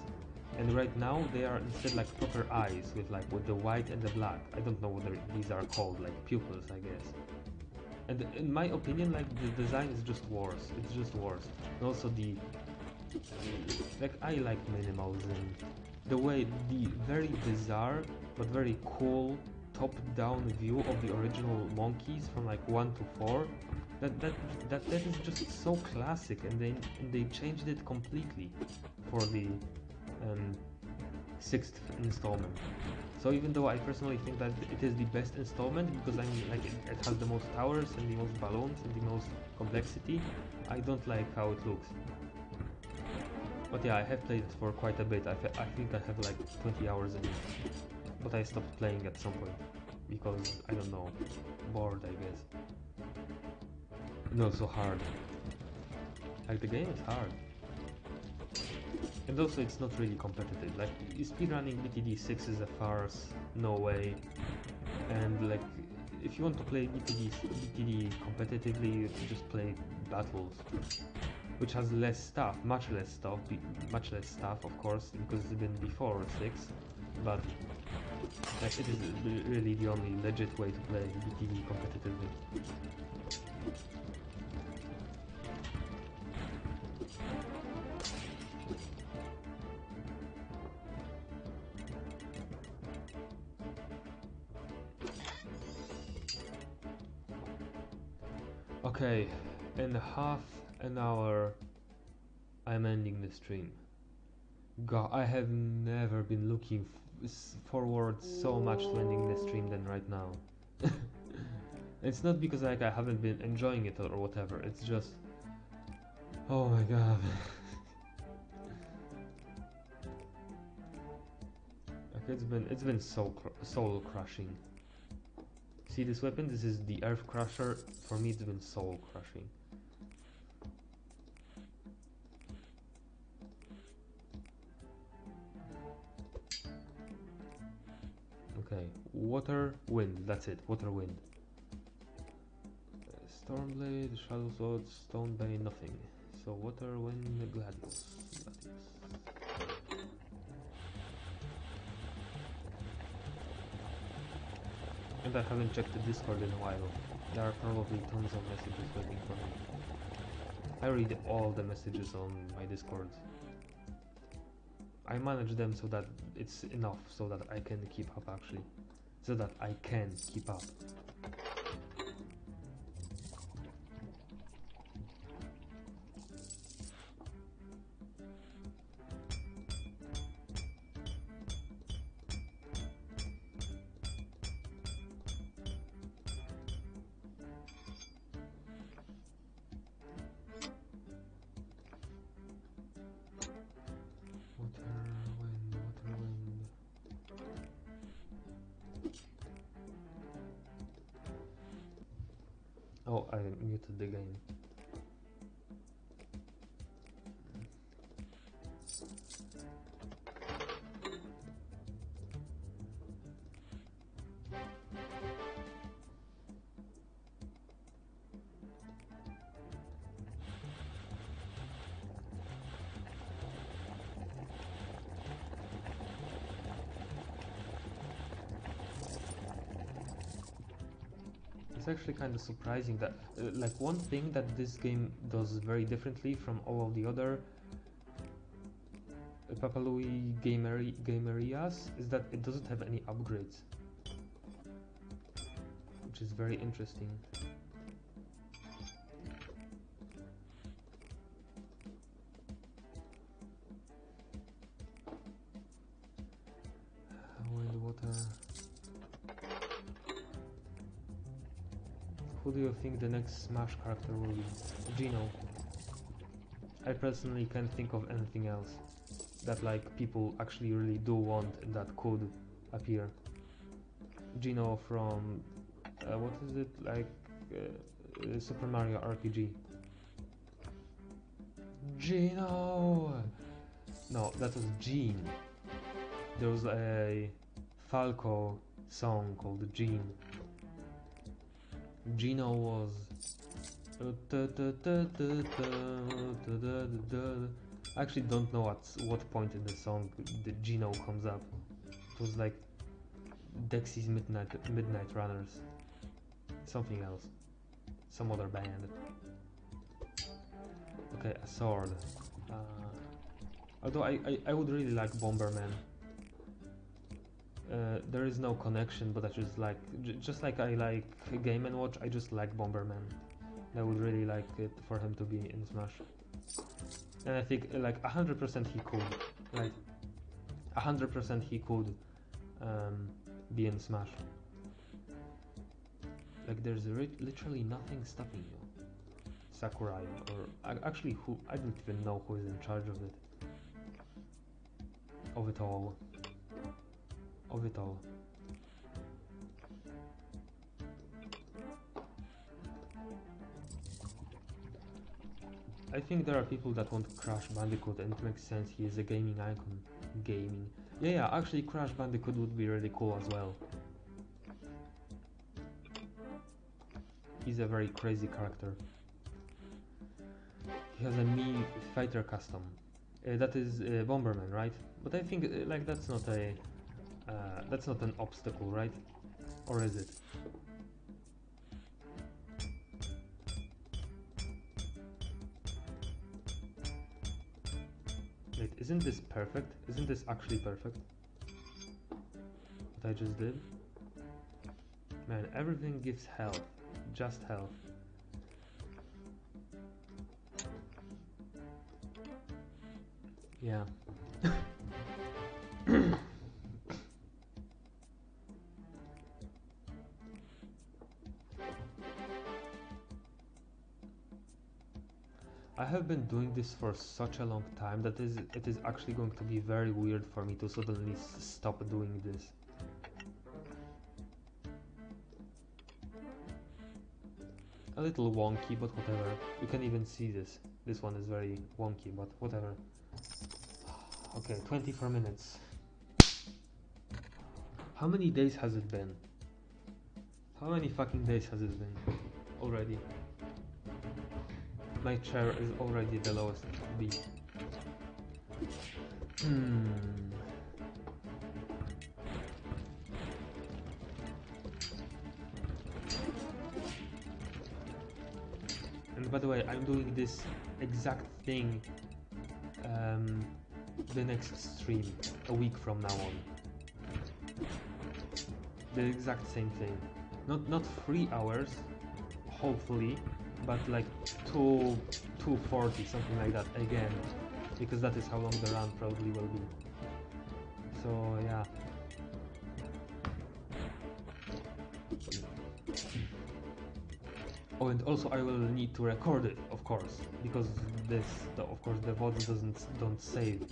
and right now they are instead like proper eyes with the white and the black. I don't know what these are called, like pupils, I guess. And in my opinion, like the design is just worse. It's just worse. And also the like I like minimalism. The way the very bizarre but very cool top-down view of the original monkeys from like 1 to 4. That is just so classic, and they changed it completely for the 6th installment. So even though I personally think that it is the best installment because I mean like it has the most towers and the most balloons and the most complexity, I don't like how it looks. But yeah, I have played it for quite a bit. I think I have like 20 hours in it. But I stopped playing at some point because, I don't know, bored, I guess. No, so hard. Like, the game is hard. And also, it's not really competitive. Like, speedrunning BTD 6 is a farce, no way. And like, if you want to play BTD competitively, you just play battles, which has less stuff, much less stuff, of course, because it's been before 6. But like, it is really the only legit way to play BTD competitively. Okay, in half an hour I'm ending the stream. God, I have never been looking forward so much to ending the stream than right now. It's not because like I haven't been enjoying it or whatever, it's just... Oh my god. Like, it's been soul crushing. See this weapon? This is the Earth Crusher. For me, it's been soul crushing. Okay, water, wind. That's it. Water, wind. Stormblade, Shadow Sword, Stone Bane, nothing. So water, wind, Gladius. And I haven't checked the Discord in a while. There are probably tons of messages waiting for me. I read all the messages on my Discord. I manage them so that it's enough so that I can keep up actually. So that I can keep up. Oh, I muted the game. It's actually kind of surprising that, like, one thing that this game does very differently from all of the other Papa Louie game areas is that it doesn't have any upgrades, which is very interesting. Wind, water. Who do you think the next Smash character will be? Gino. I personally can't think of anything else that like people actually really do want and that could appear. Gino from what is it, like Super Mario RPG. Gino! No, that was Gene. There was a Falco song called Gene. Gino was... I actually don't know at what point in the song the Gino comes up. It was like Dexy's Midnight Runners. Something else. Some other band. Okay, a sword. Although I would really like Bomberman. There is no connection, but I just like... just like I like Game & Watch, I just like Bomberman. I would really like it for him to be in Smash. And I think like 100% he could. Like 100% he could be in Smash. Like there's literally nothing stopping you. Sakurai, or actually who, I don't even know who is in charge of it. of it all. Of it all. I think there are people that want Crash Bandicoot, and it makes sense. He is a gaming icon. Gaming. Yeah, actually Crash Bandicoot would be really cool as well. He's a very crazy character. He has a Mii fighter custom. That is Bomberman, right? But I think like that's not an obstacle, right? Or is it? Wait, isn't this perfect? Isn't this actually perfect? What I just did? Man, everything gives health. Just health. Yeah. I have been doing this for such a long time that it is actually going to be very weird for me to suddenly stop doing this. A little wonky, but whatever. You can even see this. This one is very wonky, but whatever. Okay, 24 minutes. How many days has it been? How many fucking days has it been already? My chair is already the lowest beat. And by the way, I'm doing this exact thing the next stream, a week from now on. The exact same thing. Not 3 hours, hopefully, but like 240, something like that again, because that is how long the run probably will be. So yeah. Oh, and also I will need to record it, of course, because of course the VODs don't save.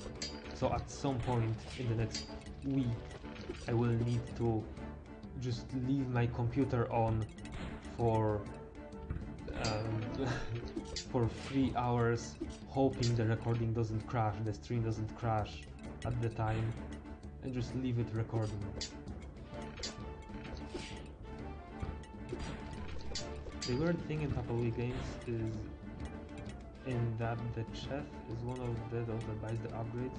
So at some point in the next week, I will need to just leave my computer on for for 3 hours, hoping the recording doesn't crash, the stream doesn't crash at the time, and just leave it recording. The weird thing in Papali games is in that the chef is one of the those that buys the upgrades,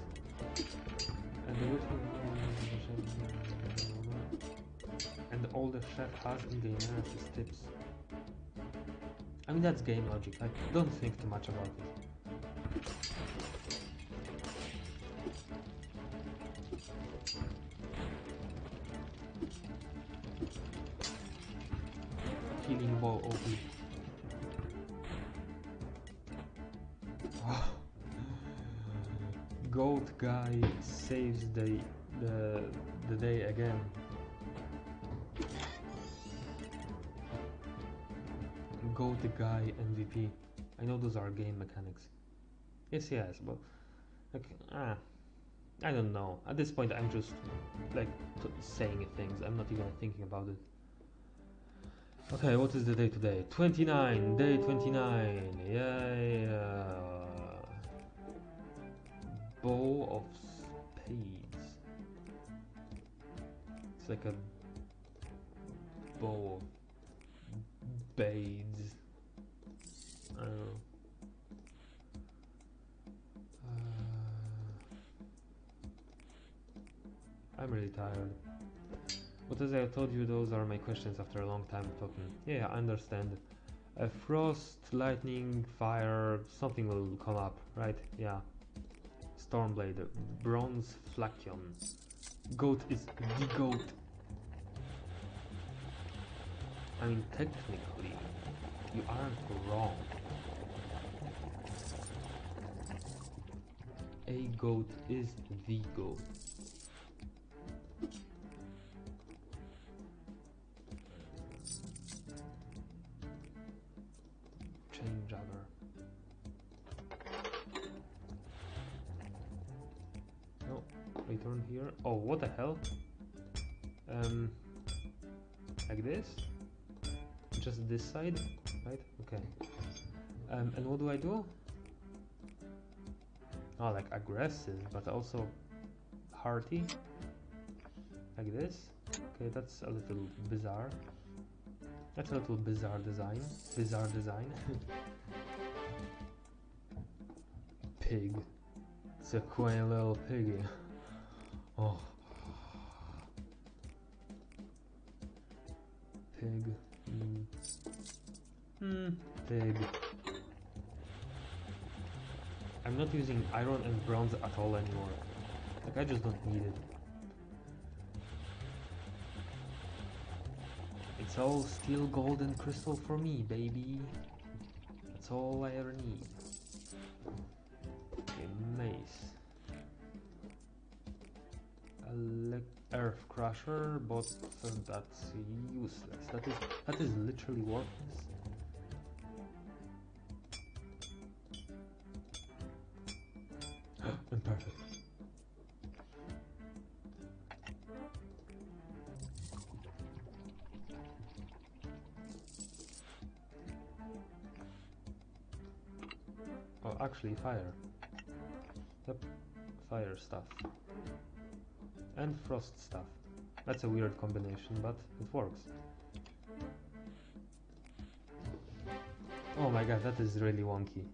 and the weird thing and all the chef has in game is tips. I mean, that's game logic. I don't think too much about it. Healing ball OP. Goat guy saves the day again. Goat guy MVP. I know those are game mechanics. Yes, but like I don't know. At this point, I'm just like saying things. I'm not even thinking about it. Okay, what is the day today? 29. Day 29. Yeah. Bow of spades. It's like a bow of spades. I don't know. I'm really tired. But as I told you, those are my questions after a long time talking. Yeah, I understand. Frost, lightning, fire, something will come up, right? Yeah. Stormblade, bronze flakion. Goat is the goat. I mean, technically, you aren't wrong. A goat is the goat. Chain jabber. No, Wait, turn here. Oh, what the hell? Like this? Just this side, right? Okay. And what do I do? Oh, like aggressive, but also hearty. Like this. Okay, that's a little bizarre. That's a little bizarre design. Bizarre design. Pig. It's a quaint little piggy. Oh. Pig. Pig. I'm not using iron and bronze at all anymore. Like, I just don't need it. It's all steel, gold, and crystal for me, baby. That's all I ever need. Okay, mace. Earth crusher, but that's useless. That is literally worthless. I'm perfect. Oh, actually, fire. Yep, fire stuff. And frost stuff. That's a weird combination, but it works. Oh my god, that is really wonky.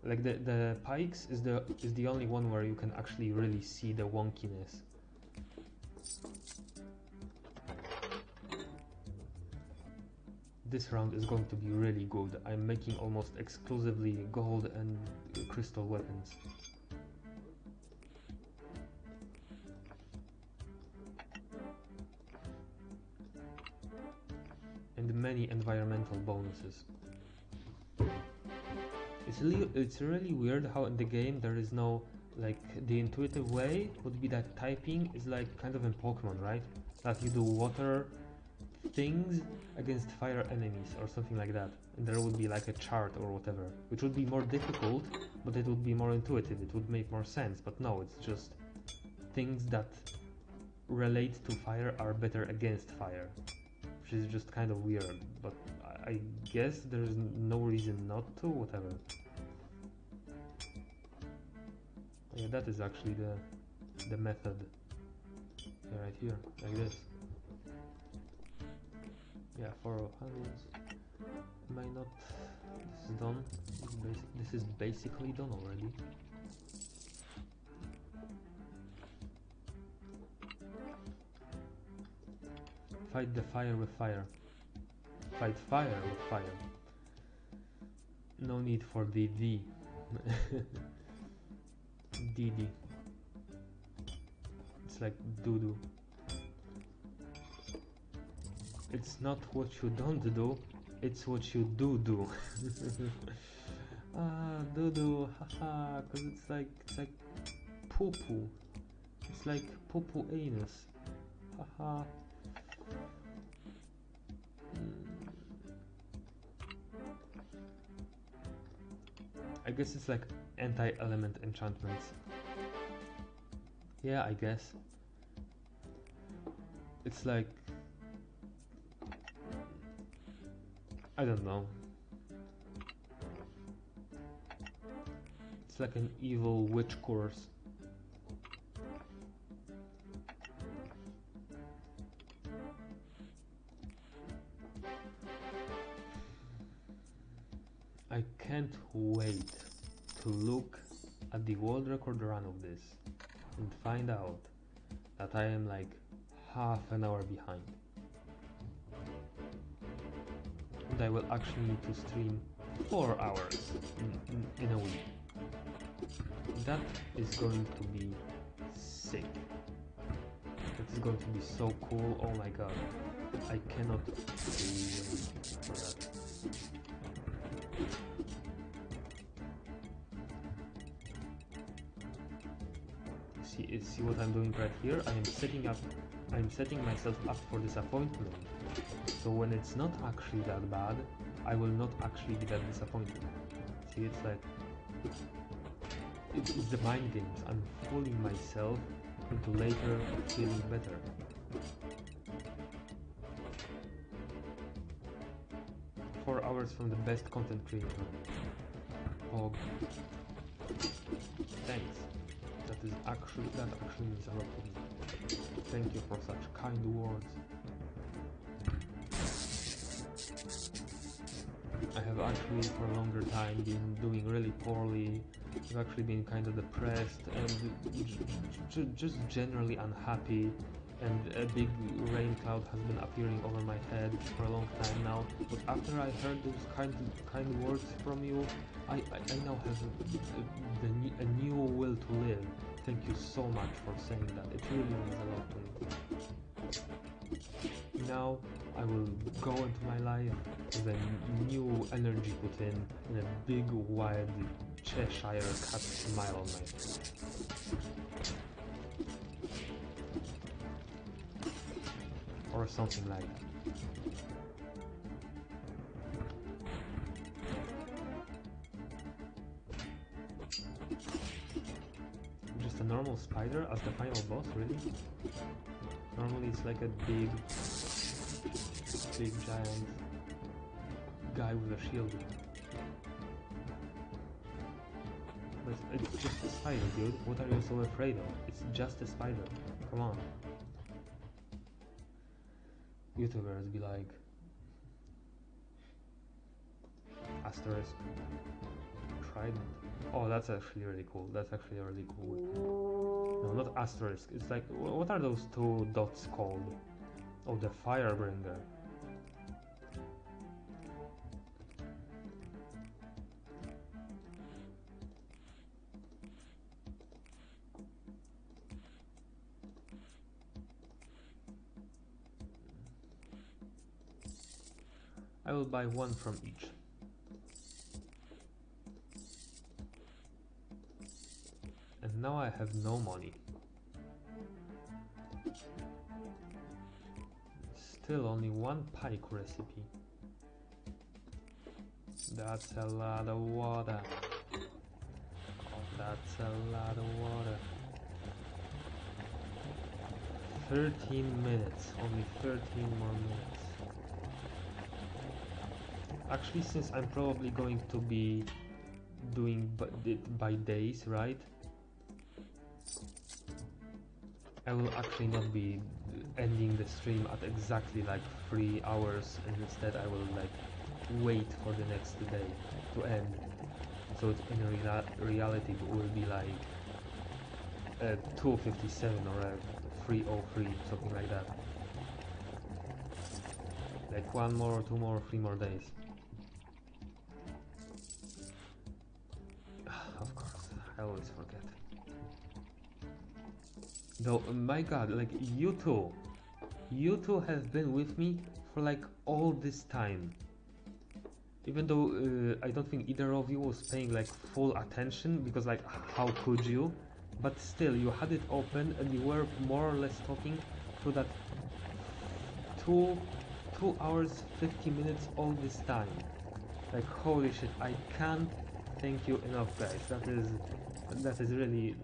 Like the pikes is the only one where you can actually really see the wonkiness. This round is going to be really good. I'm making almost exclusively gold and crystal weapons. And many environmental bonuses. It's really weird how in the game there is no, like, the intuitive way would be that typing is like kind of in Pokemon, right? That you do water things against fire enemies or something like that, and there would be like a chart or whatever, which would be more difficult, but it would be more intuitive, it would make more sense. But no, it's just things that relate to fire are better against fire, which is just kind of weird, but I guess there's no reason not to, whatever. Yeah, that is actually the method. Yeah, right here, like this. Yeah, 4 handles. Am I not... This is done. This is basically done already. Fight the fire with fire. Fight fire with fire. No need for DD. DD. It's like doo-doo. It's not what you don't do, it's what you do. Ah, doo-doo, haha, cause it's like poo-poo. It's like poo-poo anus. Haha. I guess it's like anti-element enchantments. Yeah, I guess. It's like... I don't know. It's like an evil witch course. I can't wait to look at the world record run of this and find out that I am like half an hour behind. And I will actually need to stream 4 hours in a week. That is going to be sick. That is going to be so cool. Oh my god. I cannot wait for that. See what I'm doing right here? I'm setting myself up for disappointment. So when it's not actually that bad, I will not actually be that disappointed. See, it's like... It's the mind games. I'm fooling myself into later feeling better. "4 hours from the best content creator. Oh, thanks. That actually means a lot to me. Thank you for such kind words. I have actually for a longer time been doing really poorly. I've actually been kind of depressed and just generally unhappy, and a big rain cloud has been appearing over my head for a long time now. But after I heard those kind words from you, I now have a new will to live. Thank you so much for saying that. It really means a lot to me. Now I will go into my life with a new energy put in and a big wide Cheshire cat smile on my face. Or something like that. Just a normal spider as the final boss, really? Normally it's like a big giant guy with a shield. But it's just a spider, dude. What are you so afraid of? It's just a spider. Come on. YouTubers be like... Asterisk. Trident. Oh, that's actually really cool. That's actually a really cool weapon. No, not asterisk. It's like... What are those two dots called? Oh, the Firebringer. I will buy one from each. And now I have no money. Still only one pike recipe. That's a lot of water. Oh, that's a lot of water. 13 minutes. Only 13 more minutes. Actually, since I'm probably going to be doing it by days, right? I will actually not be ending the stream at exactly like 3 hours, and instead I will like wait for the next day to end. So it, in reality it will be like 2:57 or 3:03, something like that. Like 1 more, 2 more, 3 more days. Of course, I always forget. Though, my god, like you two have been with me for like all this time. Even though I don't think either of you was paying like full attention, because like how could you? But still, you had it open and you were more or less talking through that 2 hours 50 minutes all this time. Like holy shit, I can't thank you enough, guys. That is really,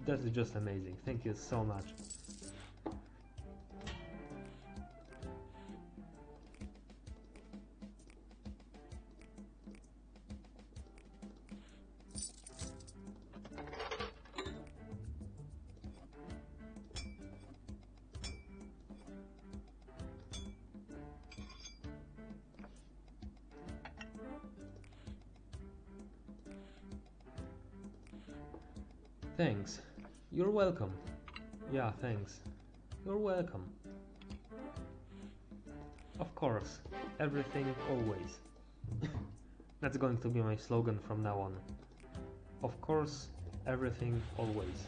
that is just amazing. Thank you so much. Thanks. You're welcome. Yeah, thanks. You're welcome. Of course. Everything, always. That's going to be my slogan from now on. Of course, everything, always.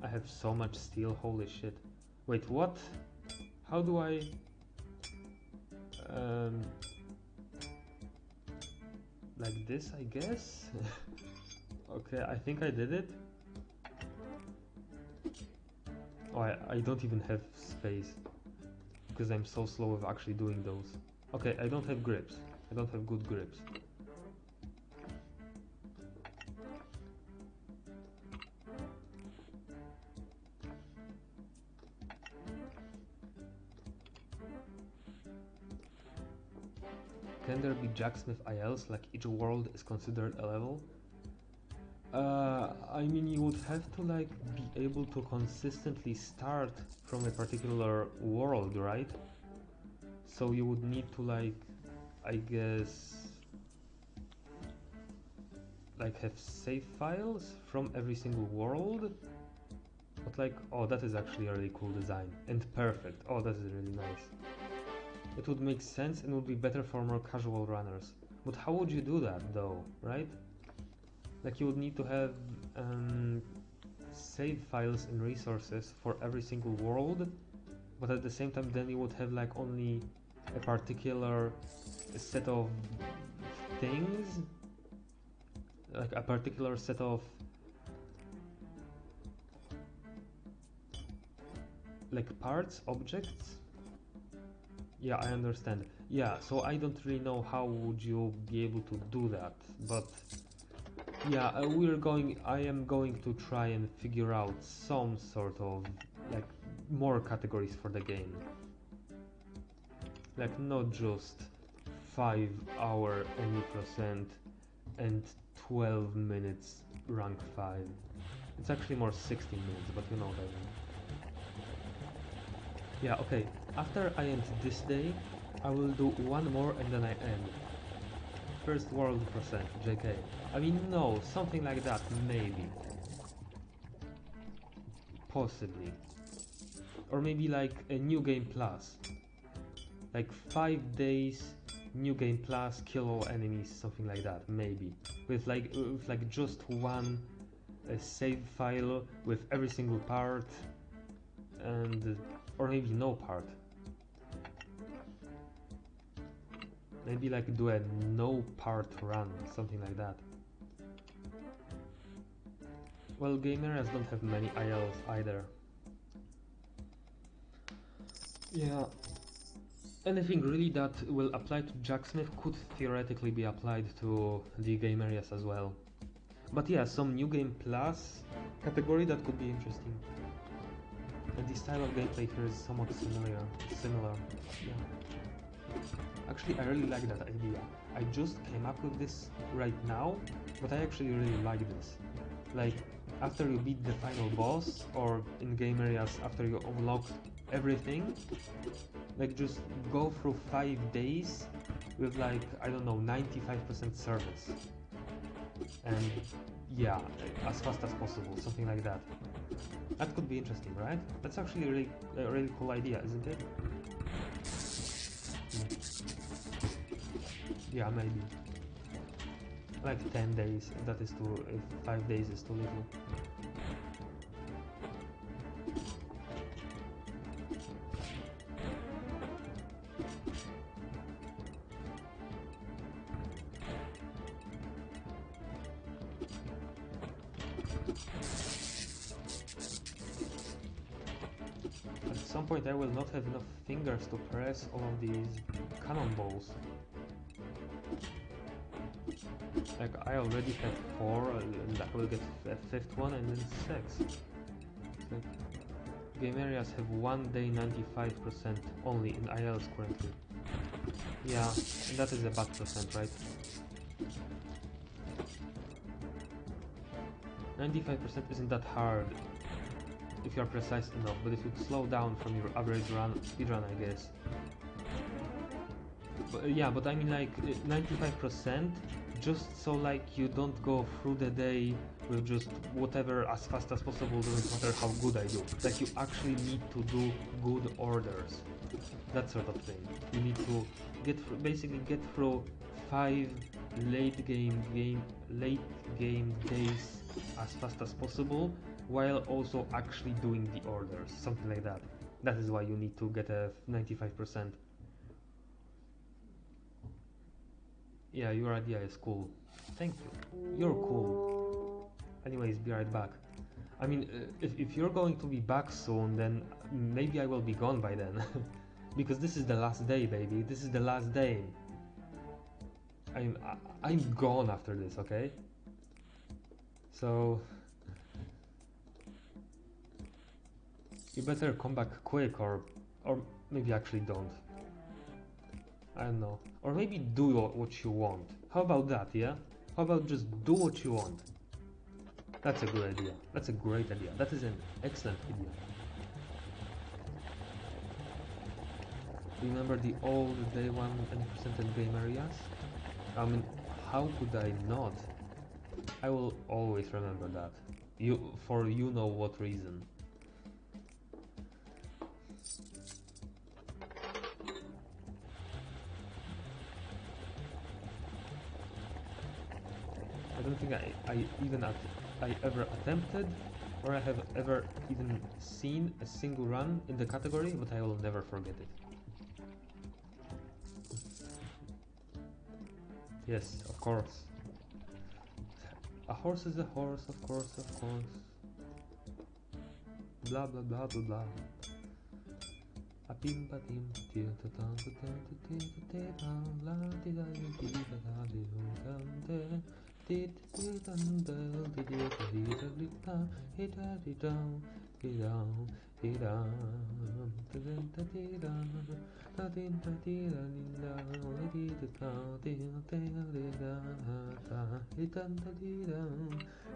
I have so much steel, holy shit. Wait, what? How do I... like this, I guess? Okay, I think I did it. Oh, I don't even have space. because I'm so slow with actually doing those. Okay, I don't have grips. I don't have good grips. Can there be Jacksmith ILs, like each world is considered a level? I mean, you would have to like be able to consistently start from a particular world, right? So you would need to like, I guess, like have save files from every single world. But like, oh, that is actually a really cool design and perfect. Oh, that is really nice. It would make sense and would be better for more casual runners. But how would you do that though, right? Like you would need to have save files and resources for every single world, but at the same time then you would have like only a particular set of things, like a particular set of like parts, objects. Yeah, I understand. Yeah, so I don't really know how would you be able to do that, but yeah, I am going to try and figure out some sort of like more categories for the game. Like not just 5-hour any% and 12 minutes rank 5. It's actually more 16 minutes, but you know what I mean. Yeah, okay. After I end this day, I will do one more and then I end. First world percent, JK. I mean, no, something like that, maybe. Possibly. Or maybe like a new game plus. Like 5 days, new game plus, kill all enemies, something like that, maybe. With like just one save file with every single part, and or maybe no part. Maybe like do a no part run, something like that. Well, game areas don't have many ILs either. Yeah. Anything really that will apply to Jacksmith could theoretically be applied to the game areas as well. But yeah, some new game plus category that could be interesting. And the style of gameplay here is somewhat similar. Yeah. Actually, I really like that idea. I just came up with this right now, but I actually really like this. Like, after you beat the final boss, or in game areas after you unlock everything, like just go through 5 days with like, I don't know, 95% service. And yeah, as fast as possible, something like that. That could be interesting, right? That's actually a really cool idea, isn't it? Yeah, maybe. Like 10 days, if that is too, if 5 days is too little. At some point I will not have enough fingers to press all of these cannonballs. Like I already have 4, and I will get a 5th one and then 6. Like, game areas have 1 day 95% only in ILs currently. Yeah, and that is a bad percent, right? 95% isn't that hard if you're precise enough, but if you slow down from your average speedrun, I guess. But, yeah, but I mean like 95% just so like you don't go through the day with just whatever as fast as possible, doesn't matter how good I do. Like you actually need to do good orders. That sort of thing. You need to basically get through 5 late game days as fast as possible while also actually doing the orders, something like that. That is why you need to get a 95%. Yeah, your idea is cool. Thank you. You're cool. Anyways, be right back. I mean, if you're going to be back soon, then maybe I will be gone by then. Because this is the last day, baby. This is the last day. I'm gone after this, okay? So you better come back quick, or maybe actually don't. I don't know. Or maybe do what you want. How about that, yeah? How about just do what you want? That's a good idea. That's a great idea. That is an excellent idea. Remember the old day one and percentage game areas? I mean, how could I not? I will always remember that. For you know what reason. I don't think I ever attempted, or I have ever even seen a single run in the category, but I will never forget it. Yes, of course. A horse is a horse, of course, of course. Blah blah blah blah blah. A pim pa tim ti ta ta ta ta ti ti ta la ti da ti da da di tan te ti ti tan da ti ti ti da di ta ti da di da ti da ti da ta ta ti da ta ti ta ti da ni da ti ta ta ti te di da ta ti ta ta ti da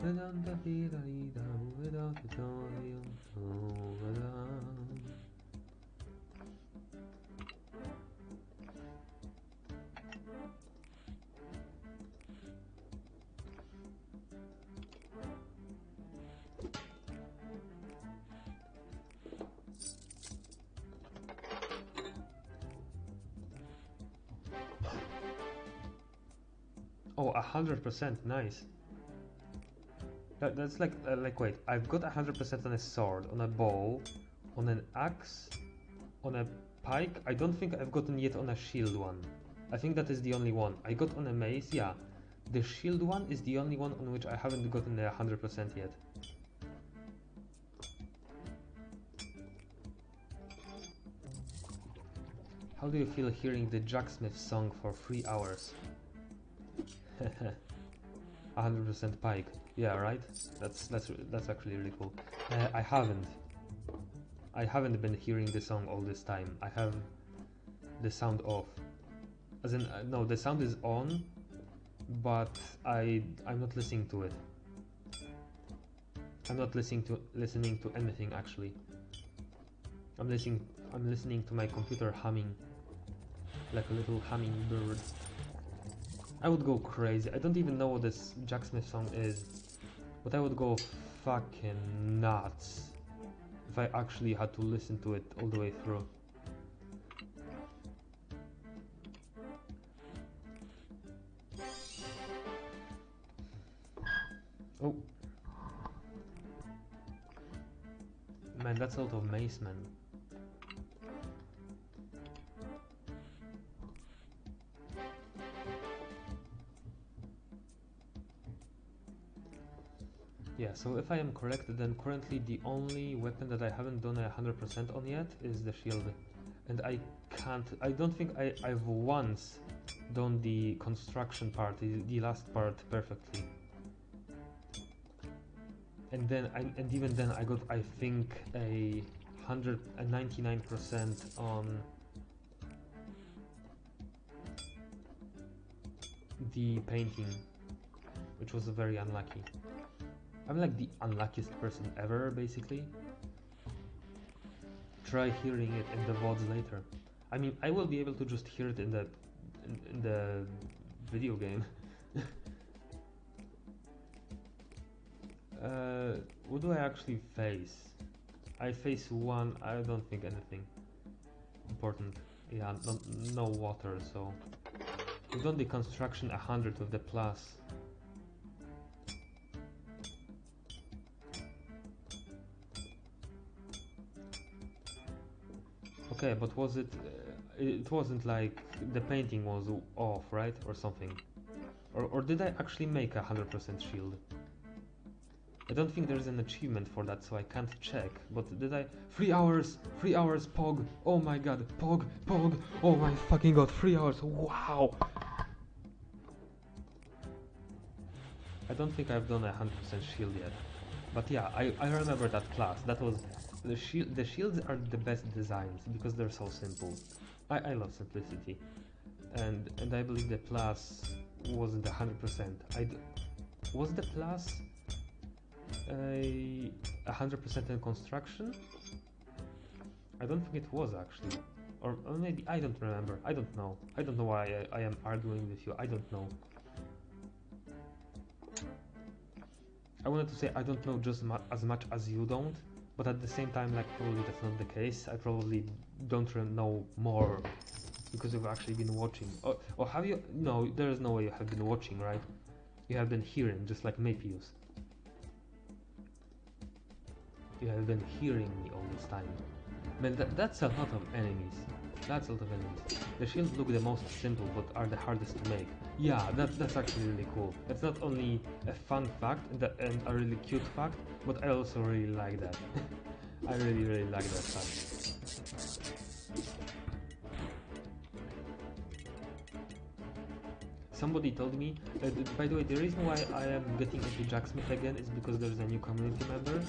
da ta ti da di da da ti ta di da. Oh, 100%, nice. That's like wait, I've got 100% on a sword, on a bow, on an axe, on a pike. I don't think I've gotten yet on a shield one. I think that is the only one. I got on a mace, yeah. The shield one is the only one on which I haven't gotten a 100% yet. How do you feel hearing the Jacksmith song for 3 hours? 100% pike. Yeah, right. That's actually really cool. I haven't been hearing the song all this time. I have the sound off. As in, no, the sound is on, but I'm not listening to it. I'm not listening to anything actually. I'm listening to my computer humming like a little hummingbird. I would go crazy. I don't even know what this Jacksmith song is, but I would go fucking nuts if I actually had to listen to it all the way through. Oh. Man, that's a lot of mace, man. Yeah, so if I am correct, then currently the only weapon that I haven't done 100% on yet is the shield. And I don't think I've once done the construction part, the last part perfectly. And even then I got, I think, a 99% on the painting, which was very unlucky. I'm like the unluckiest person ever, basically. Try hearing it in the VODs later. I mean, I will be able to just hear it in the video game. What do I actually face? I face one. I don't think anything important. Yeah, no water. So we've done the construction 100 with the plus. Okay, but was it? It wasn't like the painting was off, right, or something, or did I actually make 100% shield? I don't think there's an achievement for that, so I can't check. But did I? 3 hours! 3 hours, Pog! Oh my god, Pog! Pog! Oh my fucking god, 3 hours! Wow! I don't think I've done 100% shield yet. But yeah, I remember that class. That was... The shields are the best designs because they're so simple. I love simplicity. And I believe the plus wasn't 100%. Was the plus 100% in construction? I don't think it was actually. Or maybe, I don't remember. I don't know. I don't know why I am arguing with you. I don't know. I wanted to say I don't know just as much as you don't, but at the same time, like, probably that's not the case. I probably don't know more because you've actually been watching. Or have you? No, there is no way you have been watching, right? You have been hearing, just like Mapius. You have been hearing me all this time. Man, that's a lot of enemies. That's a lot of enemies. The shields look the most simple, but are the hardest to make. Yeah, that's actually really cool. That's not only a fun fact and a really cute fact, but I also really like that. I really like that fact. Somebody told me, by the way, the reason why I am getting into Jacksmith again is because there's a new community member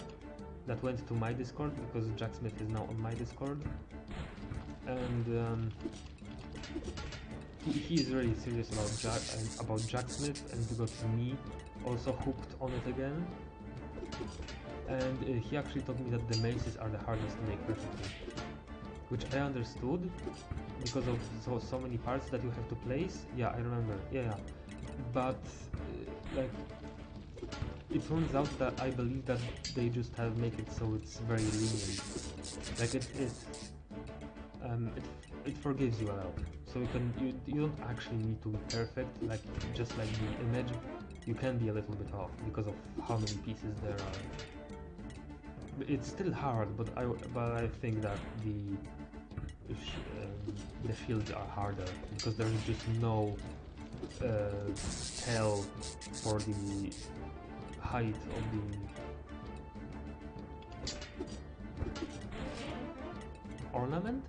that went to my Discord, because Jacksmith is now on my Discord, and he is really serious about Jacksmith, and got me also hooked on it again. And he actually told me that the maces are the hardest to make perfectly, which I understood because of so many parts that you have to place. Yeah, I remember. Yeah. But like, it turns out that I believe that they just have make it so it's very lenient. Like it forgives you a lot. So you don't actually need to be perfect. Like, just like the image, you can be a little bit off because of how many pieces there are. It's still hard, but I think that the shields are harder because there is just no tell for the height of the ornament.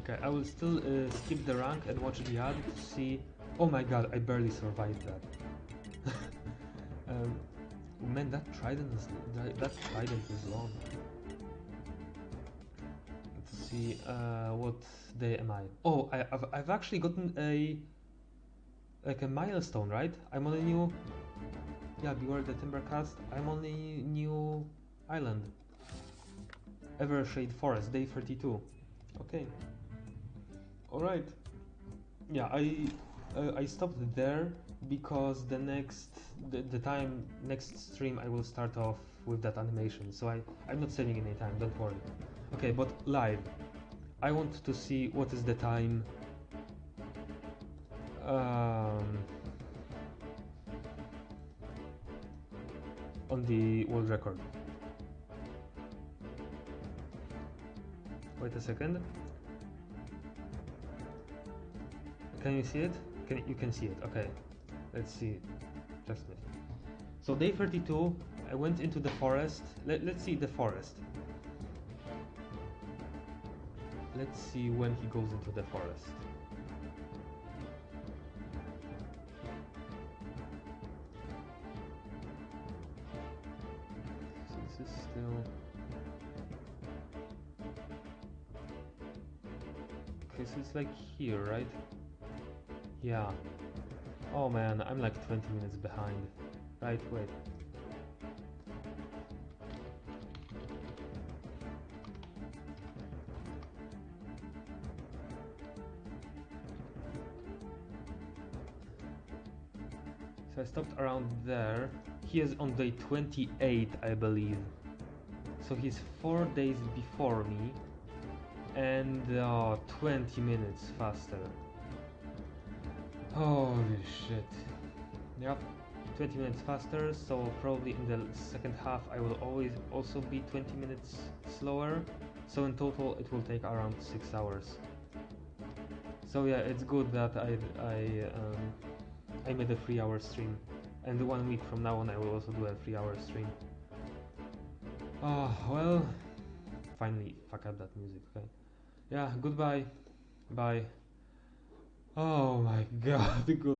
Okay, I will still skip the rank and watch the ad to see. Oh my god, I barely survived that. Man, that trident is long. Let's see, what day am I? Oh, I've actually gotten a milestone, right? I'm on a new. Yeah, beware the Timbercast. I'm on a new island. Evershade Forest, day 32. Okay. Alright. Yeah, I stopped there because the next stream I will start off with that animation. So I'm not saving any time, don't worry. Okay, but live. I want to see what is the time. On the world record. Wait a second. Can you see it? You can see it. Okay. Let's see. Jacksmith. So day 32, I went into the forest. Let's see the forest. Let's see when he goes into the forest. So this is still... Okay, so it's like here, right? Yeah. Oh man, I'm like 20 minutes behind. Right, wait. So I stopped around there. He is on day 28, I believe. So he's 4 days before me. And 20 minutes faster. Holy shit. Yep, 20 minutes faster, so probably in the second half I will always also be 20 minutes slower, so in total it will take around 6 hours. So yeah, it's good that I made a 3-hour stream, and 1 week from now on I will also do a 3-hour stream. Oh well, finally fuck up that music. Okay, yeah, goodbye, bye. Oh my god. Good.